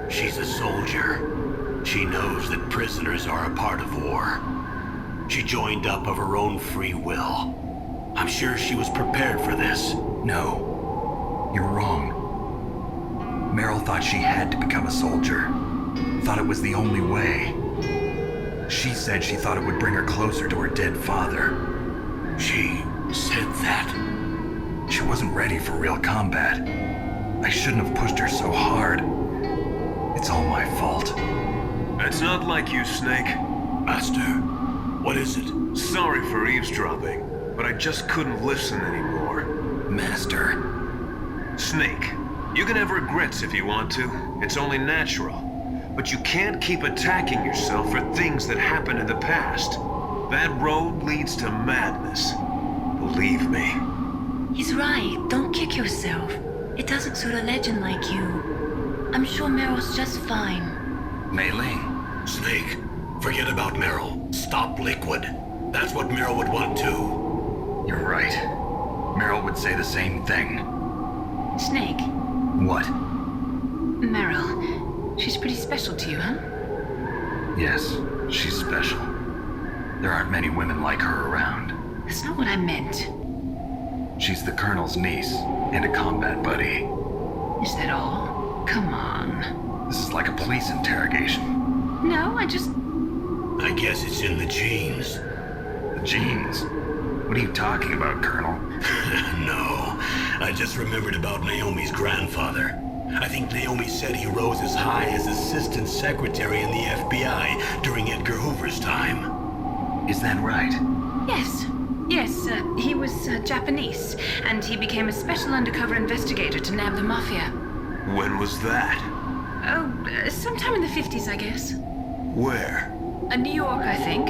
she's a soldier. She knows that prisoners are a part of war. She joined up of her own free will. I'm sure she was prepared for this. No, you're wrong. Meryl thought she had to become a soldier. Thought it was the only way. She said she thought it would bring her closer to her dead father. She said that? She wasn't ready for real combat. I shouldn't have pushed her so hard. It's all my fault. It's not like you, Snake. Master, what is it? Sorry for eavesdropping, but I just couldn't listen anymore. Master. Snake, you can have regrets if you want to. It's only natural. But you can't keep attacking yourself for things that happened in the past. That road leads to madness. Believe me. He's right. Don't kick yourself. It doesn't suit a legend like you. I'm sure Meryl's just fine. Mei Ling. Snake, forget about Meryl. Stop Liquid. That's what Meryl would want too. You're right. Meryl would say the same thing. Snake. What? Meryl. She's pretty special to you, huh? Yes, she's special. There aren't many women like her around. That's not what I meant. She's the Colonel's niece and a combat buddy. Is that all? Come on. This is like a police interrogation. No, I guess it's in the genes. The genes? What are you talking about, Colonel? No, I just remembered about Naomi's grandfather. I think Naomi said he rose as high as assistant secretary in the FBI during Edgar Hoover's time. Is that right? Yes. Yes, he was Japanese, and he became a special undercover investigator to nab the Mafia. When was that? Oh, sometime in the 50s, I guess. Where? New York, I think.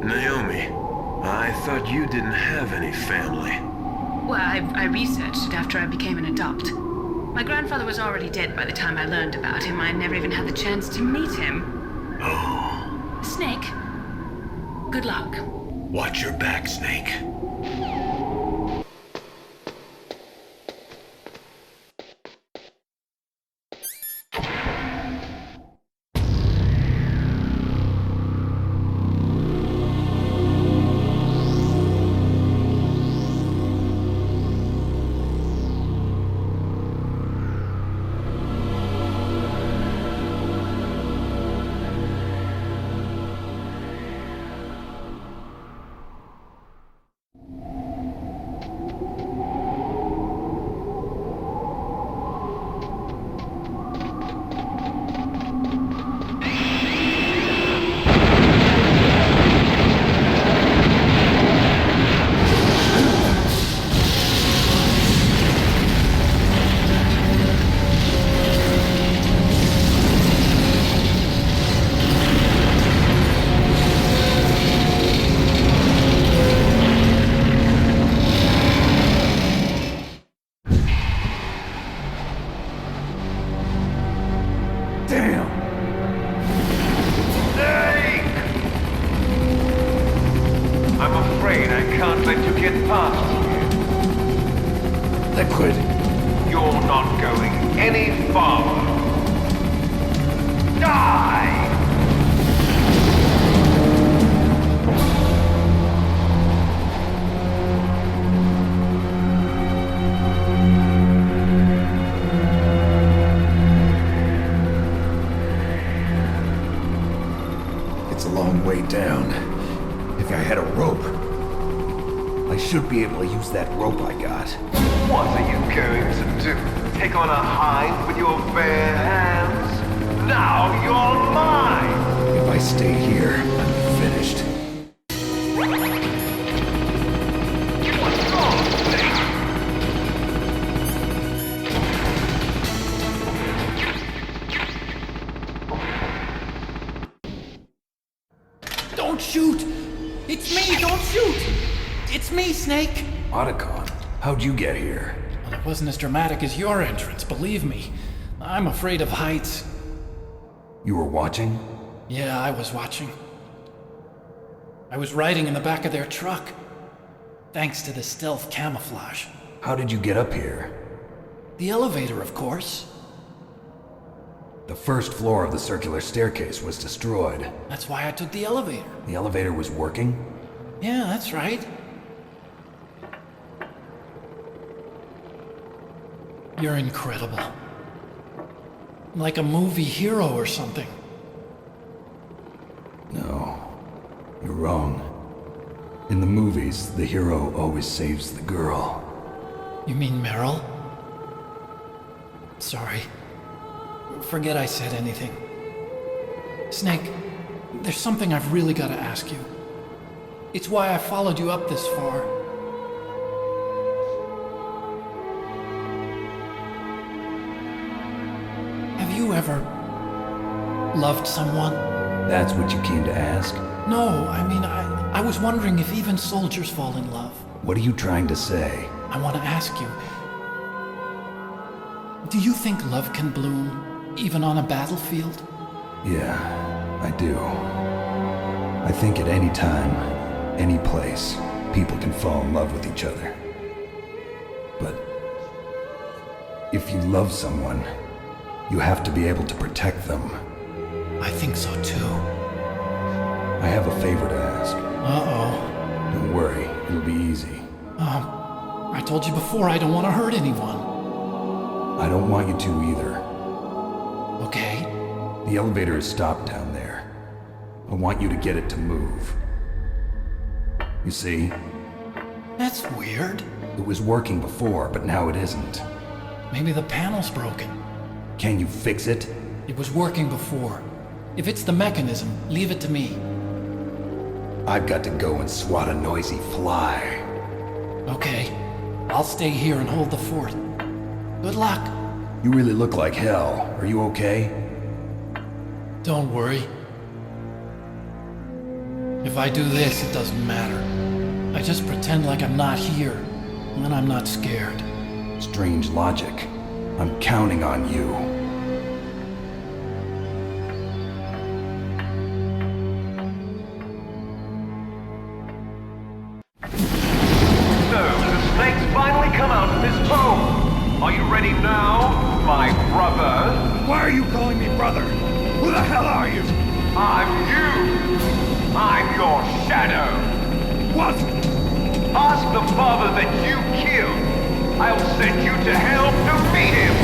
Naomi, I thought you didn't have any family. Well, I researched it after I became an adopt. My grandfather was already dead by the time I learned about him. I never even had the chance to meet him. Oh. Snake, good luck. Watch your back, Snake. Liquid. You're not going any farther. Die! It's a long way down. If I had a rope, I should be able to use that rope I got. What are you going to do? Take on a hind with your bare hands? Now you're mine! If I stay here, I'm finished. shoot! It's me, don't shoot! It's me, Snake! Otacon, how'd you get here? Well, it wasn't as dramatic as your entrance, believe me. I'm afraid of heights. You were watching? Yeah, I was watching. I was riding in the back of their truck. Thanks to the stealth camouflage. How did you get up here? The elevator, of course. The first floor of the circular staircase was destroyed. That's why I took the elevator. The elevator was working? Yeah, that's right. You're incredible. Like a movie hero or something. No, you're wrong. In the movies, the hero always saves the girl. You mean Meryl? Sorry. Forget I said anything. Snake, there's something I've really got to ask you. It's why I followed you up this far. Have you ever loved someone? That's what you came to ask? No, I mean, I was wondering if even soldiers fall in love. What are you trying to say? I want to ask you, do you think love can bloom, even on a battlefield? Yeah, I do. I think at any time, any place, people can fall in love with each other. But if you love someone, you have to be able to protect them. I think so too. I have a favor to ask. Uh-oh. Don't worry, it'll be easy. I told you before I don't want to hurt anyone. I don't want you to either. Okay. The elevator is stopped down there. I want you to get it to move. You see? That's weird. It was working before, but now it isn't. Maybe the panel's broken. Can you fix it? It was working before. If it's the mechanism, leave it to me. I've got to go and swat a noisy fly. Okay. I'll stay here and hold the fort. Good luck. You really look like hell. Are you okay? Don't worry. If I do this, it doesn't matter. I just pretend like I'm not here, and then I'm not scared. Strange logic. I'm counting on you. So, the snake's finally come out of his home. Are you ready now, my brother? Why are you calling me brother? Who the hell are you? I'm you. I'm your shadow. What? Ask the father that you killed. I'll send you to hell to meet him.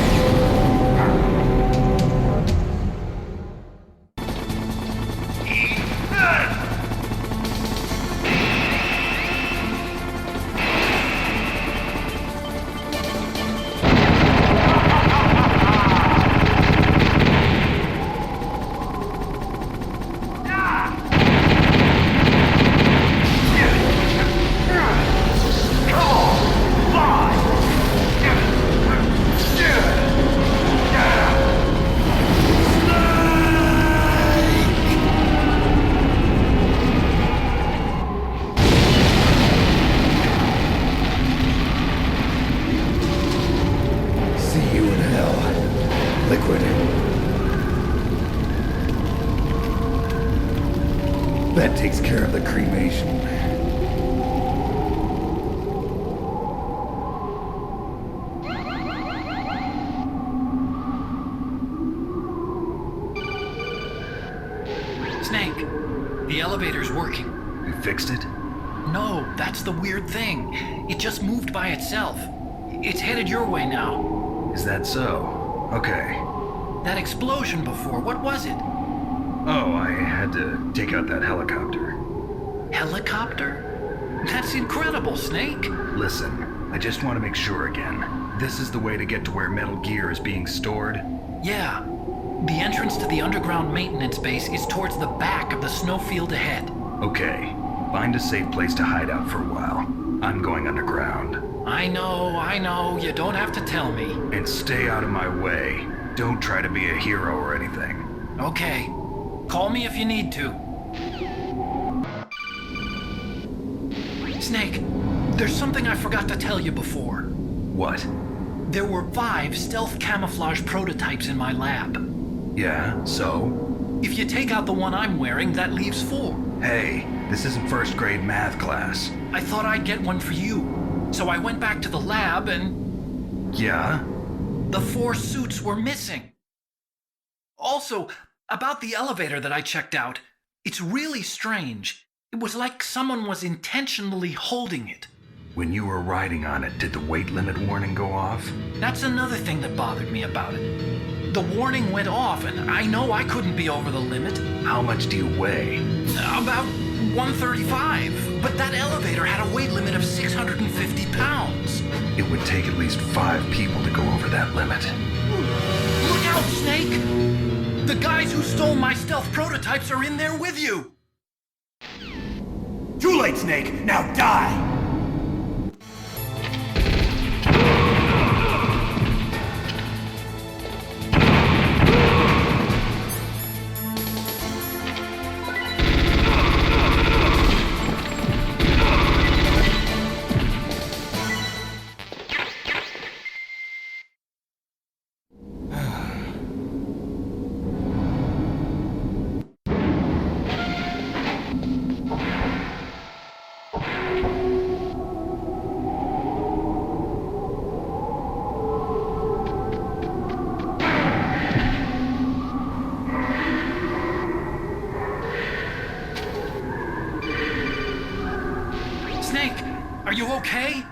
That takes care of the cremation. Snake, the elevator's working. You fixed it? No, that's the weird thing. It just moved by itself. It's headed your way now. Is that so? Okay. That explosion before, what was it? Oh, I had to take out that helicopter. Helicopter? That's incredible, Snake. Listen, I just want to make sure again. This is the way to get to where Metal Gear is being stored? Yeah. The entrance to the underground maintenance base is towards the back of the snowfield ahead. Okay. Find a safe place to hide out for a while. I'm going underground. I know. You don't have to tell me. And stay out of my way. Don't try to be a hero or anything. Okay. Call me if you need to. Snake, there's something I forgot to tell you before. What? There were 5 stealth camouflage prototypes in my lab. Yeah, so? If you take out the one I'm wearing, that leaves 4. Hey, this isn't first grade math class. I thought I'd get one for you. So I went back to the lab and... Yeah? The 4 suits were missing. Also, about the elevator that I checked out, it's really strange. It was like someone was intentionally holding it. When you were riding on it, did the weight limit warning go off? That's another thing that bothered me about it. The warning went off, and I know I couldn't be over the limit. How much do you weigh? About 135, but that elevator had a weight limit of 650 pounds. It would take at least 5 people to go over that limit. Look out, Snake! The guys who stole my stealth prototypes are in there with you! Too late, Snake! Now die! Are you okay?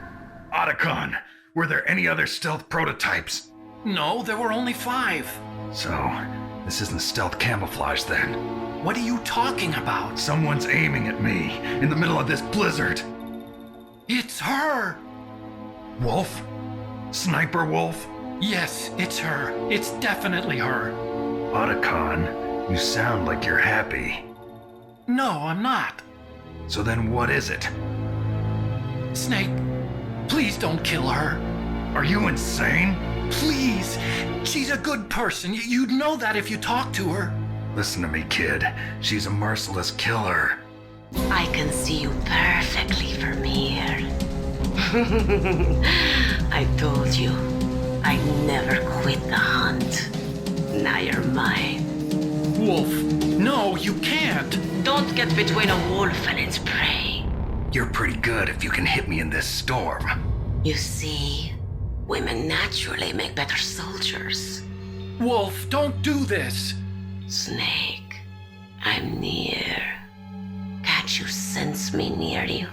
Otacon, were there any other stealth prototypes? No, there were only 5. So, this isn't stealth camouflage then? What are you talking about? Someone's aiming at me in the middle of this blizzard. It's her! Wolf? Sniper Wolf? Yes, it's her. It's definitely her. Otacon, you sound like you're happy. No, I'm not. So then what is it? Snake, please don't kill her. Are you insane? Please. She's a good person. You'd know that if you talked to her. Listen to me, kid. She's a merciless killer. I can see you perfectly from here. I told you, I never quit the hunt. Now you're mine. Wolf, no, you can't. Don't get between a wolf and its prey. You're pretty good if you can hit me in this storm. You see, women naturally make better soldiers. Wolf, don't do this. Snake, I'm near. Can't you sense me near you?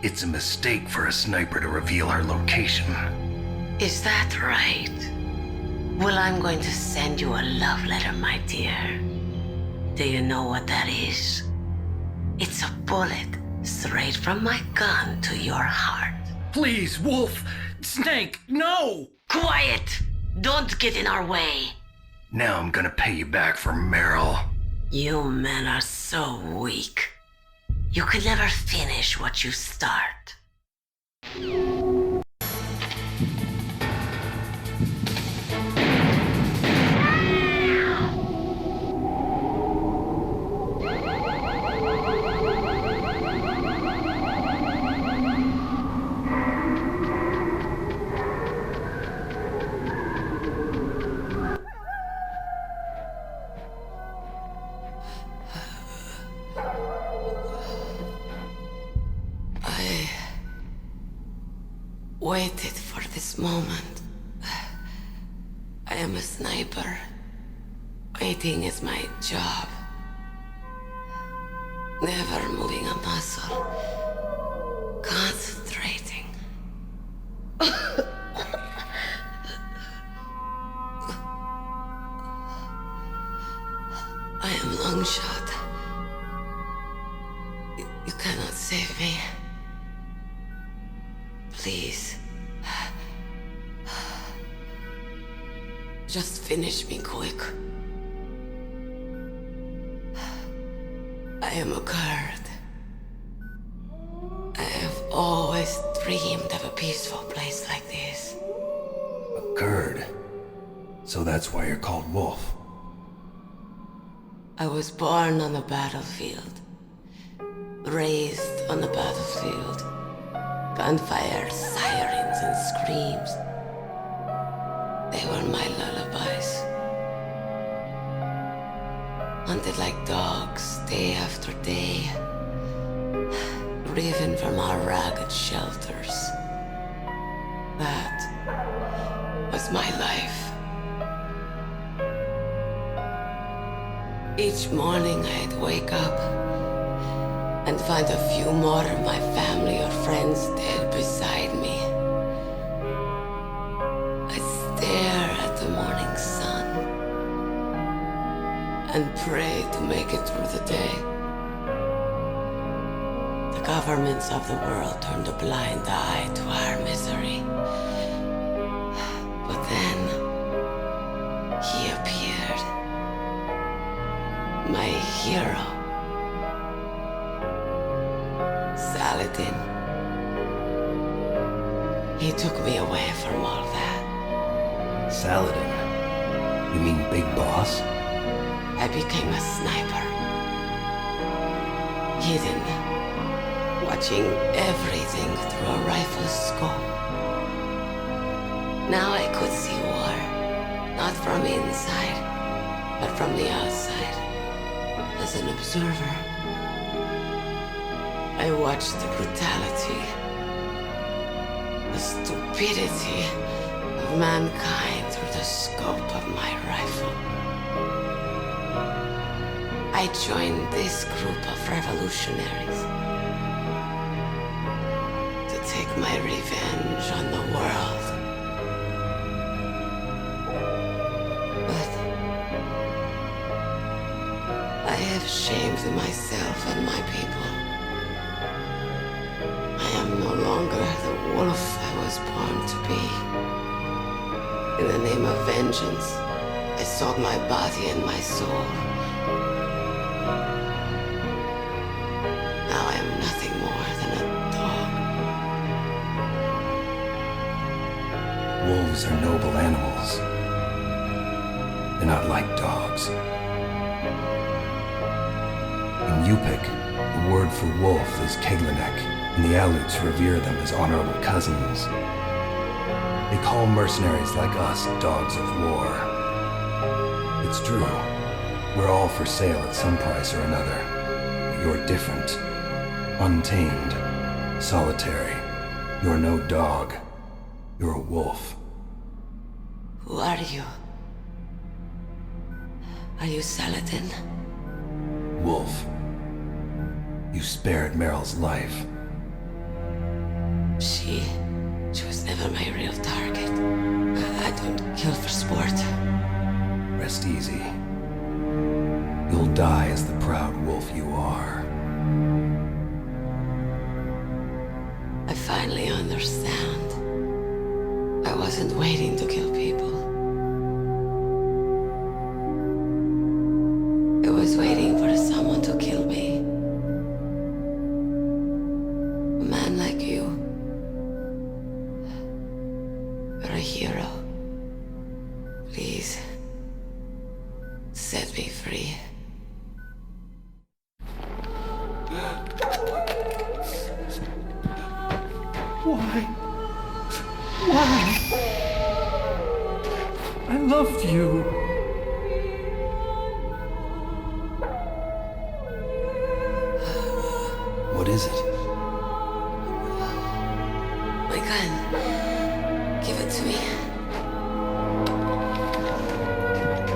It's a mistake for a sniper to reveal her location. Is that right? Well, I'm going to send you a love letter, my dear. Do you know what that is? It's a bullet straight from my gun to your heart. Please, Wolf! Snake, no! Quiet! Don't get in our way. Now I'm gonna pay you back for Meryl. You men are so weak. You could never finish what you start. Waited for this moment. I am a sniper. Waiting is my job. Never moving a muscle. Concentrating. I am Longshot. You cannot save me. Please. Just finish me quick. I am a Kurd. I have always dreamed of a peaceful place like this. A Kurd? So that's why you're called Wolf. I was born on the battlefield. Raised on the battlefield. Gunfire, sirens, and screams. They were my lullabies. Hunted like dogs, day after day. Driven from our ragged shelters. That was my life. Each morning I'd wake up and find a few more of my family or friends dead beside me. I'd stare at the morning sun and pray to make it through the day. The governments of the world turned a blind eye to our misery. But then, he appeared. My hero. Saladin. He took me away from all that. Saladin? You mean Big Boss? I became a sniper. Hidden. Watching everything through a rifle's scope. Now I could see war. Not from inside, but from the outside. As an observer. I watched the brutality, the stupidity of mankind through the scope of my rifle. I joined this group of revolutionaries to take my revenge on the world. But I have shamed myself and my people. I am no longer the wolf I was born to be. In the name of vengeance, I sold my body and my soul. Now I am nothing more than a dog. Wolves are noble animals. They're not like dogs. In Yupik, the word for wolf is Keglenek, and the Aleuts revere them as honorable cousins. They call mercenaries like us dogs of war. It's true. We're all for sale at some price or another. But you're different. Untamed. Solitary. You're no dog. You're a wolf. Who are you? Are you Saladin? Wolf. You spared Meryl's life. She was never my real target. I don't kill for sport. Rest easy. You'll die as the proud wolf you are. I finally understand. I wasn't waiting to kill people. I was waiting for someone to kill me. A man like you. You're a hero. Please, set me free. Why? Why? I loved you. What is it? My gun. Give it to me.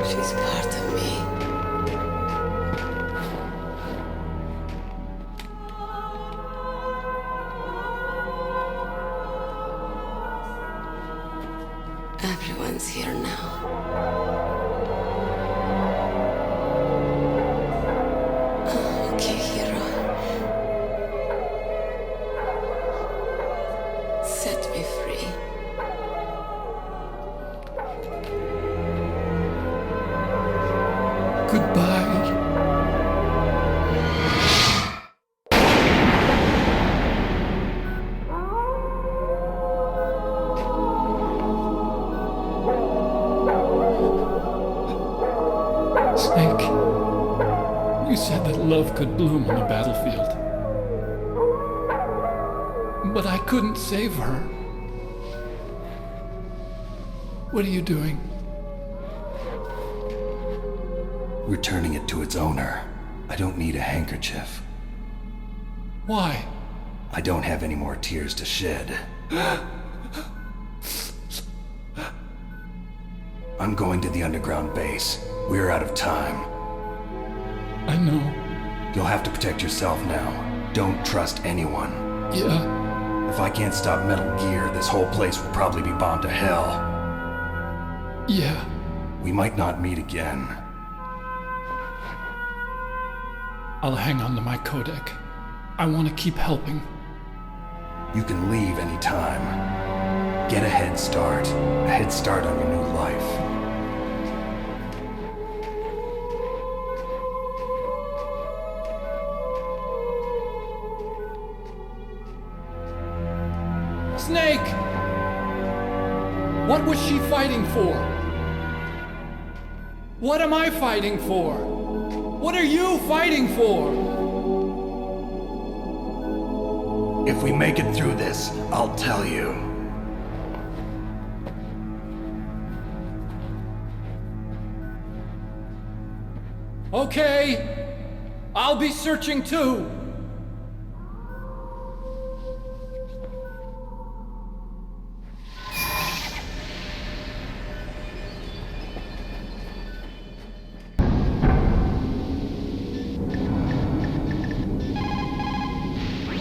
She's part of me. Everyone's here now. Okay, hero. Set me free. Goodbye. Snake, you said that love could bloom on the battlefield. But I couldn't save her. What are you doing? Returning it to its owner. I don't need a handkerchief. Why? I don't have any more tears to shed. I'm going to the underground base. We're out of time. I know. You'll have to protect yourself now. Don't trust anyone. Yeah. If I can't stop Metal Gear, this whole place will probably be bombed to hell. Yeah. We might not meet again. I'll hang on to my codec. I want to keep helping. You can leave anytime. Get a head start. A head start on your new life. Snake! What was she fighting for? What am I fighting for? What are you fighting for? If we make it through this, I'll tell you. Okay. I'll be searching too.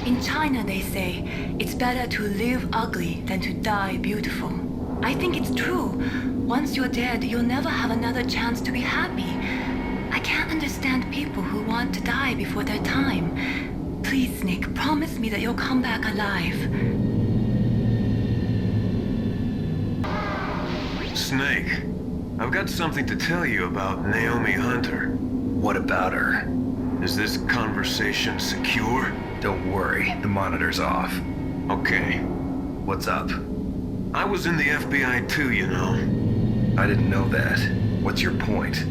In China, they say, it's better to live ugly than to die beautiful. I think it's true. Once you're dead, you'll never have another chance to be happy. I can't understand people who want to die before their time. Please, Snake, promise me that you'll come back alive. Snake, I've got something to tell you about Naomi Hunter. What about her? Is this conversation secure? Don't worry, the monitor's off. Okay. What's up? I was in the FBI too, you know. I didn't know that. What's your point?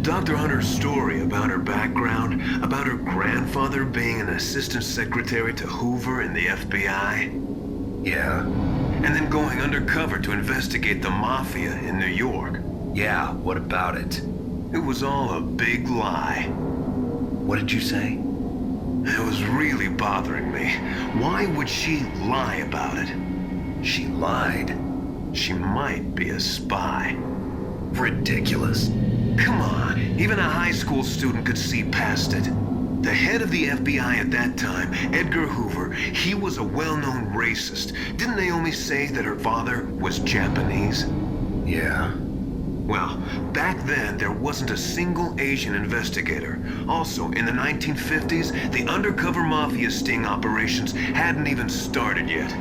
Dr. Hunter's story about her background, about her grandfather being an assistant secretary to Hoover in the FBI. Yeah? And then going undercover to investigate the Mafia in New York. Yeah, what about it? It was all a big lie. What did you say? It was really bothering me. Why would she lie about it? She lied. She might be a spy. Ridiculous. Come on, even a high school student could see past it. The head of the FBI at that time, Edgar Hoover, he was a well-known racist. Didn't Naomi say that her father was Japanese? Yeah. Well, back then, there wasn't a single Asian investigator. Also, in the 1950s, the undercover mafia sting operations hadn't even started yet.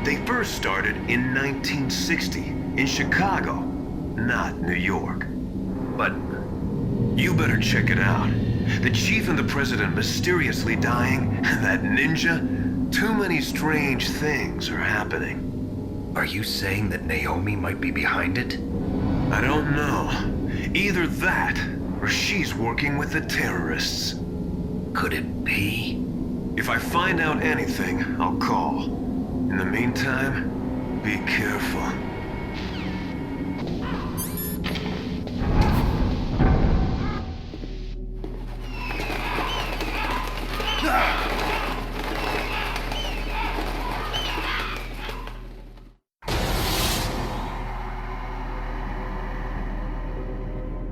They first started in 1960, in Chicago, not New York. But you better check it out. The chief and the president mysteriously dying, and that ninja, too many strange things are happening. Are you saying that Naomi might be behind it? I don't know. Either that, or she's working with the terrorists. Could it be? If I find out anything, I'll call. In the meantime, be careful.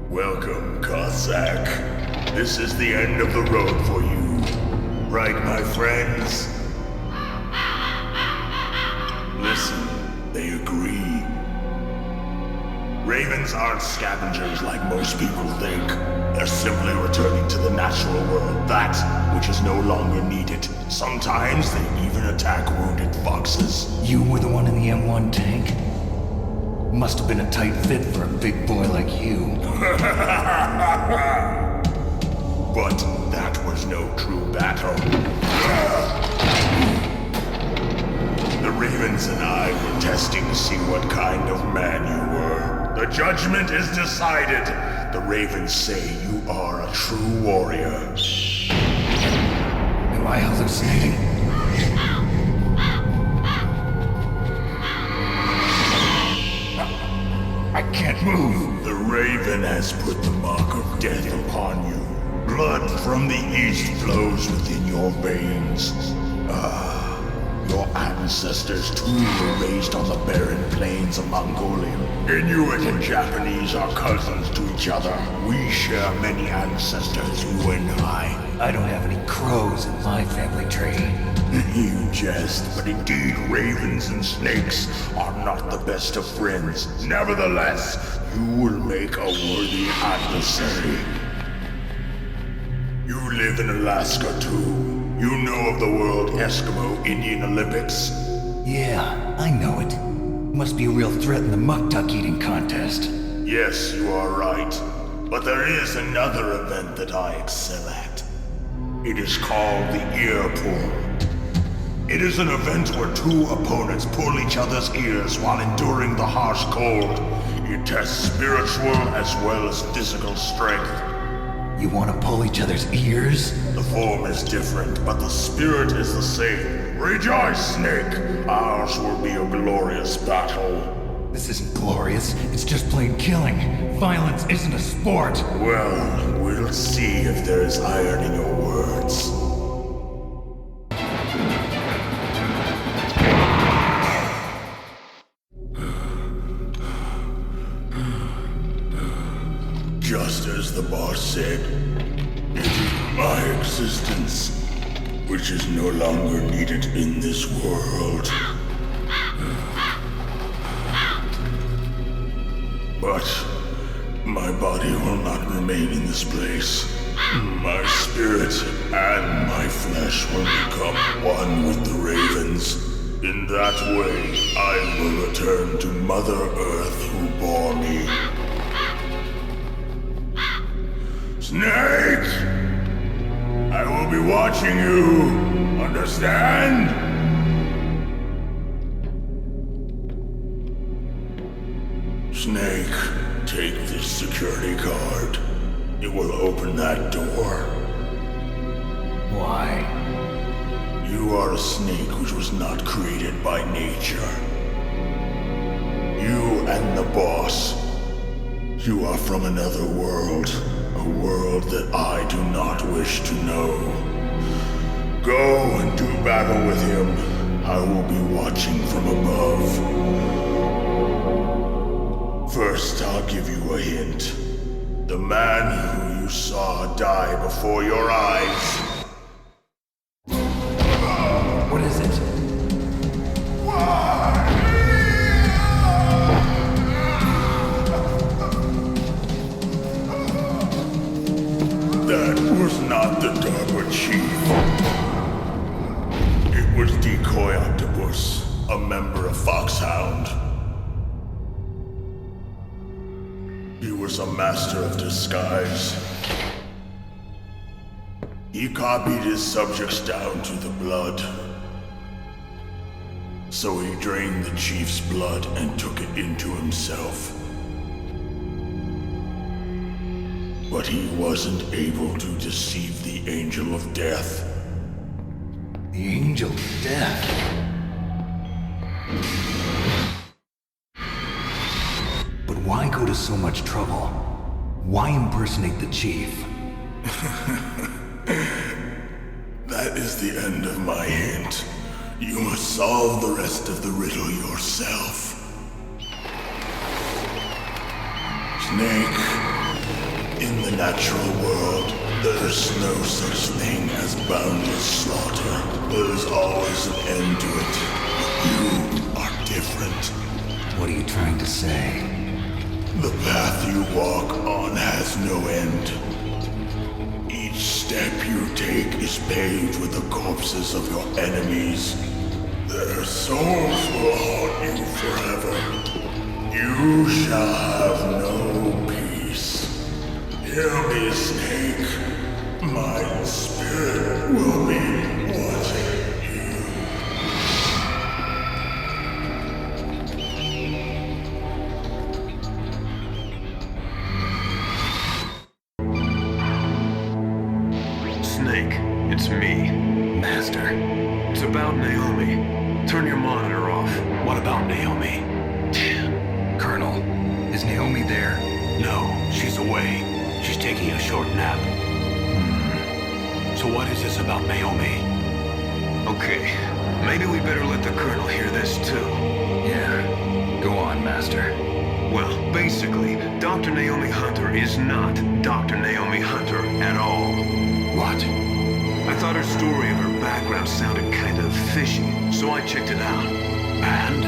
Welcome, Cossack. This is the end of the road for you. Right, my friends? Listen, they agree. Ravens aren't scavengers like most people think. They're simply returning to the natural world, that which is no longer needed. Sometimes they even attack wounded foxes. You were the one in the M1 tank? Must have been a tight fit for a big boy like you. But that was no true battle. The Ravens and I were testing to see what kind of man you were. The judgment is decided. The Ravens say you are a true warrior. Am I hallucinating? I can't move. The Raven has put the mark of death upon you. Blood from the east flows within your veins. Your ancestors too were raised on the barren plains of Mongolia. Inuit and Japanese are cousins to each other. We share many ancestors, you and I don't have any crows in my family tree. You jest, but indeed ravens and snakes are not the best of friends. Nevertheless, you will make a worthy adversary. You live in Alaska too. You know of the World Eskimo Indian Olympics? Yeah, I know it. Must be a real threat in the muck-duck eating contest. Yes, you are right. But there is another event that I excel at. It is called the Ear Pull. It is an event where two opponents pull each other's ears while enduring the harsh cold. It tests spiritual as well as physical strength. You want to pull each other's ears? The form is different, but the spirit is the same. Rejoice, Snake! Ours will be a glorious battle. This isn't glorious, it's just plain killing. Violence isn't a sport. Well, we'll see if there is iron in your words. Just as the boss said, it is my existence which is no longer needed in this world. But my body will not remain in this place. My spirit and my flesh will become one with the ravens. In that way, I will return to Mother Earth who bore me. Snake! I will be watching you. Understand? Snake, take this security card. It will open that door. Why? You are a snake which was not created by nature. You and the boss. You are from another world. A world that I do not wish to know. Go and do battle with him. I will be watching from above. First, I'll give you a hint. The man who you saw die before your eyes. What is it? That was not the Darba Chief. It was Decoy Octopus, a member of Foxhound. He was a master of disguise. He copied his subjects down to the blood. So he drained the Chief's blood and took it into himself. But he wasn't able to deceive the Angel of Death. The Angel of Death? But why go to so much trouble? Why impersonate the Chief? That is the end of my hint. You must solve the rest of the riddle yourself. Snake. In the natural world, there's no such thing as boundless slaughter. There's always an end to it. You are different. What are you trying to say? The path you walk on has no end. Each step you take is paved with the corpses of your enemies. Their souls will haunt you forever. You shall have no peace. Hear me, Snake. My spirit will be watching you. Snake, it's me. Master. It's about Naomi. Turn your monitor off. What about Naomi? Colonel. His name She's away. She's taking a short nap. So what is this about Naomi? Okay, maybe we better let the Colonel hear this too. Yeah, go on, Master. Well, basically, Dr. Naomi Hunter is not Dr. Naomi Hunter at all. What? I thought her story of her background sounded kind of fishy, so I checked it out. And?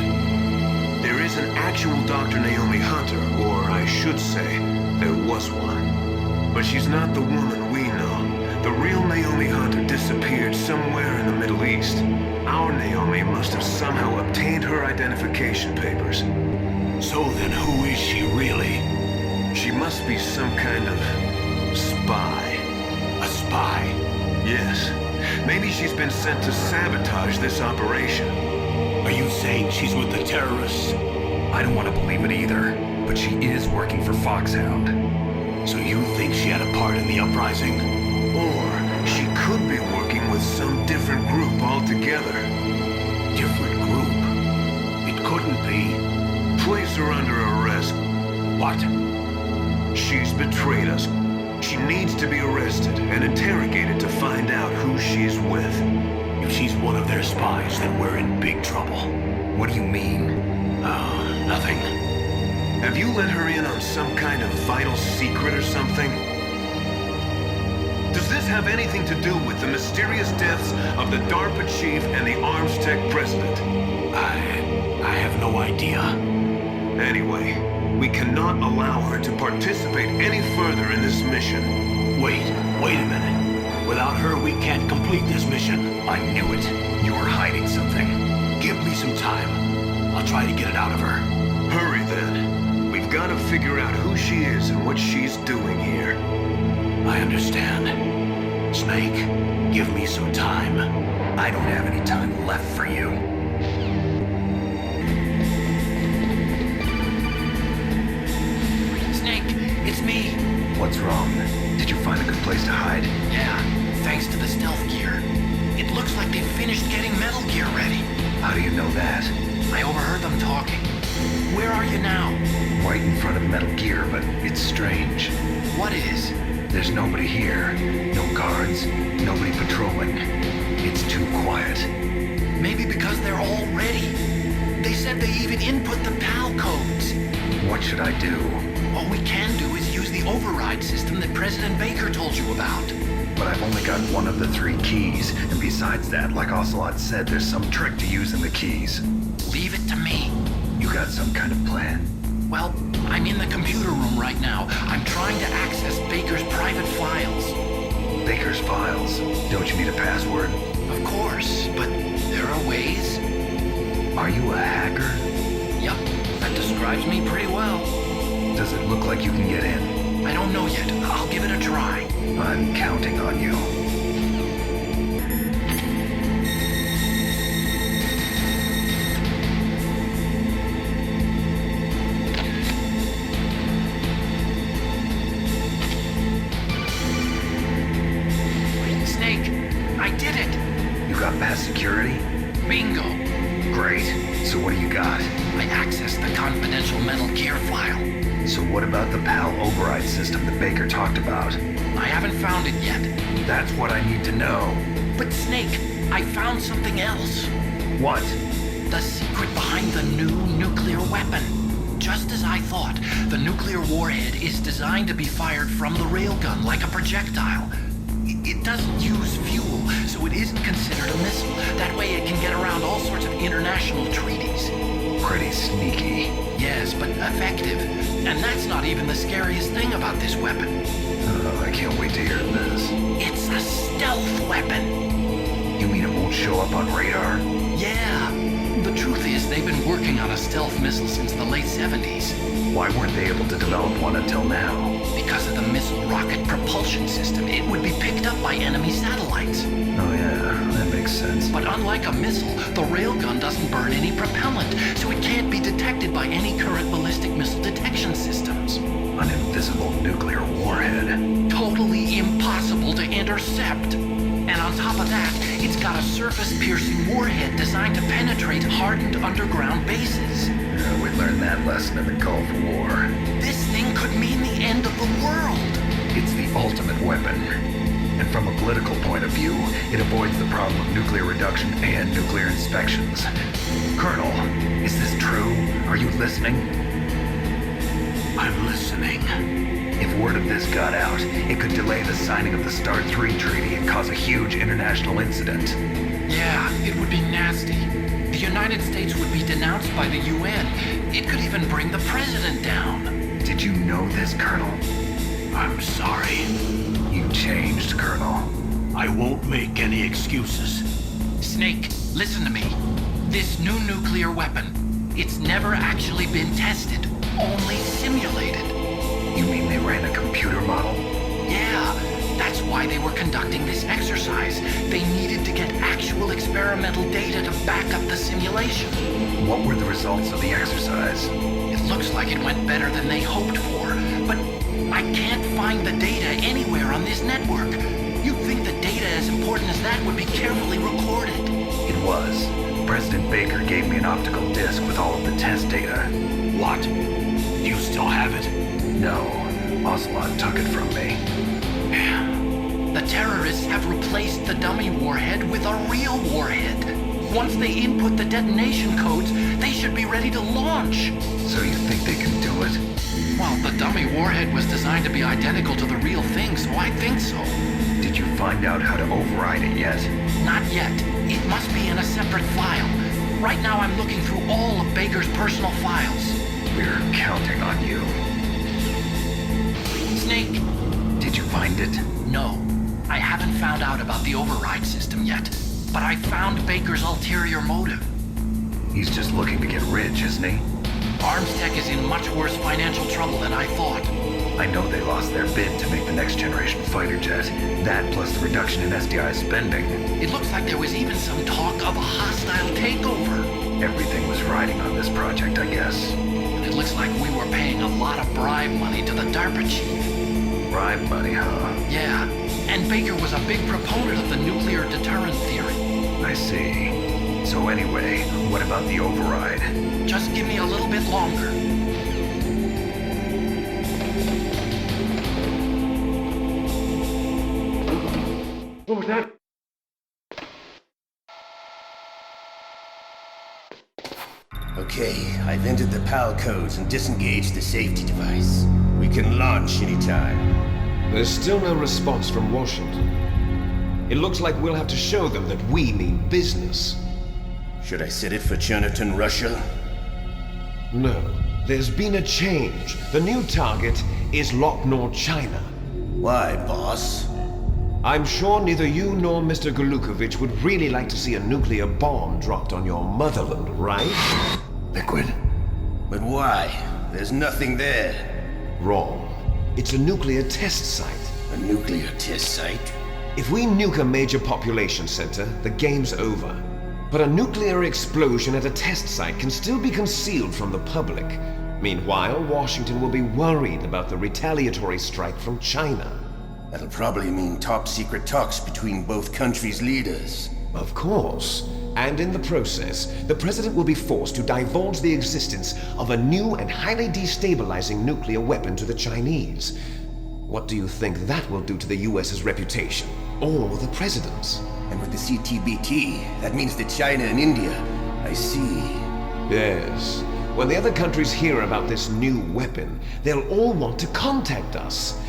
There is an actual Dr. Naomi Hunter, or I should say, there was one. But she's not the woman we know. The real Naomi Hunter disappeared somewhere in the Middle East. Our Naomi must have somehow obtained her identification papers. So then who is she really? She must be some kind of spy. A spy? Yes. Maybe she's been sent to sabotage this operation. Are you saying she's with the terrorists? I don't want to believe it either, but she is working for Foxhound. So you think she had a part in the uprising? Or she could be working with some different group altogether. Different group? It couldn't be. Place her under arrest. What? She's betrayed us. She needs to be arrested and interrogated to find out who she's with. If she's one of their spies, then we're in big trouble. What do you mean? Nothing. Have you let her in on some kind of vital secret or something? Does this have anything to do with the mysterious deaths of the DARPA chief and the Armstech president? I have no idea. Anyway, we cannot allow her to participate any further in this mission. Wait a minute. Without her, we can't complete this mission. I knew it. You were hiding something. Give me some time. I'll try to get it out of her. Hurry then. We've got to figure out who she is and what she's doing here. I understand. Snake, give me some time. I don't have any time left for you. Snake, it's me. What's wrong? Did you find a good place to hide? Yeah, thanks to the stealth gear. It looks like they've finished getting Metal Gear ready. How do you know that? I overheard them talking. Where are you now? Right in front of Metal Gear, but it's strange. What is? There's nobody here. No guards. Nobody patrolling. It's too quiet. Maybe because they're all ready. They said they even input the PAL codes. What should I do? All we can do is use the override system that President Baker told you about. But I've only got one of the 3 keys, and besides that, like Ocelot said, there's some trick to using the keys. Leave it to me. You got some kind of plan? Well, I'm in the computer room right now. I'm trying to access Baker's private files. Baker's files? Don't you need a password? Of course, but there are ways. Are you a hacker? Yup, that describes me pretty well. Does it look like you can get in? I don't know yet. I'll give it a try. I'm counting on you. Snake, I did it! You got past security? Bingo! Great. So what do you got? I accessed the confidential Metal Gear file. So what about the PAL override system that Baker talked about? I haven't found it yet. That's what I need to know. But Snake, I found something else. What? The secret behind the new nuclear weapon. Just as I thought, the nuclear warhead is designed to be fired from the railgun like a projectile. It doesn't use fuel, so it isn't considered a missile. That way it can get around all sorts of international treaties. Pretty sneaky. Yes, but effective. And that's not even the scariest thing about this weapon. I can't wait to hear this. It's a stealth weapon. You mean it won't show up on radar? Yeah. The truth is, they've been working on a stealth missile since the late 70s. Why weren't they able to develop one until now? Because of the missile rocket propulsion system. It would be picked up by enemy satellites. Oh yeah, that makes sense. But unlike a missile, the railgun doesn't burn any propellant, so it can't be detected by any current ballistic missile detection systems. An invisible nuclear warhead. Totally impossible to intercept. And on top of that, it's got a surface-piercing warhead designed to penetrate hardened underground bases. Yeah, we learned that lesson in the Gulf War. This thing could mean the end of the world. It's the ultimate weapon. And from a political point of view, it avoids the problem of nuclear reduction and nuclear inspections. Colonel, is this true? Are you listening? I'm listening. If word of this got out, it could delay the signing of the START III treaty and cause a huge international incident. Yeah, it would be nasty. The United States would be denounced by the UN. It could even bring the president down. Did you know this, Colonel? I'm sorry. You changed, Colonel. I won't make any excuses. Snake, listen to me. This new nuclear weapon, it's never actually been tested, only simulated. You mean they ran a computer model? Yeah, that's why they were conducting this exercise. They needed to get actual experimental data to back up the simulation. What were the results of the exercise? It looks like it went better than they hoped for, but I can't find the data anywhere on this network. You'd think the data as important as that would be carefully recorded. It was. President Baker gave me an optical disc with all of the test data. What? Do you still have it? No. Ocelot took it from me. The terrorists have replaced the dummy warhead with a real warhead. Once they input the detonation codes, they should be ready to launch. So you think they can do it? Well, the dummy warhead was designed to be identical to the real thing, so I think so. Did you find out how to override it yet? Not yet. It must be in a separate file. Right now I'm looking through all of Baker's personal files. We're counting on you. Snake. Did you find it? No. I haven't found out about the override system yet. But I found Baker's ulterior motive. He's just looking to get rich, isn't he? Armstech is in much worse financial trouble than I thought. I know they lost their bid to make the next generation fighter jet. That plus the reduction in SDI spending. It looks like there was even some talk of a hostile takeover. Everything was riding on this project, I guess. And it looks like we were paying a lot of bribe money to the DARPA chief. Bribe money, huh? Yeah, and Baker was a big proponent of the nuclear deterrent theory. I see. So anyway, what about the override? Just give me a little bit longer. What was that? Okay, I've entered the PAL codes and disengaged the safety device. We can launch anytime. There's still no response from Washington. It looks like we'll have to show them that we mean business. Should I set it for Cherniton, Russia? No. There's been a change. The new target is Locknor, China. Why, boss? I'm sure neither you nor Mr. Golukovich would really like to see a nuclear bomb dropped on your motherland, right? Liquid. But why? There's nothing there. Wrong. It's a nuclear test site. A nuclear test site? If we nuke a major population center, the game's over. But a nuclear explosion at a test site can still be concealed from the public. Meanwhile, Washington will be worried about the retaliatory strike from China. That'll probably mean top-secret talks between both countries' leaders. Of course. And in the process, the president will be forced to divulge the existence of a new and highly destabilizing nuclear weapon to the Chinese. What do you think that will do to the US's reputation? Or the president's? And with the CTBT, that means that China and India. I see. Yes. When the other countries hear about this new weapon, they'll all want to contact us.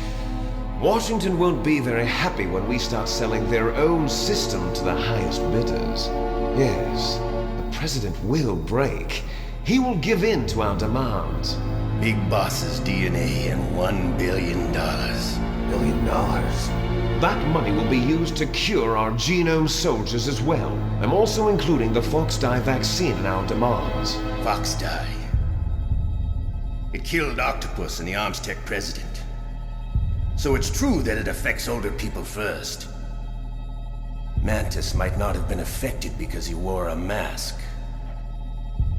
Washington won't be very happy when we start selling their own system to the highest bidders. Yes, the president will break. He will give in to our demands. Big Boss's DNA and $1 billion. $1 billion? That money will be used to cure our genome soldiers as well. I'm also including the Foxdie vaccine in our demands. Foxdie? It killed Octopus and the Armstech president. So it's true that it affects older people first. Mantis might not have been affected because he wore a mask.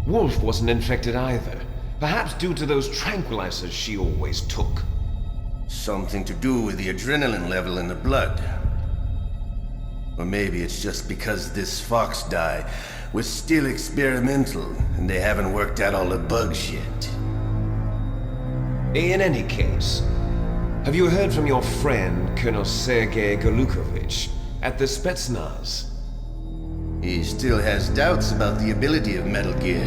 Wolf wasn't infected either. Perhaps due to those tranquilizers she always took. Something to do with the adrenaline level in the blood. Or maybe it's just because this Foxdie was still experimental and they haven't worked out all the bugs yet. In any case, Have you heard from your friend, Colonel Sergei Golukovich, at the Spetsnaz? He still has doubts about the ability of Metal Gear.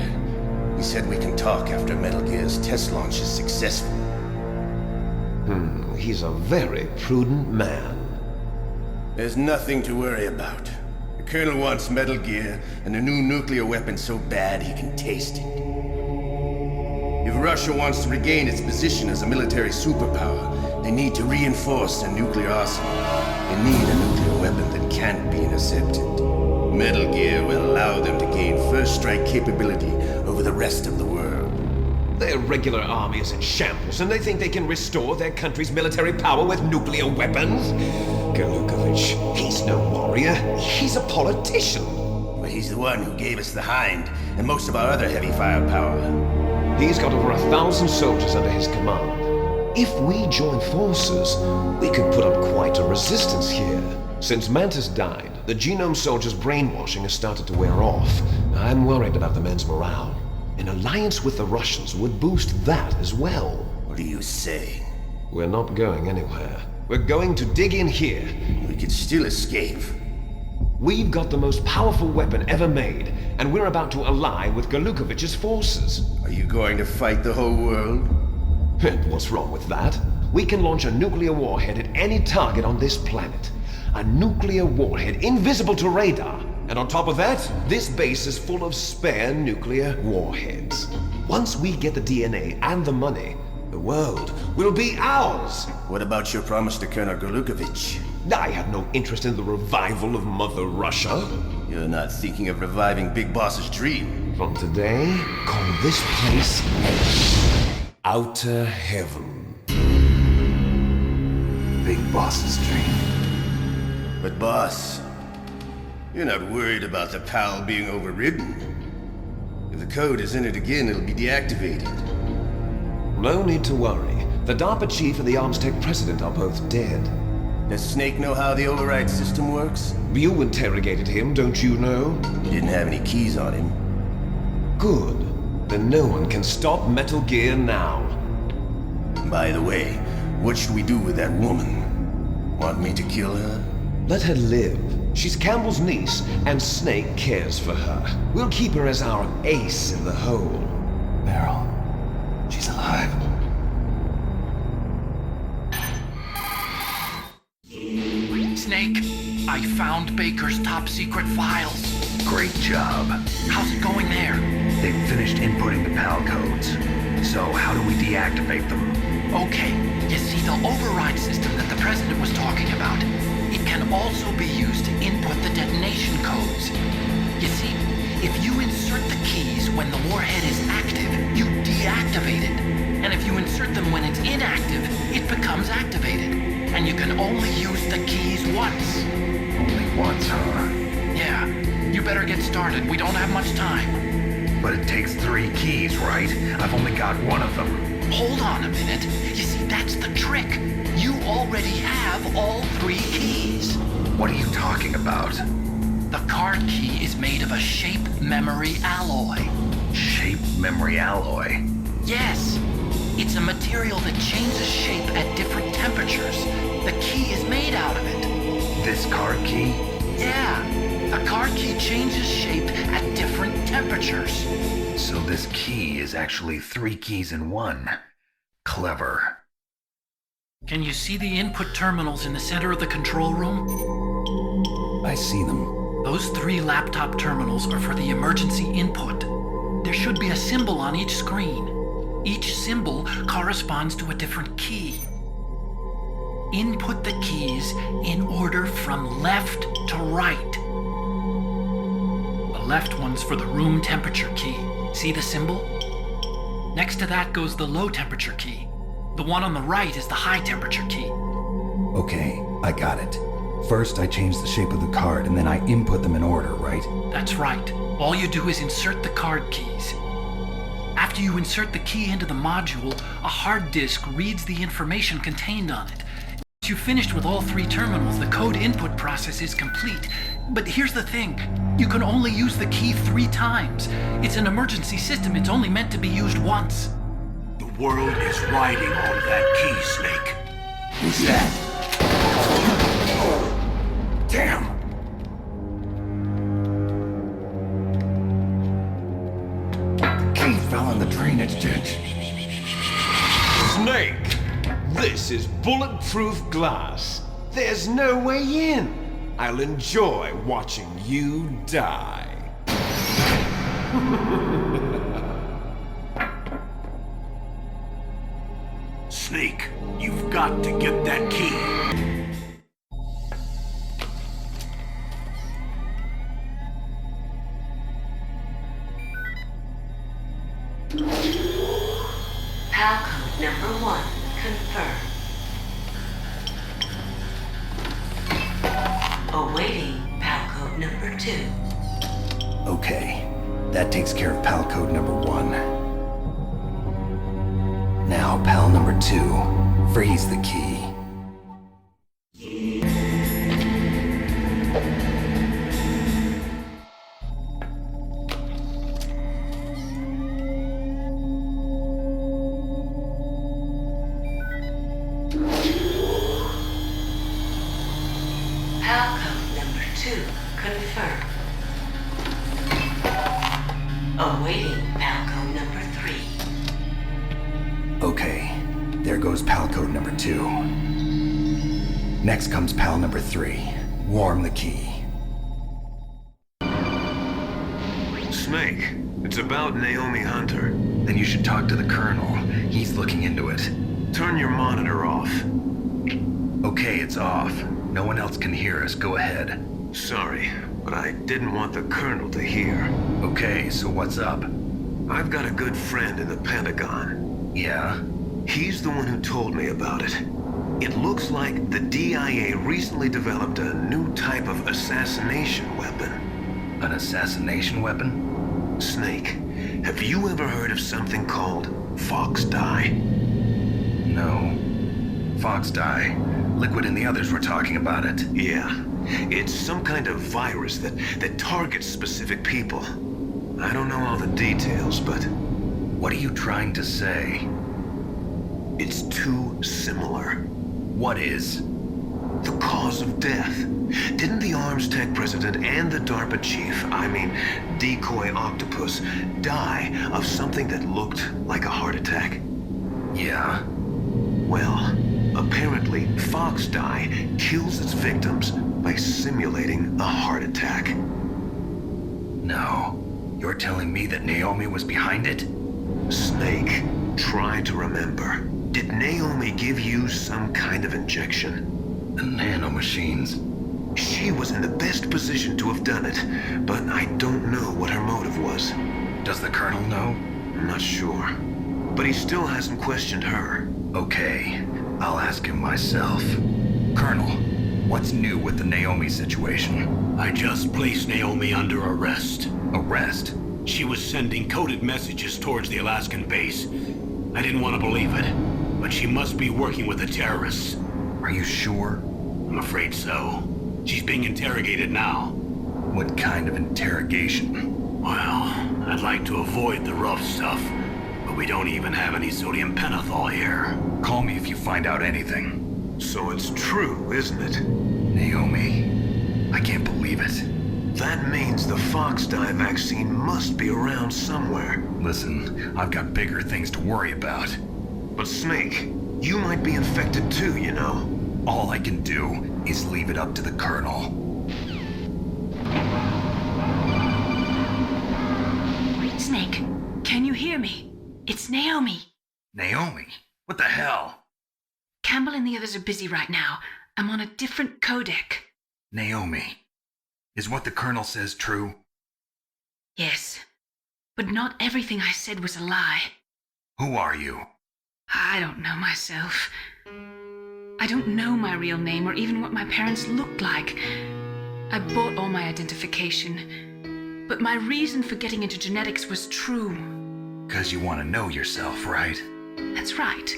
He said we can talk after Metal Gear's test launch is successful. He's a very prudent man. There's nothing to worry about. The Colonel wants Metal Gear and a new nuclear weapon so bad he can taste it. If Russia wants to regain its position as a military superpower, they need to reinforce their nuclear arsenal. They need a nuclear weapon that can't be intercepted. Metal Gear will allow them to gain first strike capability over the rest of the world. Their regular army is in shambles, and they think they can restore their country's military power with nuclear weapons? Golukovich, he's no warrior. He's a politician. But he's the one who gave us the Hind and most of our other heavy firepower. He's got over 1,000 soldiers under his command. If we join forces, we could put up quite a resistance here. Since Mantis died, the Genome Soldier's brainwashing has started to wear off. I'm worried about the men's morale. An alliance with the Russians would boost that as well. What are you saying? We're not going anywhere. We're going to dig in here. We could still escape. We've got the most powerful weapon ever made, and we're about to ally with Golukovich's forces. Are you going to fight the whole world? What's wrong with that? We can launch a nuclear warhead at any target on this planet. A nuclear warhead invisible to radar. And on top of that, this base is full of spare nuclear warheads. Once we get the DNA and the money, the world will be ours. What about your promise to Colonel Golukovich? I have no interest in the revival of Mother Russia. You're not thinking of reviving Big Boss's dream. From today, call this place Outer Heaven. Big Boss's dream. But boss, you're not worried about the PAL being overridden. If the code is entered again, it'll be deactivated. No need to worry. The DARPA chief and the Armstech president are both dead. Does Snake know how the override system works? You interrogated him, don't you know? He didn't have any keys on him. Good. Then no one can stop Metal Gear now. By the way, what should we do with that woman? Want me to kill her? Let her live. She's Campbell's niece, and Snake cares for her. We'll keep her as our ace in the hole. Meryl, she's alive. Snake, I found Baker's top secret files. Great job. How's it going there? They've finished inputting the PAL codes. So how do we deactivate them? Okay, you see the override system that the President was talking about? It can also be used to input the detonation codes. You see, if you insert the keys when the warhead is active, you deactivate it. And if you insert them when it's inactive, it becomes activated. And you can only use the keys once. Only once, huh? Yeah. You better get started. We don't have much time. But it takes 3 keys, right? I've only got 1 of them. Hold on a minute. You see, that's the trick. You already have all 3 keys. What are you talking about? The card key is made of a shape memory alloy. Shape memory alloy? Yes. It's a material that changes shape at different temperatures. The key is made out of it. This card key? Yeah. The card key changes shape at different temperatures. So this key is actually 3 keys in 1. Clever. Can you see the input terminals in the center of the control room? I see them. Those 3 laptop terminals are for the emergency input. There should be a symbol on each screen. Each symbol corresponds to a different key. Input the keys in order from left to right. The left one's for the room temperature key. See the symbol? Next to that goes the low temperature key. The one on the right is the high temperature key. Okay, I got it. First, I change the shape of the card, and then I input them in order, right? That's right. All you do is insert the card keys. After you insert the key into the module, a hard disk reads the information contained on it. Once you've finished with all 3 terminals, the code input process is complete. But here's the thing. You can only use the key 3 times. It's an emergency system. It's only meant to be used once. The world is riding on that key, Snake. Who's that? Damn! The key fell in the drainage ditch. Snake! This is bulletproof glass. There's no way in. I'll enjoy watching you die. Snake, you've got to get that key. PAL code number 1 confirmed. Awaiting PAL code number 2. Okay, that takes care of PAL code number 1. Now, PAL number 2, freeze the key. PAL code number 2 confirmed. Awaiting PAL code number 3. Okay, there goes PAL code number 2. Next comes PAL number 3. Warm the key. Snake, it's about Naomi Hunter. Then you should talk to the Colonel. He's looking into it. Turn your monitor off. Okay, it's off. No one else can hear us. Go ahead. Sorry, but I didn't want the Colonel to hear. Okay, so what's up? I've got a good friend in the Pentagon. Yeah? He's the one who told me about it. It looks like the DIA recently developed a new type of assassination weapon. An assassination weapon? Snake, have you ever heard of something called Fox Dye? No. Fox Dye. Liquid and the others were talking about it. Yeah. It's some kind of virus that targets specific people. I don't know all the details, but... What are you trying to say? It's too similar. What is? The cause of death. Didn't the Arms Tech president and the DARPA chief, Decoy Octopus, die of something that looked like a heart attack? Yeah? Well, apparently Fox Dye kills its victims by simulating a heart attack. No. You're telling me that Naomi was behind it? Snake, try to remember. Did Naomi give you some kind of injection? The nanomachines. She was in the best position to have done it, but I don't know what her motive was. Does the Colonel know? I'm not sure. But he still hasn't questioned her. Okay, I'll ask him myself. Colonel, what's new with the Naomi situation? I just placed Naomi under arrest. Arrest? She was sending coded messages towards the Alaskan base. I didn't want to believe it, but she must be working with the terrorists. Are you sure? I'm afraid so. She's being interrogated now. What kind of interrogation? Well, I'd like to avoid the rough stuff, but we don't even have any sodium pentothal here. Call me if you find out anything. So it's true, isn't it? Naomi, I can't believe it. That means the Fox Dye vaccine must be around somewhere. Listen, I've got bigger things to worry about. But Snake, you might be infected too, you know. All I can do is leave it up to the Colonel. Snake, can you hear me? It's Naomi. Naomi? What the hell? Campbell and the others are busy right now. I'm on a different codec. Naomi, is what the Colonel says true? Yes, but not everything I said was a lie. Who are you? I don't know myself. I don't know my real name or even what my parents looked like. I bought all my identification. But my reason for getting into genetics was true. 'Cause you want to know yourself, right? That's right.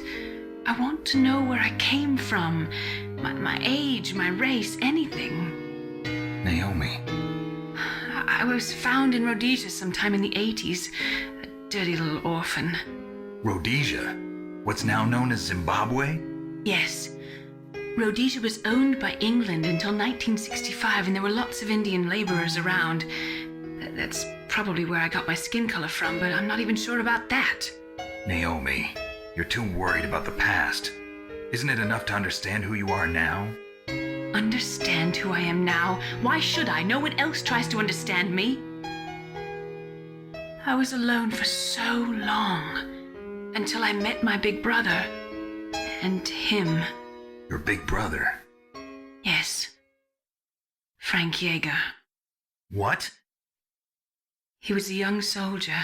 I want to know where I came from. My age, my race, anything. Naomi. I was found in Rhodesia sometime in the 80s. A dirty little orphan. Rhodesia? What's now known as Zimbabwe? Yes. Rhodesia was owned by England until 1965, and there were lots of Indian laborers around. That's probably where I got my skin color from, but I'm not even sure about that. Naomi, you're too worried about the past. Isn't it enough to understand who you are now? Understand who I am now? Why should I? No one else tries to understand me. I was alone for so long, until I met my big brother, and him. Your big brother? Yes. Frank Yeager. What? He was a young soldier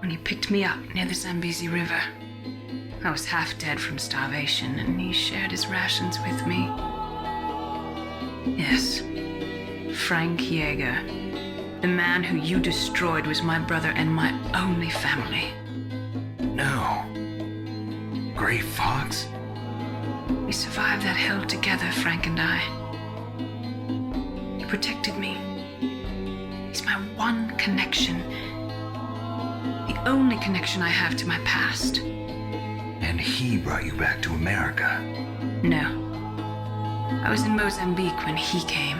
when he picked me up near the Zambezi River. I was half dead from starvation, and he shared his rations with me. Yes, Frank Yeager. The man who you destroyed was my brother and my only family. No. Gray Fox? We survived that hell together, Frank and I. He protected me. He's my one connection. The only connection I have to my past. And he brought you back to America? No. I was in Mozambique when he came.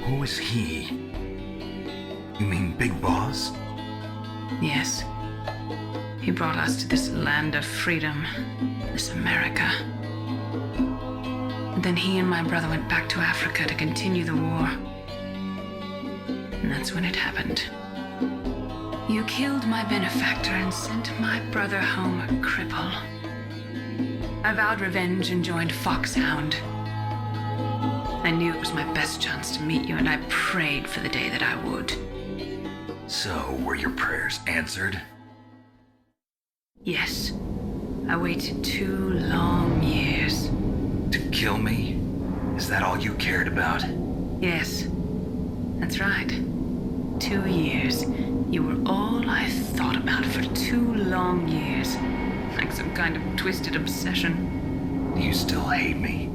Who is he? You mean Big Boss? Yes. He brought us to this land of freedom, this America. And then he and my brother went back to Africa to continue the war. And that's when it happened. You killed my benefactor and sent my brother home a cripple. I vowed revenge and joined Foxhound. I knew it was my best chance to meet you, and I prayed for the day that I would. So, were your prayers answered? Yes. I waited 2 long years. To kill me? Is that all you cared about? Yes. That's right. 2 years. You were all I thought about for 2 long years. Like some kind of twisted obsession. Do you still hate me?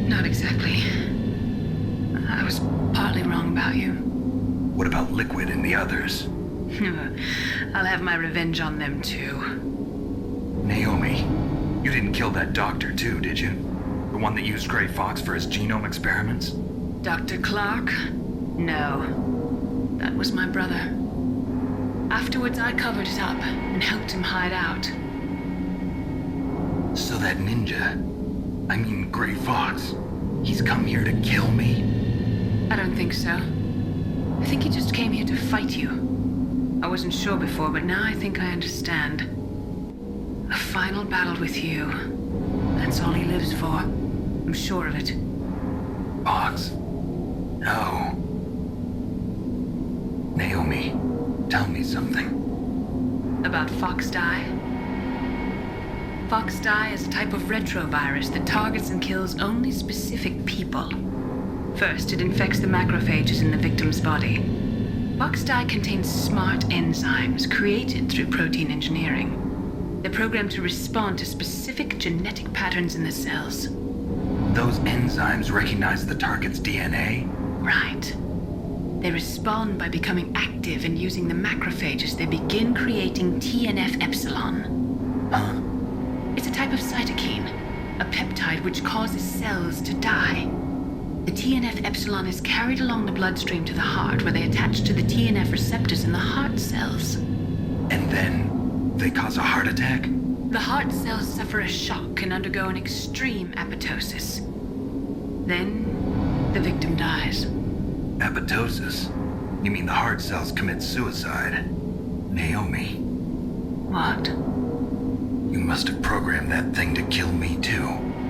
Not exactly. I was partly wrong about you. What about Liquid and the others? I'll have my revenge on them too. Naomi, you didn't kill that doctor too, did you? The one that used Gray Fox for his genome experiments? Dr. Clark? No. That was my brother. Afterwards, I covered it up and helped him hide out. So that ninja, I mean Gray Fox, he's come here to kill me? I don't think so. I think he just came here to fight you. I wasn't sure before, but now I think I understand. A final battle with you. That's all he lives for. I'm sure of it. Fox? No. Naomi, tell me something. About Foxdie? Foxdie is a type of retrovirus that targets and kills only specific people. First, it infects the macrophages in the victim's body. Foxdie contains smart enzymes created through protein engineering. They're programmed to respond to specific genetic patterns in the cells. Those enzymes recognize the target's DNA? Right. They respond by becoming active and using the macrophages. They begin creating TNF-epsilon. Huh? It's a type of cytokine, a peptide which causes cells to die. The TNF-epsilon is carried along the bloodstream to the heart, where they attach to the TNF receptors in the heart cells. And then they cause a heart attack? The heart cells suffer a shock and undergo an extreme apoptosis. Then, the victim dies. Apoptosis? You mean the heart cells commit suicide? Naomi. What? You must have programmed that thing to kill me too,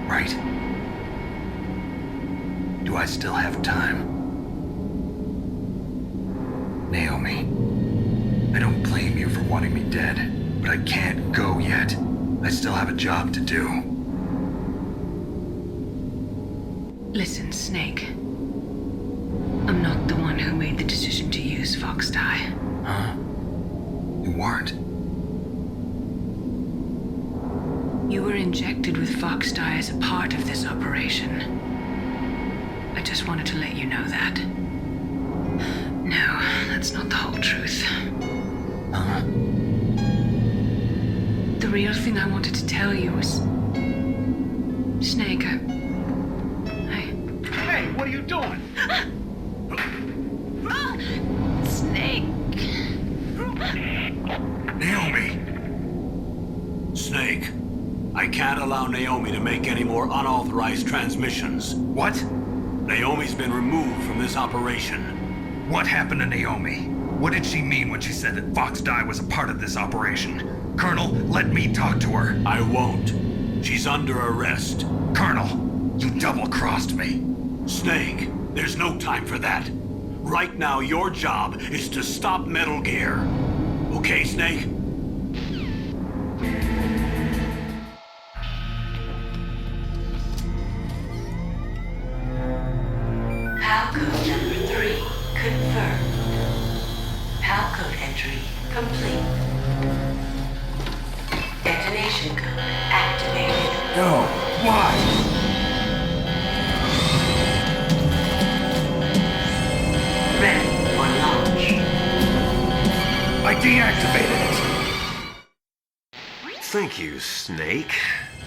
right? Do I still have time? Naomi, I don't blame you for wanting me dead, but I can't go yet. I still have a job to do. Listen, Snake. I'm not the one who made the decision to use Foxdie. Huh? You weren't? You were injected with Foxdie as a part of this operation. I just wanted to let you know that. No, that's not the whole truth. Huh? The real thing I wanted to tell you was... Snake, Hey, what are you doing? Snake. Naomi! Snake, I can't allow Naomi to make any more unauthorized transmissions. What? Naomi's been removed from this operation. What happened to Naomi? What did she mean when she said that Fox Die was a part of this operation? Colonel, let me talk to her. I won't. She's under arrest. Colonel, you double-crossed me. Snake, there's no time for that. Right now, your job is to stop Metal Gear. Okay, Snake? PAL code number 3 confirmed. PAL code entry complete. Detonation code activated. No, why? Ready for launch. I deactivated it. Thank you, Snake.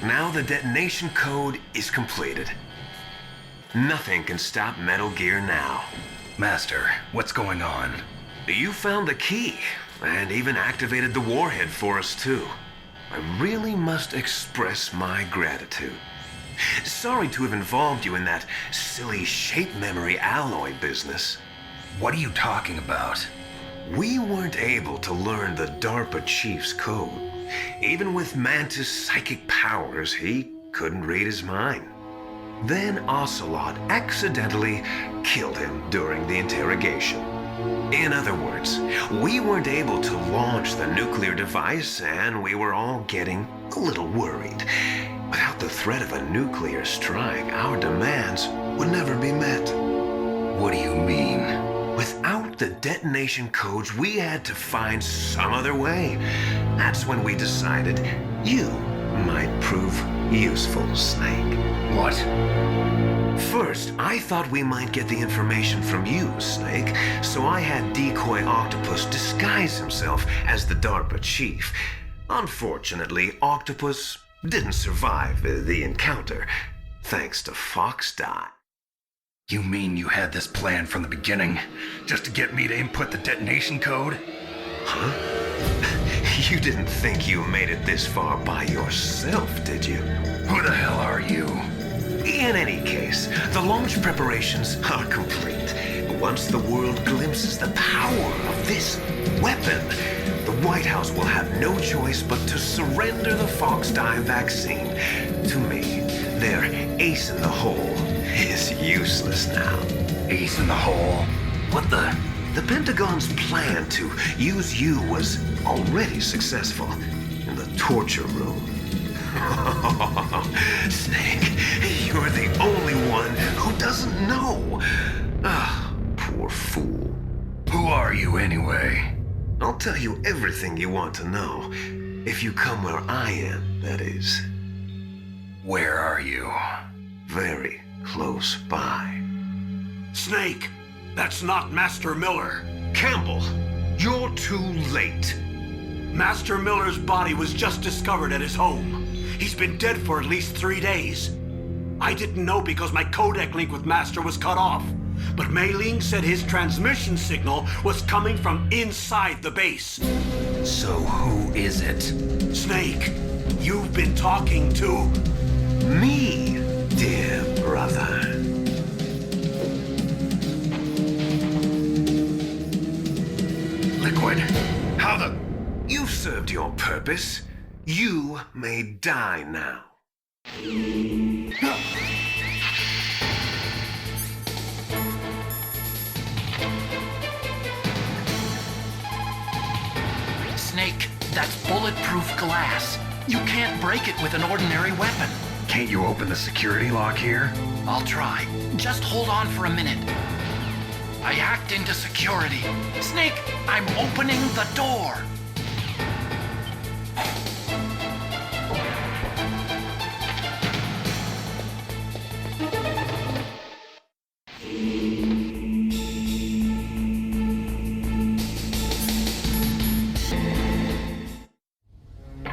Now the detonation code is completed. Nothing can stop Metal Gear now. Master, what's going on? You found the key, and even activated the warhead for us too. I really must express my gratitude. Sorry to have involved you in that silly shape memory alloy business. What are you talking about? We weren't able to learn the DARPA chief's code. Even with Mantis' psychic powers, he couldn't read his mind. Then Ocelot accidentally killed him during the interrogation. In other words, we weren't able to launch the nuclear device, and we were all getting a little worried. Without the threat of a nuclear strike, our demands would never be met. What do you mean? Without the detonation codes, we had to find some other way. That's when we decided you might prove useful, Snake. What? First, I thought we might get the information from you, Snake, so I had Decoy Octopus disguise himself as the DARPA chief. Unfortunately, Octopus didn't survive the encounter, thanks to Fox Die. You mean you had this plan from the beginning, just to get me to input the detonation code? Huh? You didn't think you made it this far by yourself, did you? Who the hell are you? In any case, the launch preparations are complete. Once the world glimpses the power of this weapon, the White House will have no choice but to surrender the Fox Die vaccine to me. Their ace in the hole is useless now. Ace in the hole? What the? The Pentagon's plan to use you was already successful in the torture room. Snake, you're the only one who doesn't know. Ah, poor fool. Who are you anyway? I'll tell you everything you want to know. If you come where I am, that is. Where are you? Very close by. Snake, that's not Master Miller. Campbell, you're too late. Master Miller's body was just discovered at his home. He's been dead for at least 3 days. I didn't know because my codec link with Master was cut off. But Mei Ling said his transmission signal was coming from inside the base. So who is it? Snake, you've been talking to... me, dear brother. Liquid, how the... You've served your purpose. You may die now. Snake, that's bulletproof glass. You can't break it with an ordinary weapon. Can't you open the security lock here? I'll try. Just hold on for a minute. I hacked into security. Snake, I'm opening the door.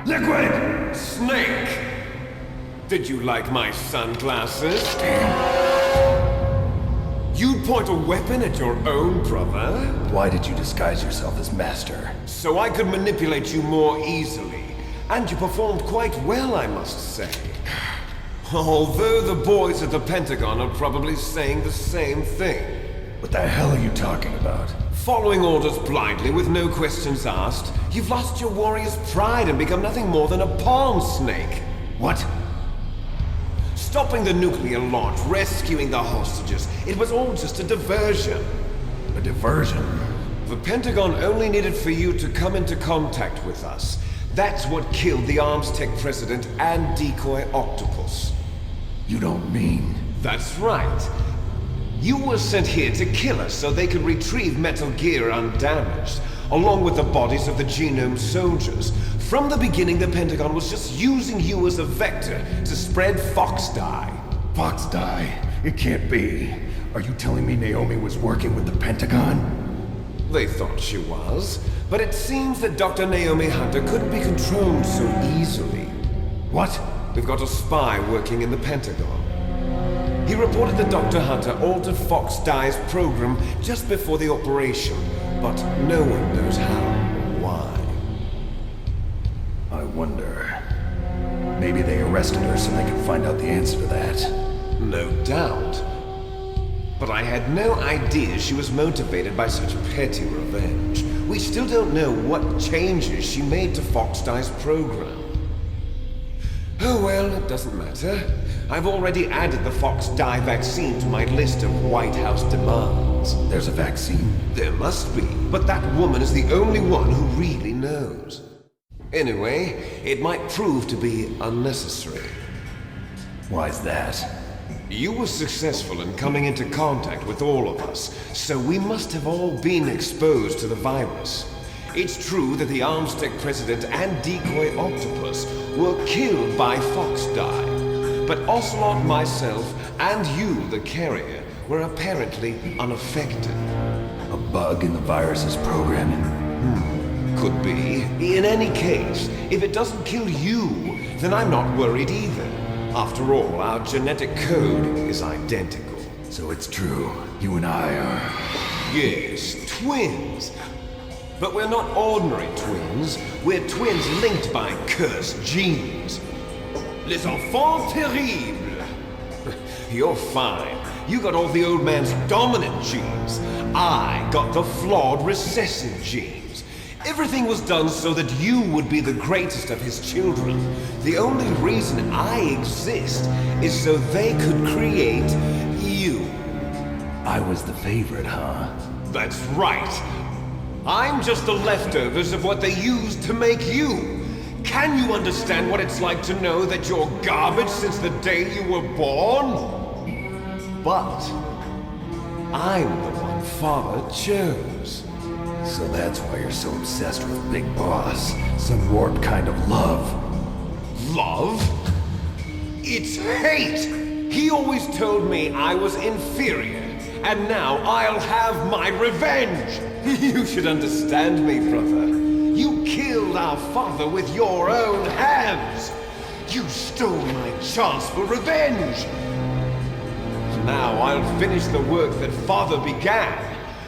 Liquid! Snake! Did you like my sunglasses? You'd point a weapon at your own brother? Why did you disguise yourself as Master? So I could manipulate you more easily. And you performed quite well, I must say. Although the boys at the Pentagon are probably saying the same thing. What the hell are you talking about? Following orders blindly with no questions asked, you've lost your warrior's pride and become nothing more than a pawn snake. What? Stopping the nuclear launch, rescuing the hostages, it was all just a diversion. A diversion? The Pentagon only needed for you to come into contact with us. That's what killed the Armstech president and decoy Octopus. You don't mean... That's right. You were sent here to kill us so they could retrieve Metal Gear undamaged, along with the bodies of the Genome soldiers. From the beginning, the Pentagon was just using you as a vector to spread Fox Dye. Fox Dye? It can't be. Are you telling me Naomi was working with the Pentagon? They thought she was, but it seems that Dr. Naomi Hunter couldn't be controlled so easily. What? We've got a spy working in the Pentagon. He reported that Dr. Hunter altered Fox Dye's program just before the operation, but no one knows how or why. I wonder... Maybe they arrested her so they could find out the answer to that. No doubt. But I had no idea she was motivated by such petty revenge. We still don't know what changes she made to Fox Dye's program. Oh well, it doesn't matter. I've already added the Fox Dye vaccine to my list of White House demands. There's a vaccine? There must be, but that woman is the only one who really knows. Anyway, it might prove to be unnecessary. Why's that? You were successful in coming into contact with all of us, so we must have all been exposed to the virus. It's true that the Armstech president and decoy Octopus were killed by Fox Dye, but Ocelot, myself, and you, the carrier, were apparently unaffected. A bug in the virus's programming? Could be. In any case, if it doesn't kill you, then I'm not worried either. After all, our genetic code is identical. So it's true. You and I are... Yes, twins. But we're not ordinary twins. We're twins linked by cursed genes. Les enfants terribles. You're fine. You got all the old man's dominant genes. I got the flawed recessive genes. Everything was done so that you would be the greatest of his children. The only reason I exist is so they could create you. I was the favorite, huh? That's right. I'm just the leftovers of what they used to make you. Can you understand what it's like to know that you're garbage since the day you were born? But I'm the one Father chose. So that's why you're so obsessed with Big Boss. Some warped kind of love. Love? It's hate! He always told me I was inferior, and now I'll have my revenge! You should understand me, brother. You killed our father with your own hands! You stole my chance for revenge! Now I'll finish the work that Father began.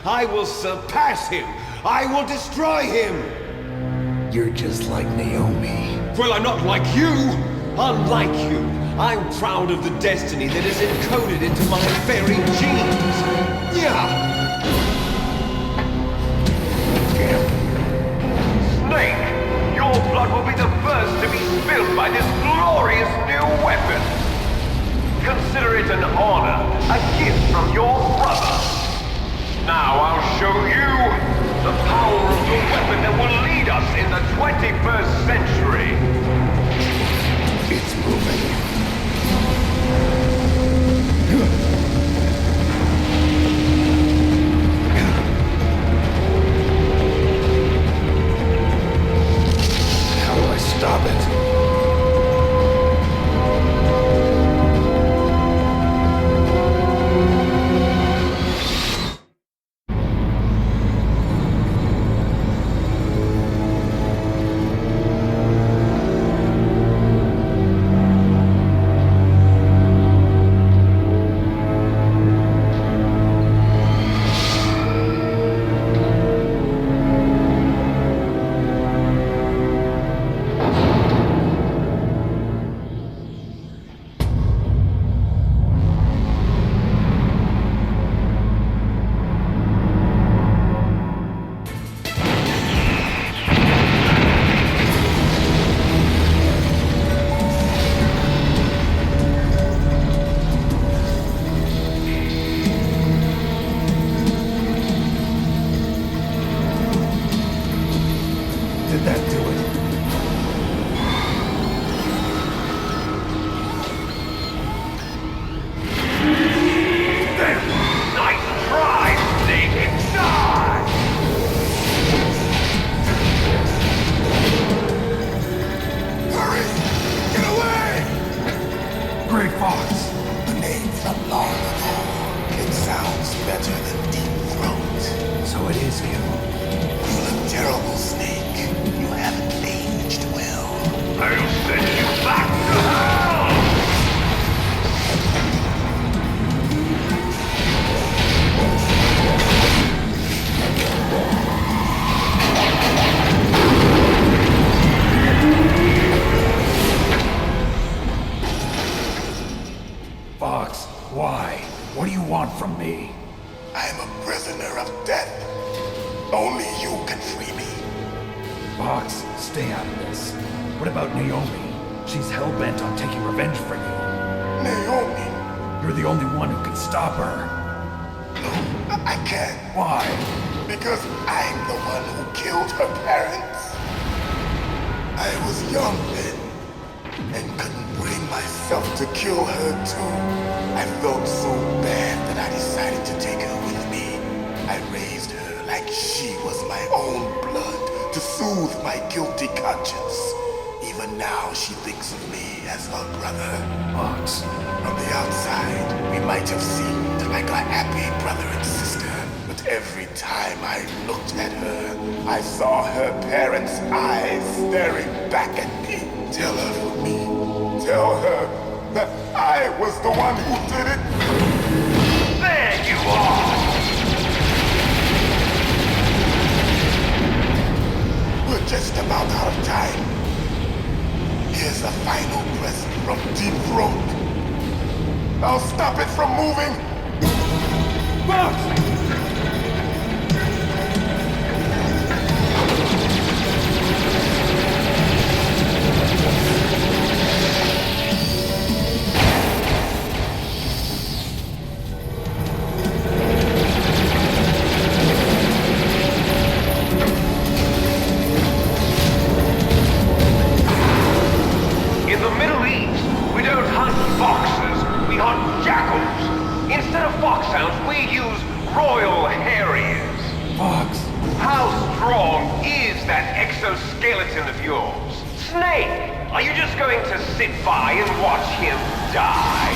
I will surpass him! I will destroy him! You're just like Naomi. Well, I'm not like you! Unlike you, I'm proud of the destiny that is encoded into my very genes! Yeah! Snake! Your blood will be the first to be spilled by this glorious new weapon! Consider it an honor, a gift from your brother! Now I'll show you the power of the weapon that will lead us in the 21st century! It's moving. How do I stop it? from me? I'm a prisoner of death. Only you can free me. Fox, stay out of this. What about Naomi? She's hell-bent on taking revenge for you. Naomi? You're the only one who can stop her. No, I can't. Why? Because I'm the one who killed her parents. I was young then, and couldn't bring myself to kill her too. I felt so bad that I decided to take her with me. I raised her like she was my own blood to soothe my guilty conscience. Even now she thinks of me as her brother. Fox. From the outside, we might have seemed like a happy brother and sister. But every time I looked at her, I saw her parents' eyes staring back at me. Tell her for me. Tell her that I was the one who did it. There you are! We're just about out of time. Here's a final present from Deep Throat. I'll stop it from moving. Fox! Exoskeleton of yours. Snake, are you just going to sit by and watch him die?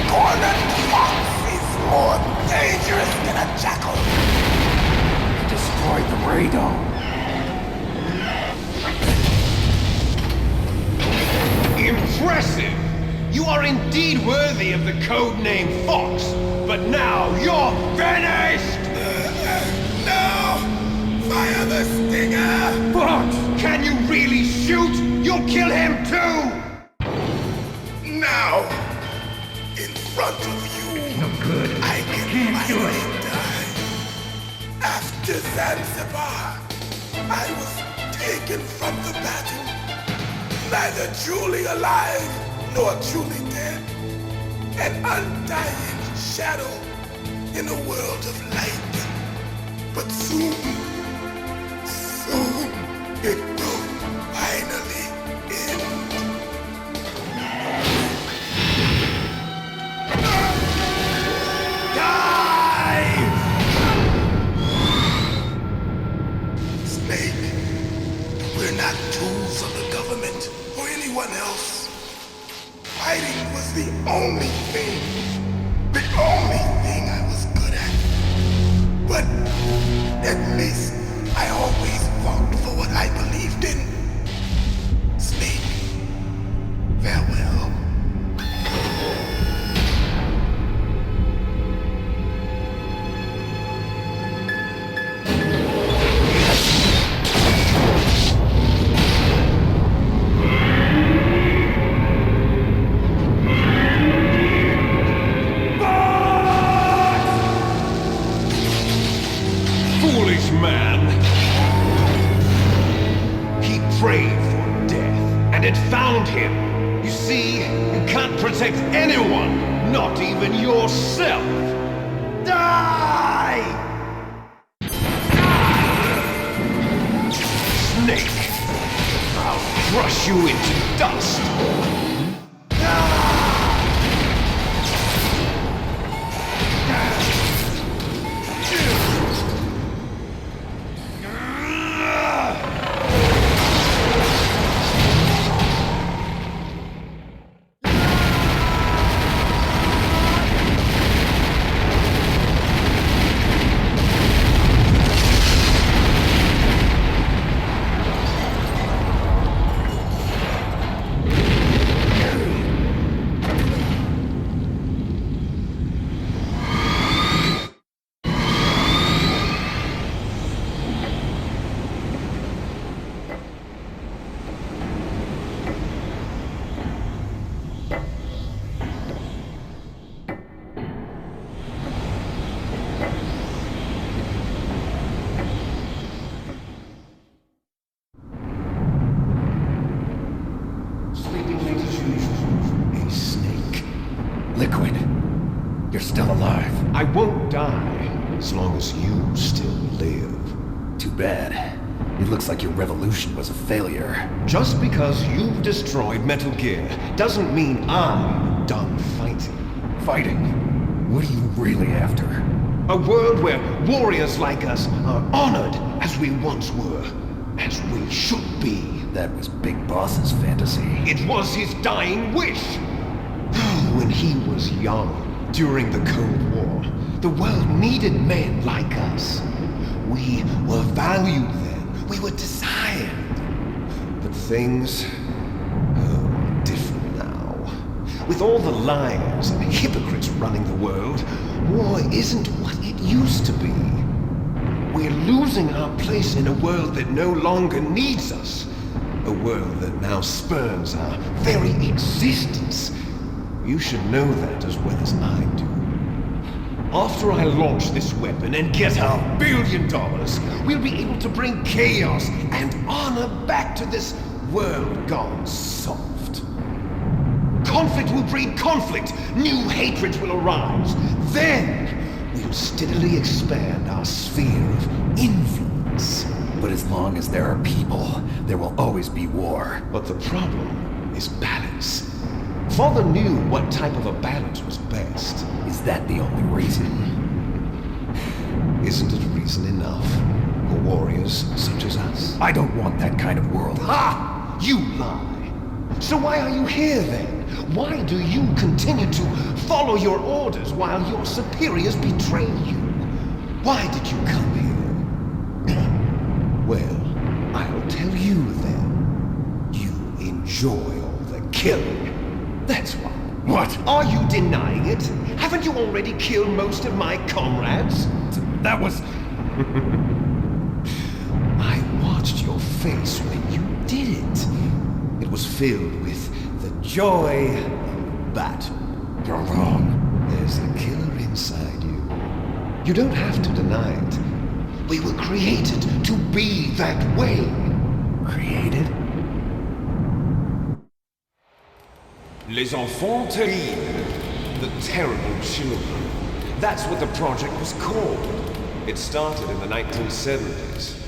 Cornered fox is more dangerous than a jackal. He destroyed the radome. Impressive! You are indeed worthy of the codename Fox, but now you're finished! No! Fire the stinger! Fox! Can you really shoot? You'll kill him too! Now, in front of you, no good. I can finally die. After Zanzibar, I was taken from the battle, neither truly alive nor truly dead, an undying shadow in a world of light. But soon it will finally end. Die! Snake, we're not tools of the government or anyone else. Fighting was the only thing I was good at. But at least I always fought for what I believed in. Snake, farewell. Found him. You see, you can't protect anyone, not even yourself. Die! Snake, I'll crush you into dust. die as long as you still live. Too bad. It looks like your revolution was a failure. Just because you've destroyed Metal Gear doesn't mean I'm done fighting. Fighting? What are you really after? A world where warriors like us are honored as we once were, as we should be. That was Big Boss's fantasy. It was his dying wish. When he was young, during the Cold War, the world needed men like us. We were valued then. We were desired. But things are different now. With all the liars and hypocrites running the world, war isn't what it used to be. We're losing our place in a world that no longer needs us. A world that now spurns our very existence. You should know that as well as I do. After I launch this weapon and get our $1 billion, we'll be able to bring chaos and honor back to this world gone soft. Conflict will breed conflict. New hatreds will arise. Then we'll steadily expand our sphere of influence. But as long as there are people, there will always be war. But the problem is balance. Father knew what type of a balance was best. Is that the only reason? Isn't it reason enough for warriors such as us? I don't want that kind of world. Ha! You lie! So why are you here then? Why do you continue to follow your orders while your superiors betray you? Why did you come here? Well, I'll tell you then. You enjoy all the killing. That's why. What? Are you denying it? Haven't you already killed most of my comrades? That was... I watched your face when you did it. It was filled with the joy of battle. You're wrong. There's a killer inside you. You don't have to deny it. We were created to be that way. Created? Les Enfants Terribles. The Terrible Children. That's what the project was called. It started in the 1970s.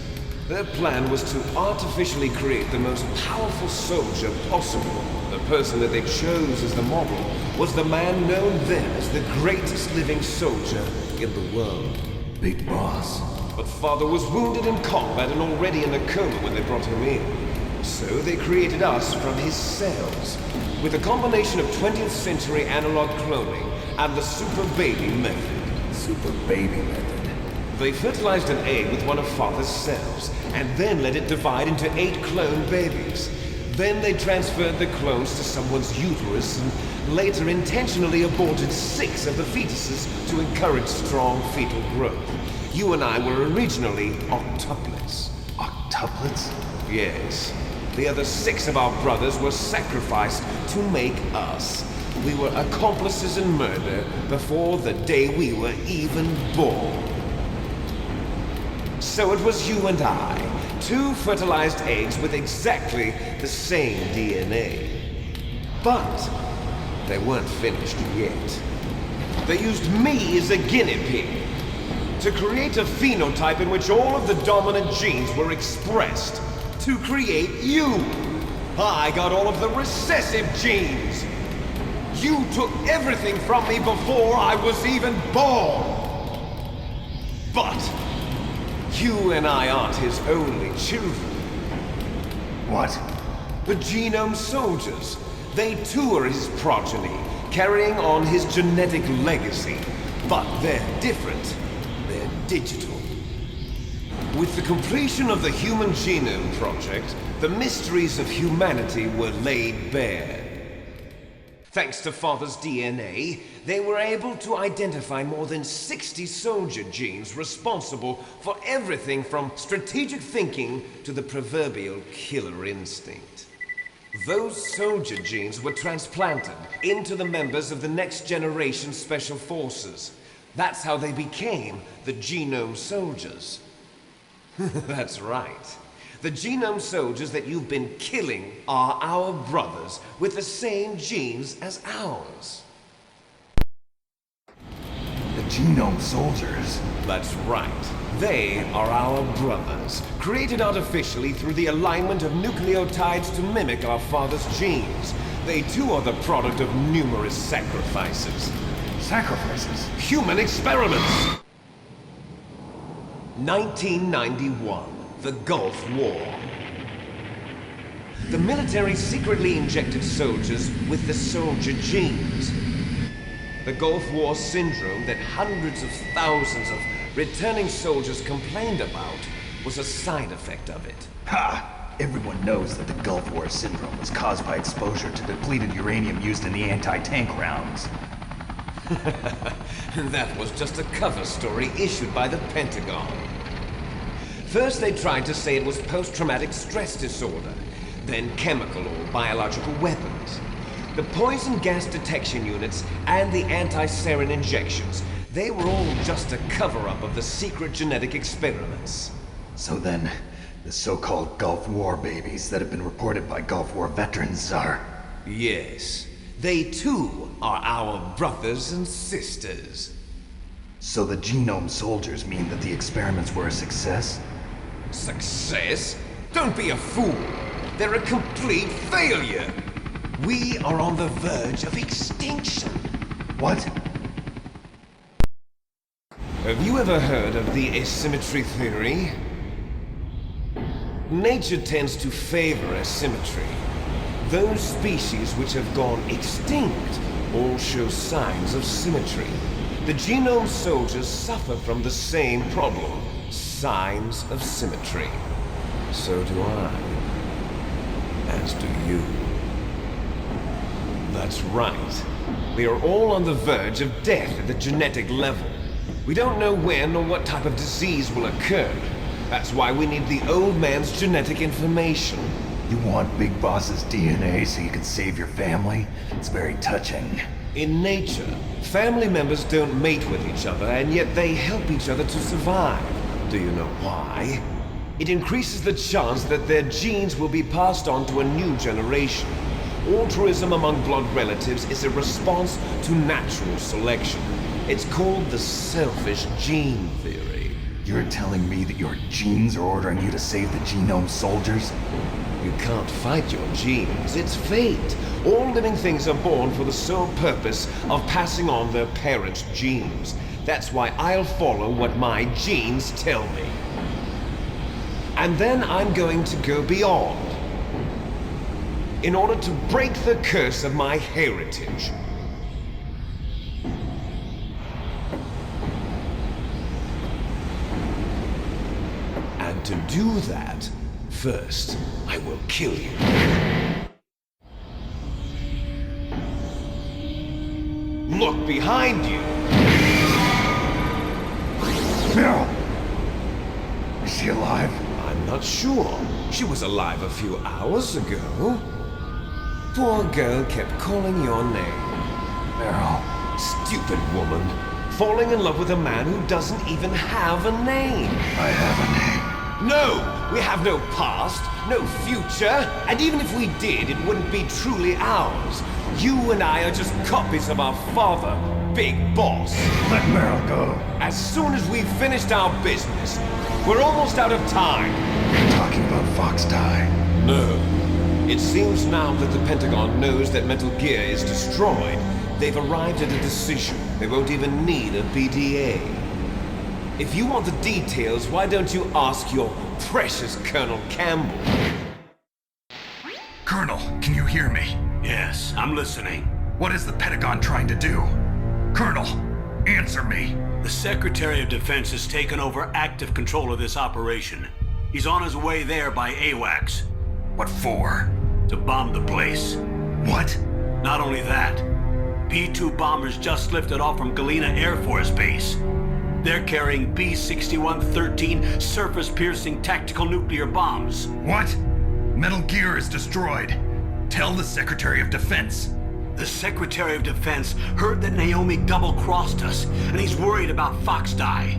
Their plan was to artificially create the most powerful soldier possible. The person that they chose as the model was the man known then as the greatest living soldier in the world. Big Boss. But Father was wounded in combat and already in a coma when they brought him in. So they created us from his cells, with a combination of 20th century analog cloning and the super baby method. Super baby method? They fertilized an egg with one of Father's cells, and then let it divide into 8 clone babies. Then they transferred the clones to someone's uterus, and later intentionally aborted 6 of the fetuses to encourage strong fetal growth. You and I were originally octuplets. Octuplets? Yes. The other 6 of our brothers were sacrificed to make us. We were accomplices in murder before the day we were even born. So it was you and I, 2 fertilized eggs with exactly the same DNA. But they weren't finished yet. They used me as a guinea pig to create a phenotype in which all of the dominant genes were expressed. To create you. I got all of the recessive genes. You took everything from me before I was even born. But you and I aren't his only children. What? The Genome Soldiers. They too are his progeny, carrying on his genetic legacy. But they're different. They're digital. With the completion of the Human Genome Project, the mysteries of humanity were laid bare. Thanks to Father's DNA, they were able to identify more than 60 soldier genes responsible for everything from strategic thinking to the proverbial killer instinct. Those soldier genes were transplanted into the members of the Next Generation Special Forces. That's how they became the Genome Soldiers. That's right. The Genome Soldiers that you've been killing are our brothers with the same genes as ours. The Genome soldiers? That's right. They are our brothers, created artificially through the alignment of nucleotides to mimic our father's genes. They too are the product of numerous sacrifices. Sacrifices? Human experiments! 1991, the Gulf War. The military secretly injected soldiers with the soldier genes. The Gulf War syndrome that hundreds of thousands of returning soldiers complained about was a side effect of it. Ha! Everyone knows that the Gulf War syndrome was caused by exposure to depleted uranium used in the anti-tank rounds. That was just a cover story issued by the Pentagon. First they tried to say it was post-traumatic stress disorder, then chemical or biological weapons. The poison gas detection units and the anti-sarin injections, they were all just a cover-up of the secret genetic experiments. So then, the so-called Gulf War babies that have been reported by Gulf War veterans are... Yes, they too are our brothers and sisters. So the genome soldiers mean that the experiments were a success? Success? Don't be a fool! They're a complete failure! We are on the verge of extinction. What? Have you ever heard of the asymmetry theory? Nature tends to favor asymmetry. Those species which have gone extinct all show signs of symmetry. The genome soldiers suffer from the same problem, signs of symmetry. So do I. As do you. That's right. We are all on the verge of death at the genetic level. We don't know when or what type of disease will occur. That's why we need the old man's genetic information. You want Big Boss's DNA so you can save your family? It's very touching. In nature, family members don't mate with each other, and yet they help each other to survive. Do you know why? It increases the chance that their genes will be passed on to a new generation. Altruism among blood relatives is a response to natural selection. It's called the selfish gene theory. You're telling me that your genes are ordering you to save the genome soldiers? You can't fight your genes. It's fate. All living things are born for the sole purpose of passing on their parents' genes. That's why I'll follow what my genes tell me. And then I'm going to go beyond. In order to break the curse of my heritage. And to do that, first, I will kill you. Look behind you! Meryl! Is she alive? I'm not sure. She was alive a few hours ago. Poor girl kept calling your name. Meryl. Stupid woman. Falling in love with a man who doesn't even have a name. I have a name. No! We have no past, no future, and even if we did, it wouldn't be truly ours. You and I are just copies of our father, Big Boss. Let Meryl go. As soon as we've finished our business, we're almost out of time. You're talking about Fox Die. No. It seems now that the Pentagon knows that Metal Gear is destroyed, they've arrived at a decision. They won't even need a BDA. If you want the details, why don't you ask your precious Colonel Campbell? Colonel, can you hear me? Yes, I'm listening. What is the Pentagon trying to do? Colonel, answer me. The Secretary of Defense has taken over active control of this operation. He's on his way there by AWACS. What for? To bomb the place. What? Not only that, B-2 bombers just lifted off from Galena Air Force Base. They're carrying B-6113 surface-piercing tactical nuclear bombs. What? Metal Gear is destroyed. Tell the Secretary of Defense. The Secretary of Defense heard that Naomi double-crossed us, and he's worried about Fox Die.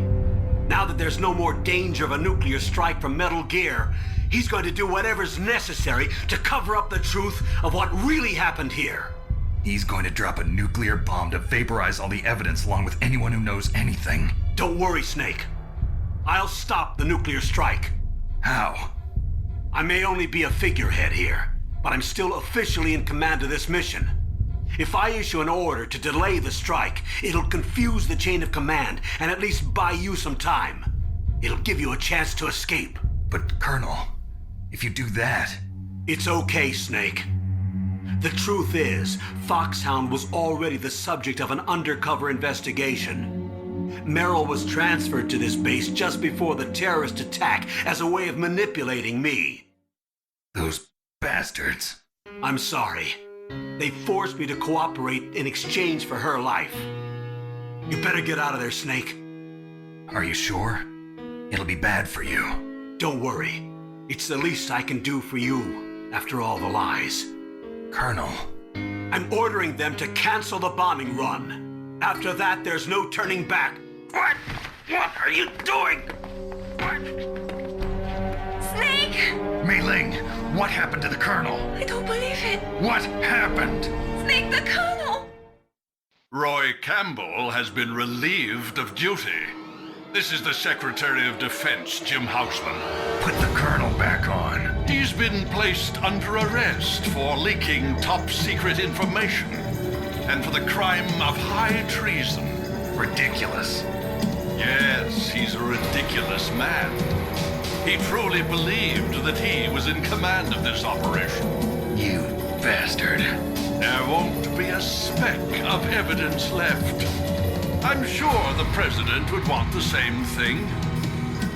Now that there's no more danger of a nuclear strike from Metal Gear, he's going to do whatever's necessary to cover up the truth of what really happened here. He's going to drop a nuclear bomb to vaporize all the evidence along with anyone who knows anything. Don't worry, Snake. I'll stop the nuclear strike. How? I may only be a figurehead here, but I'm still officially in command of this mission. If I issue an order to delay the strike, it'll confuse the chain of command and at least buy you some time. It'll give you a chance to escape. But, Colonel, if you do that... It's okay, Snake. The truth is, Foxhound was already the subject of an undercover investigation. Merrill was transferred to this base just before the terrorist attack as a way of manipulating me. Those bastards. I'm sorry. They forced me to cooperate in exchange for her life. You better get out of there, Snake. Are you sure? It'll be bad for you. Don't worry. It's the least I can do for you, after all the lies. Colonel. I'm ordering them to cancel the bombing run. After that, there's no turning back. What? What are you doing? What? Snake! Mei Ling, what happened to the Colonel? I don't believe it. What happened? Snake, the Colonel! Roy Campbell has been relieved of duty. This is the Secretary of Defense, Jim Houseman. Put the Colonel back on. He's been placed under arrest for leaking top-secret information and for the crime of high treason. Ridiculous. Yes, he's a ridiculous man. He truly believed that he was in command of this operation. You bastard. There won't be a speck of evidence left. I'm sure the President would want the same thing.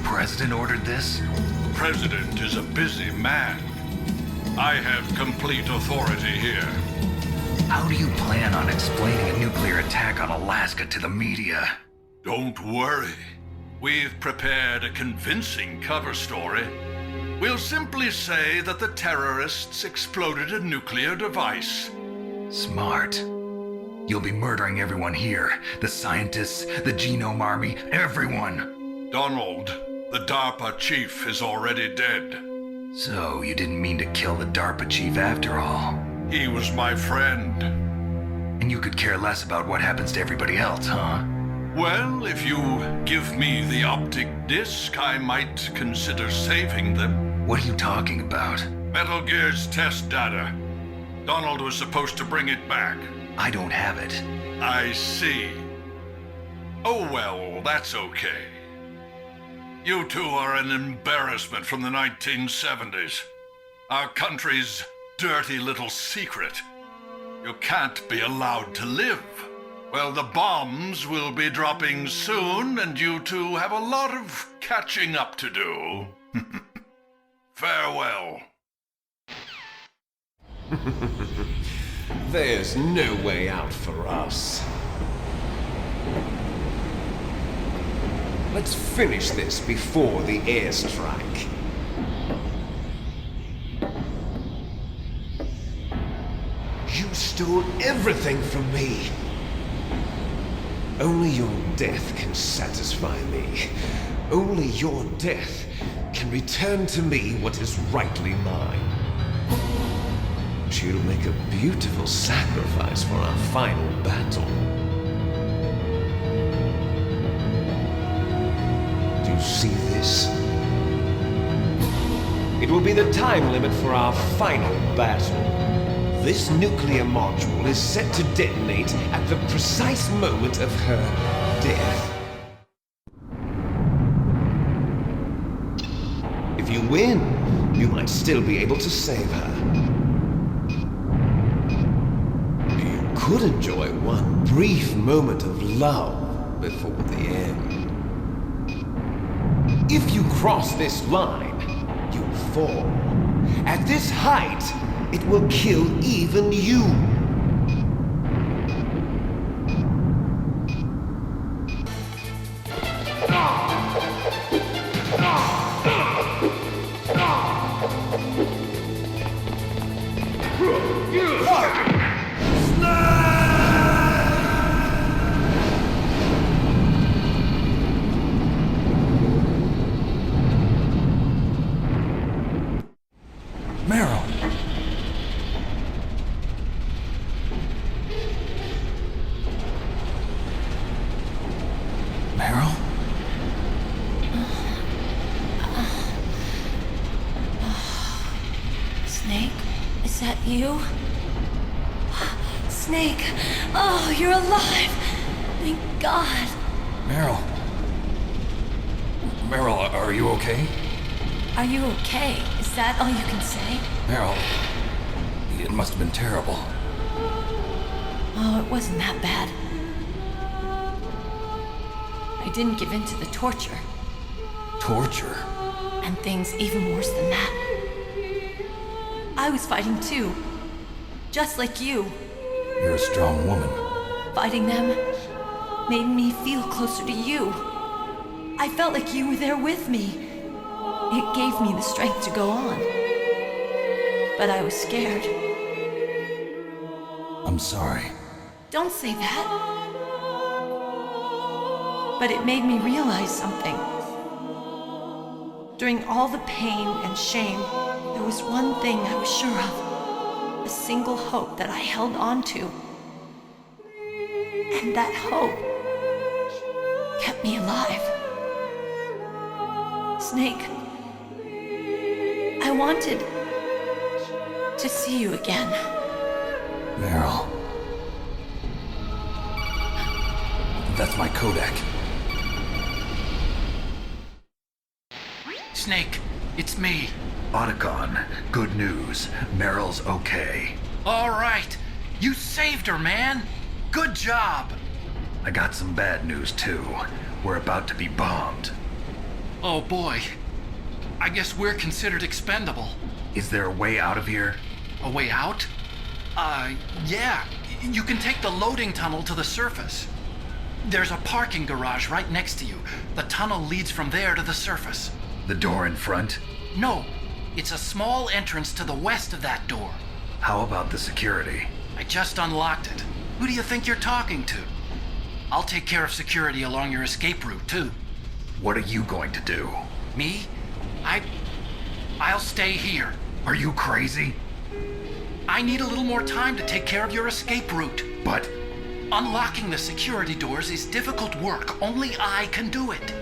President ordered this? President is a busy man. I have complete authority here. How do you plan on explaining a nuclear attack on Alaska to the media? Don't worry. We've prepared a convincing cover story. We'll simply say that the terrorists exploded a nuclear device. Smart. You'll be murdering everyone here. The scientists, the Genome Army, everyone. Donald, the DARPA chief, is already dead. So you didn't mean to kill the DARPA chief after all? He was my friend. And you could care less about what happens to everybody else, huh? Well, if you give me the optic disc, I might consider saving them. What are you talking about? Metal Gear's test data. Donald was supposed to bring it back. I don't have it. I see. Oh well, that's okay. You two are an embarrassment from the 1970s. Our country's dirty little secret. You can't be allowed to live. Well, the bombs will be dropping soon, and you two have a lot of catching up to do. Farewell. There's no way out for us. Let's finish this before the airstrike. You stole everything from me. Only your death can satisfy me. Only your death can return to me what is rightly mine. She'll make a beautiful sacrifice for our final battle. Do you see this? It will be the time limit for our final battle. This nuclear module is set to detonate at the precise moment of her death. If you win, you might still be able to save her. You could enjoy one brief moment of love before the end. If you cross this line, you'll fall. At this height, it will kill even you. that you? Snake! Oh, you're alive! Thank God! Meryl, are you okay? Are you okay? Is that all you can say? Meryl, it must have been terrible. Oh, it wasn't that bad. I didn't give in to the torture. Torture? And things even worse than that. I was fighting too. Just like you. You're a strong woman. Fighting them made me feel closer to you. I felt like you were there with me. It gave me the strength to go on. But I was scared. I'm sorry. Don't say that. But it made me realize something. During all the pain and shame, there was one thing I was sure of. A single hope that I held on to. And that hope kept me alive. Snake, I wanted to see you again. Meryl. That's my Kodak. Snake, it's me. Otacon, good news. Meryl's okay. All right. You saved her, man. Good job. I got some bad news, too. We're about to be bombed. Oh, boy. I guess we're considered expendable. Is there a way out of here? A way out? Yeah. You can take the loading tunnel to the surface. There's a parking garage right next to you. The tunnel leads from there to the surface. The door in front? No. It's a small entrance to the west of that door. How about the security? I just unlocked it. Who do you think you're talking to? I'll take care of security along your escape route, too. What are you going to do? Me? I'll stay here. Are you crazy? I need a little more time to take care of your escape route. But unlocking the security doors is difficult work. Only I can do it.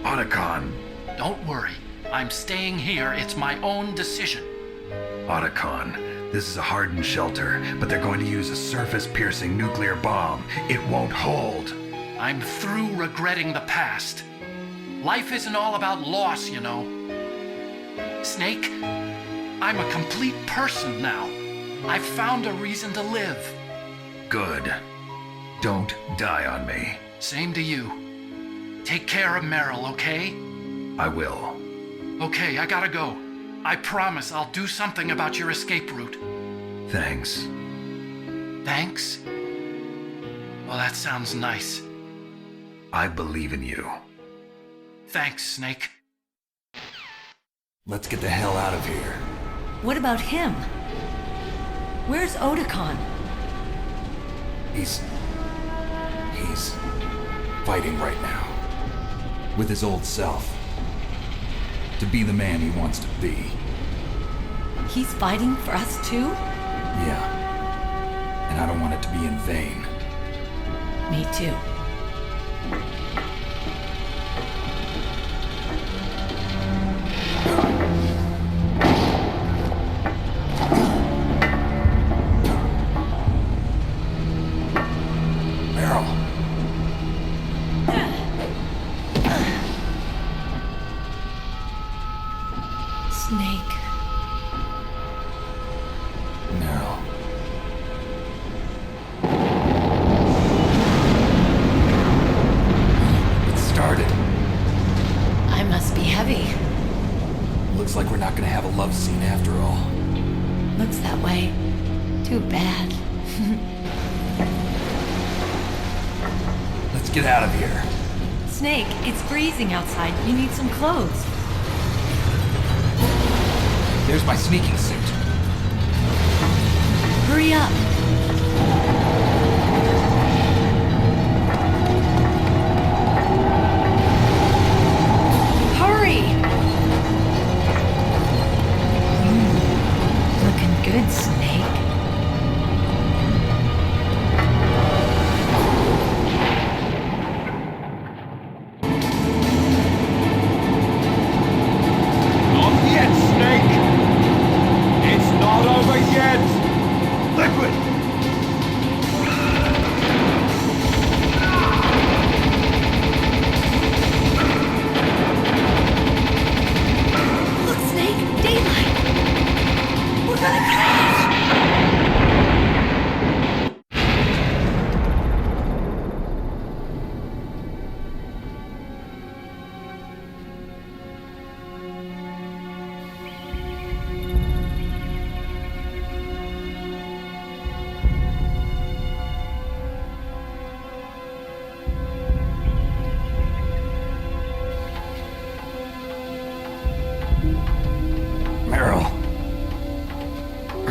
Otacon. Don't worry. I'm staying here. It's my own decision. Otacon, this is a hardened shelter, but they're going to use a surface-piercing nuclear bomb. It won't hold. I'm through regretting the past. Life isn't all about loss, you know. Snake, I'm a complete person now. I've found a reason to live. Good. Don't die on me. Same to you. Take care of Meryl, okay? I will. Okay, I gotta go. I promise I'll do something about your escape route. Thanks. Thanks? Well, that sounds nice. I believe in you. Thanks, Snake. Let's get the hell out of here. What about him? Where's Otacon? He's fighting right now. With his old self. To be the man he wants to be. He's fighting for us too? Yeah. And I don't want it to be in vain. Me too. Snake. Meryl. It started. I must be heavy. Looks like we're not gonna have a love scene after all. Looks that way. Too bad. Let's get out of here. Snake, it's freezing outside. You need some clothes. There's my sneaking suit. Hurry up. Hurry! Looking good, Snake. Not yet, Snake! It's not over yet!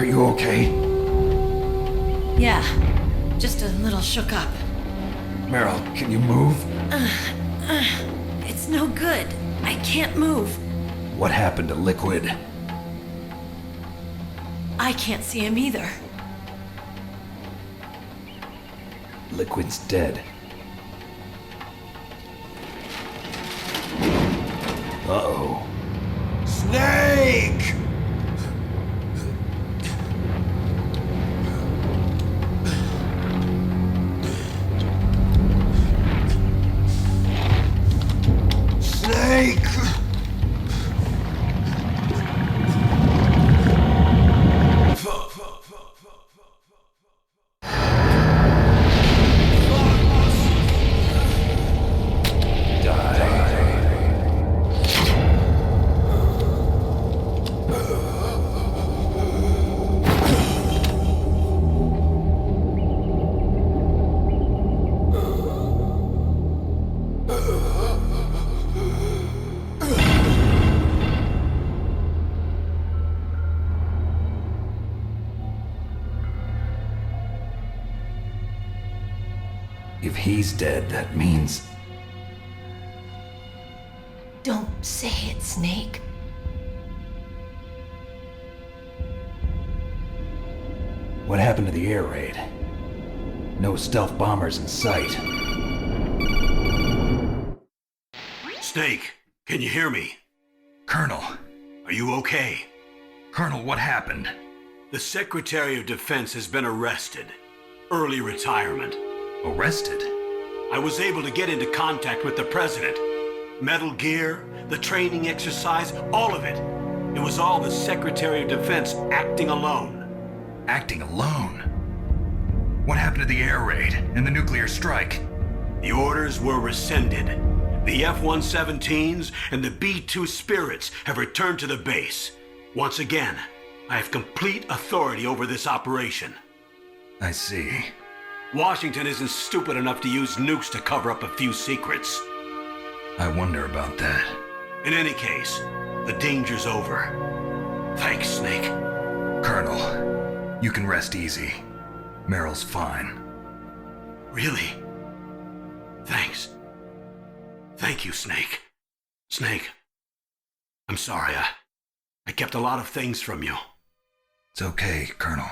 Are you okay? Yeah, just a little shook up. Meryl, can you move? It's no good. I can't move. What happened to Liquid? I can't see him either. Liquid's dead. Uh-oh. Snake! Snake! If he's dead, that means... Don't say it, Snake. What happened to the air raid? No stealth bombers in sight. Snake, can you hear me? Colonel. Are you okay? Colonel, what happened? The Secretary of Defense has been arrested. Early retirement. Arrested? I was able to get into contact with the President. Metal Gear, the training exercise, all of it. It was all the Secretary of Defense acting alone. Acting alone? What happened to the air raid and the nuclear strike? The orders were rescinded. The F-117s and the B-2 Spirits have returned to the base. Once again, I have complete authority over this operation. I see. Washington isn't stupid enough to use nukes to cover up a few secrets. I wonder about that. In any case, the danger's over. Thanks, Snake. Colonel, you can rest easy. Meryl's fine. Really? Thanks. Thank you, Snake. Snake, I'm sorry. I kept a lot of things from you. It's okay, Colonel.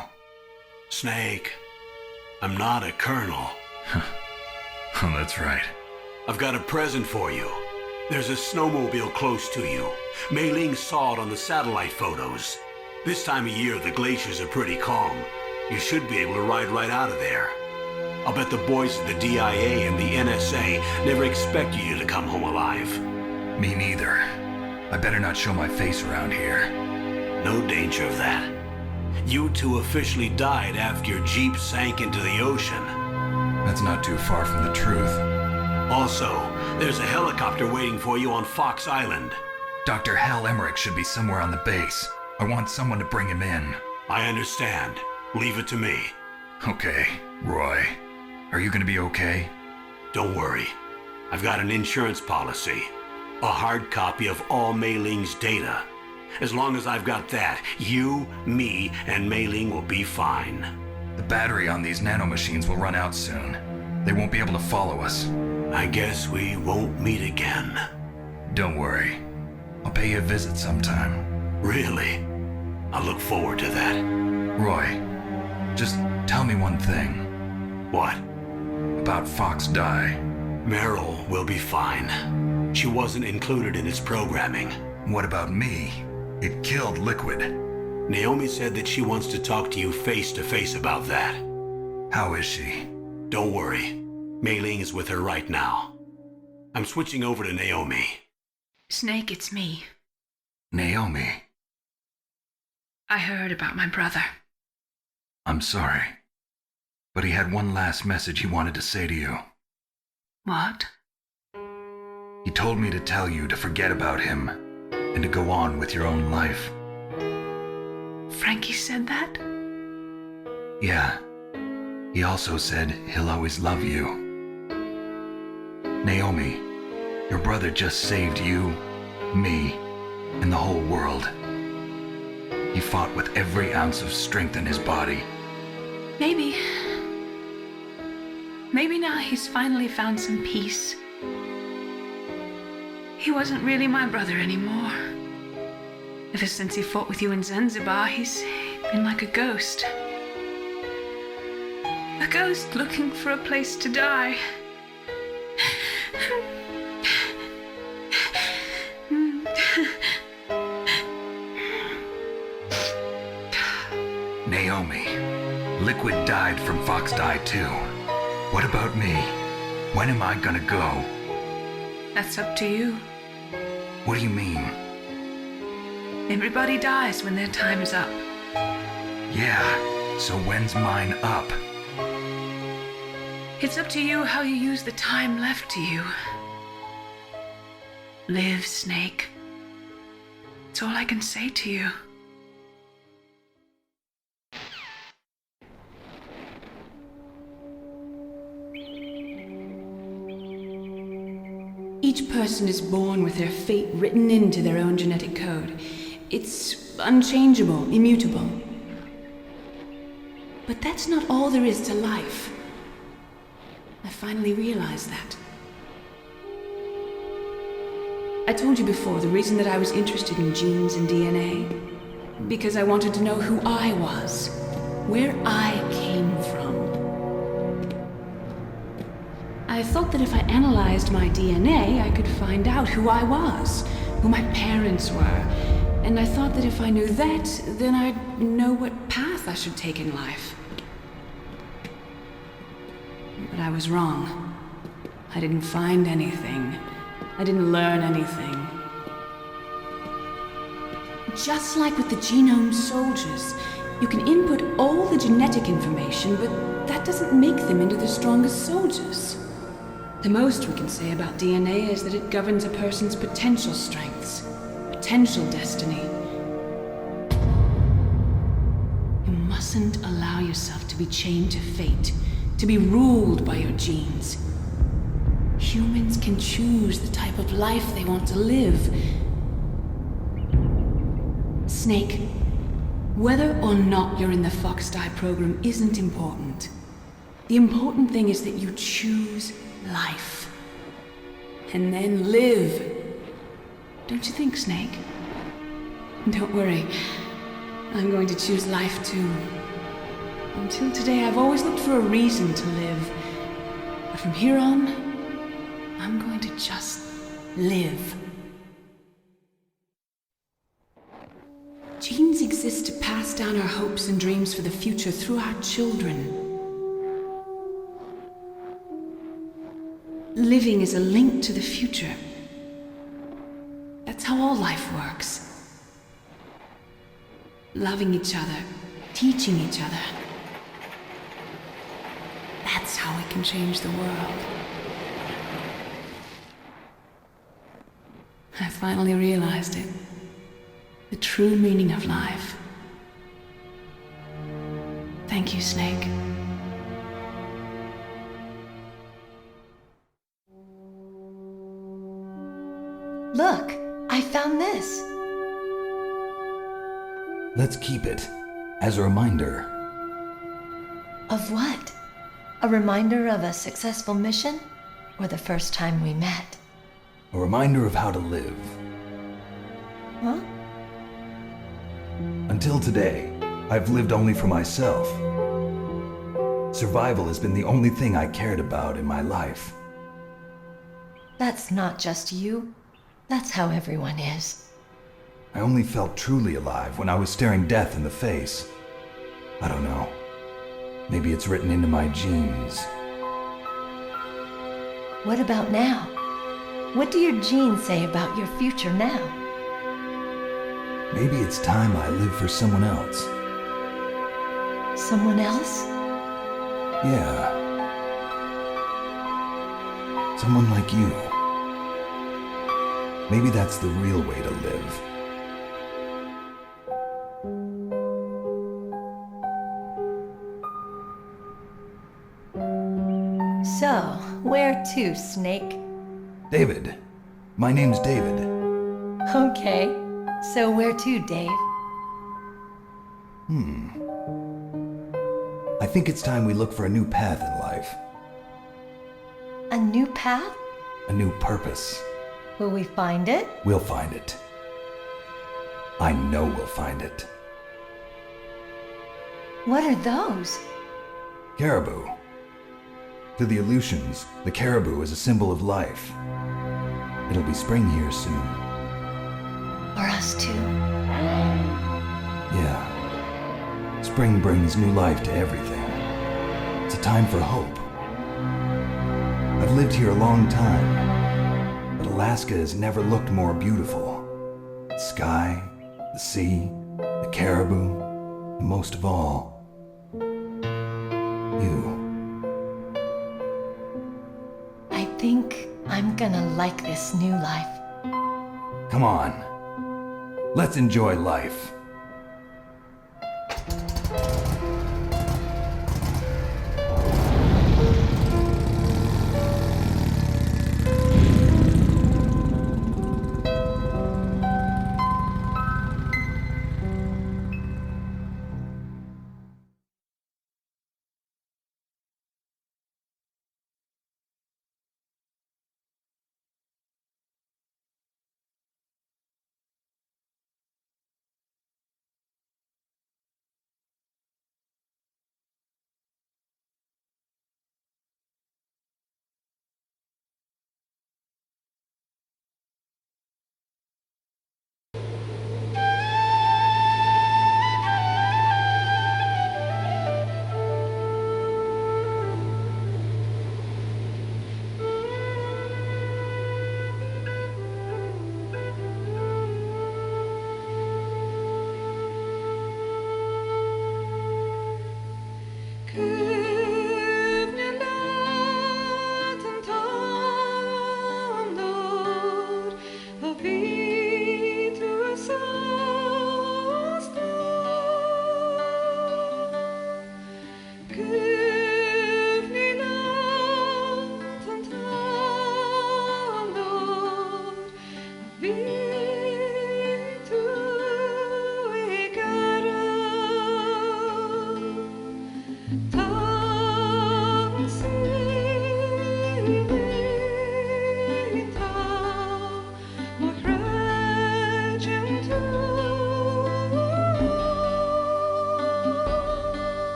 Snake, I'm not a colonel. Oh, that's right. I've got a present for you. There's a snowmobile close to you. Mei Ling saw it on the satellite photos. This time of year, the glaciers are pretty calm. You should be able to ride right out of there. I'll bet the boys at the DIA and the NSA never expected you to come home alive. Me neither. I better not show my face around here. No danger of that. You two officially died after your Jeep sank into the ocean. That's not too far from the truth. Also, there's a helicopter waiting for you on Fox Island. Dr. Hal Emmerich should be somewhere on the base. I want someone to bring him in. I understand. Leave it to me. Okay, Roy. Are you gonna be okay? Don't worry. I've got an insurance policy. A hard copy of all Mei Ling's data. As long as I've got that, you, me, and Mei Ling will be fine. The battery on these nanomachines will run out soon. They won't be able to follow us. I guess we won't meet again. Don't worry. I'll pay you a visit sometime. Really? I look forward to that. Roy, just tell me one thing. What? About Fox Die. Meryl will be fine. She wasn't included in its programming. What about me? It killed Liquid. Naomi said that she wants to talk to you face to face about that. How is she? Don't worry. Mei Ling is with her right now. I'm switching over to Naomi. Snake, it's me. Naomi. I heard about my brother. I'm sorry. But he had one last message he wanted to say to you. What? He told me to tell you to forget about him and to go on with your own life. Frankie said that? Yeah. He also said he'll always love you. Naomi, your brother just saved you, me, and the whole world. He fought with every ounce of strength in his body. Maybe. Maybe now he's finally found some peace. He wasn't really my brother anymore. Ever since he fought with you in Zanzibar, he's been like a ghost. A ghost looking for a place to die. Naomi, Liquid died from Fox Die too. What about me? When am I gonna go? That's up to you. What do you mean? Everybody dies when their time is up. Yeah, so when's mine up? It's up to you how you use the time left to you. Live, Snake. It's all I can say to you. Each person is born with their fate written into their own genetic code. It's unchangeable, immutable. But that's not all there is to life. I finally realized that. I told you before the reason that I was interested in genes and DNA. Because I wanted to know who I was, where I came from. I thought that if I analyzed my DNA, I could find out who I was, who my parents were. And I thought that if I knew that, then I'd know what path I should take in life. But I was wrong. I didn't find anything. I didn't learn anything. Just like with the genome soldiers, you can input all the genetic information, but that doesn't make them into the strongest soldiers. The most we can say about DNA is that it governs a person's potential strengths, potential destiny. You mustn't allow yourself to be chained to fate, to be ruled by your genes. Humans can choose the type of life they want to live. Snake, whether or not you're in the Fox Die program isn't important. The important thing is that you choose life. And then live. Don't you think, Snake? Don't worry. I'm going to choose life too. Until today, I've always looked for a reason to live. But from here on, I'm going to just live. Genes exist to pass down our hopes and dreams for the future through our children. Living is a link to the future. That's how all life works. Loving each other, teaching each other. That's how we can change the world. I finally realized it. The true meaning of life. Thank you, Snake. Look, I found this. Let's keep it as a reminder. Of what? A reminder of a successful mission? Or the first time we met? A reminder of how to live. Huh? Until today, I've lived only for myself. Survival has been the only thing I cared about in my life. That's not just you. That's how everyone is. I only felt truly alive when I was staring death in the face. I don't know. Maybe it's written into my genes. What about now? What do your genes say about your future now? Maybe it's time I live for someone else. Someone else? Yeah. Someone like you. Maybe that's the real way to live. So, where to, Snake? David. My name's David. Okay. So where to, Dave? I think it's time we look for a new path in life. A new path? A new purpose. Will we find it? We'll find it. I know we'll find it. What are those? Caribou. To the Aleutians, the caribou is a symbol of life. It'll be spring here soon. For us too. Yeah. Spring brings new life to everything. It's a time for hope. I've lived here a long time, but Alaska has never looked more beautiful. The sky, the sea, the caribou, and most of all, you. I think I'm gonna like this new life. Come on. Let's enjoy life.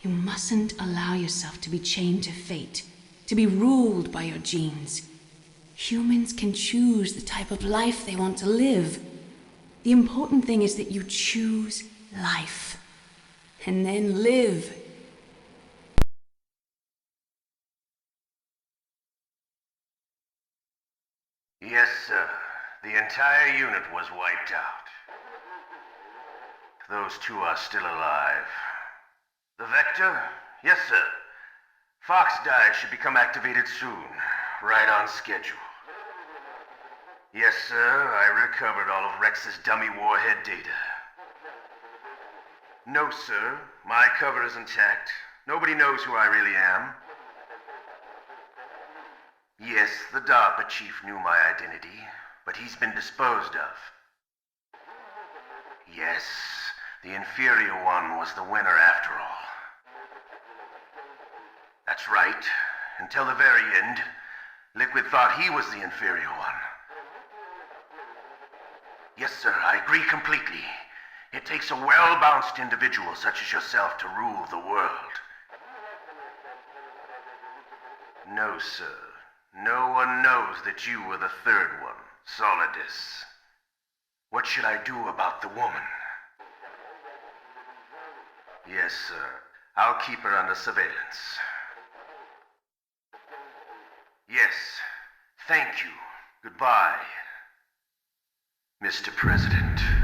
You mustn't allow yourself to be chained to fate, to be ruled by your genes. Humans can choose the type of life they want to live. The important thing is that you choose life, and then live. Yes, sir. The entire unit was wiped out. Those two are still alive. The Vector? Yes, sir. Fox Dive should become activated soon. Right on schedule. Yes, sir. I recovered all of Rex's dummy warhead data. No, sir. My cover is intact. Nobody knows who I really am. Yes, the DARPA chief knew my identity, but he's been disposed of. Yes, the inferior one was the winner after all. That's right. Until the very end, Liquid thought he was the inferior one. Yes, sir, I agree completely. It takes a well-balanced individual such as yourself to rule the world. No, sir. No one knows that you were the third one, Solidus. What should I do about the woman? Yes, sir. I'll keep her under surveillance. Yes. Thank you. Goodbye, Mr. President.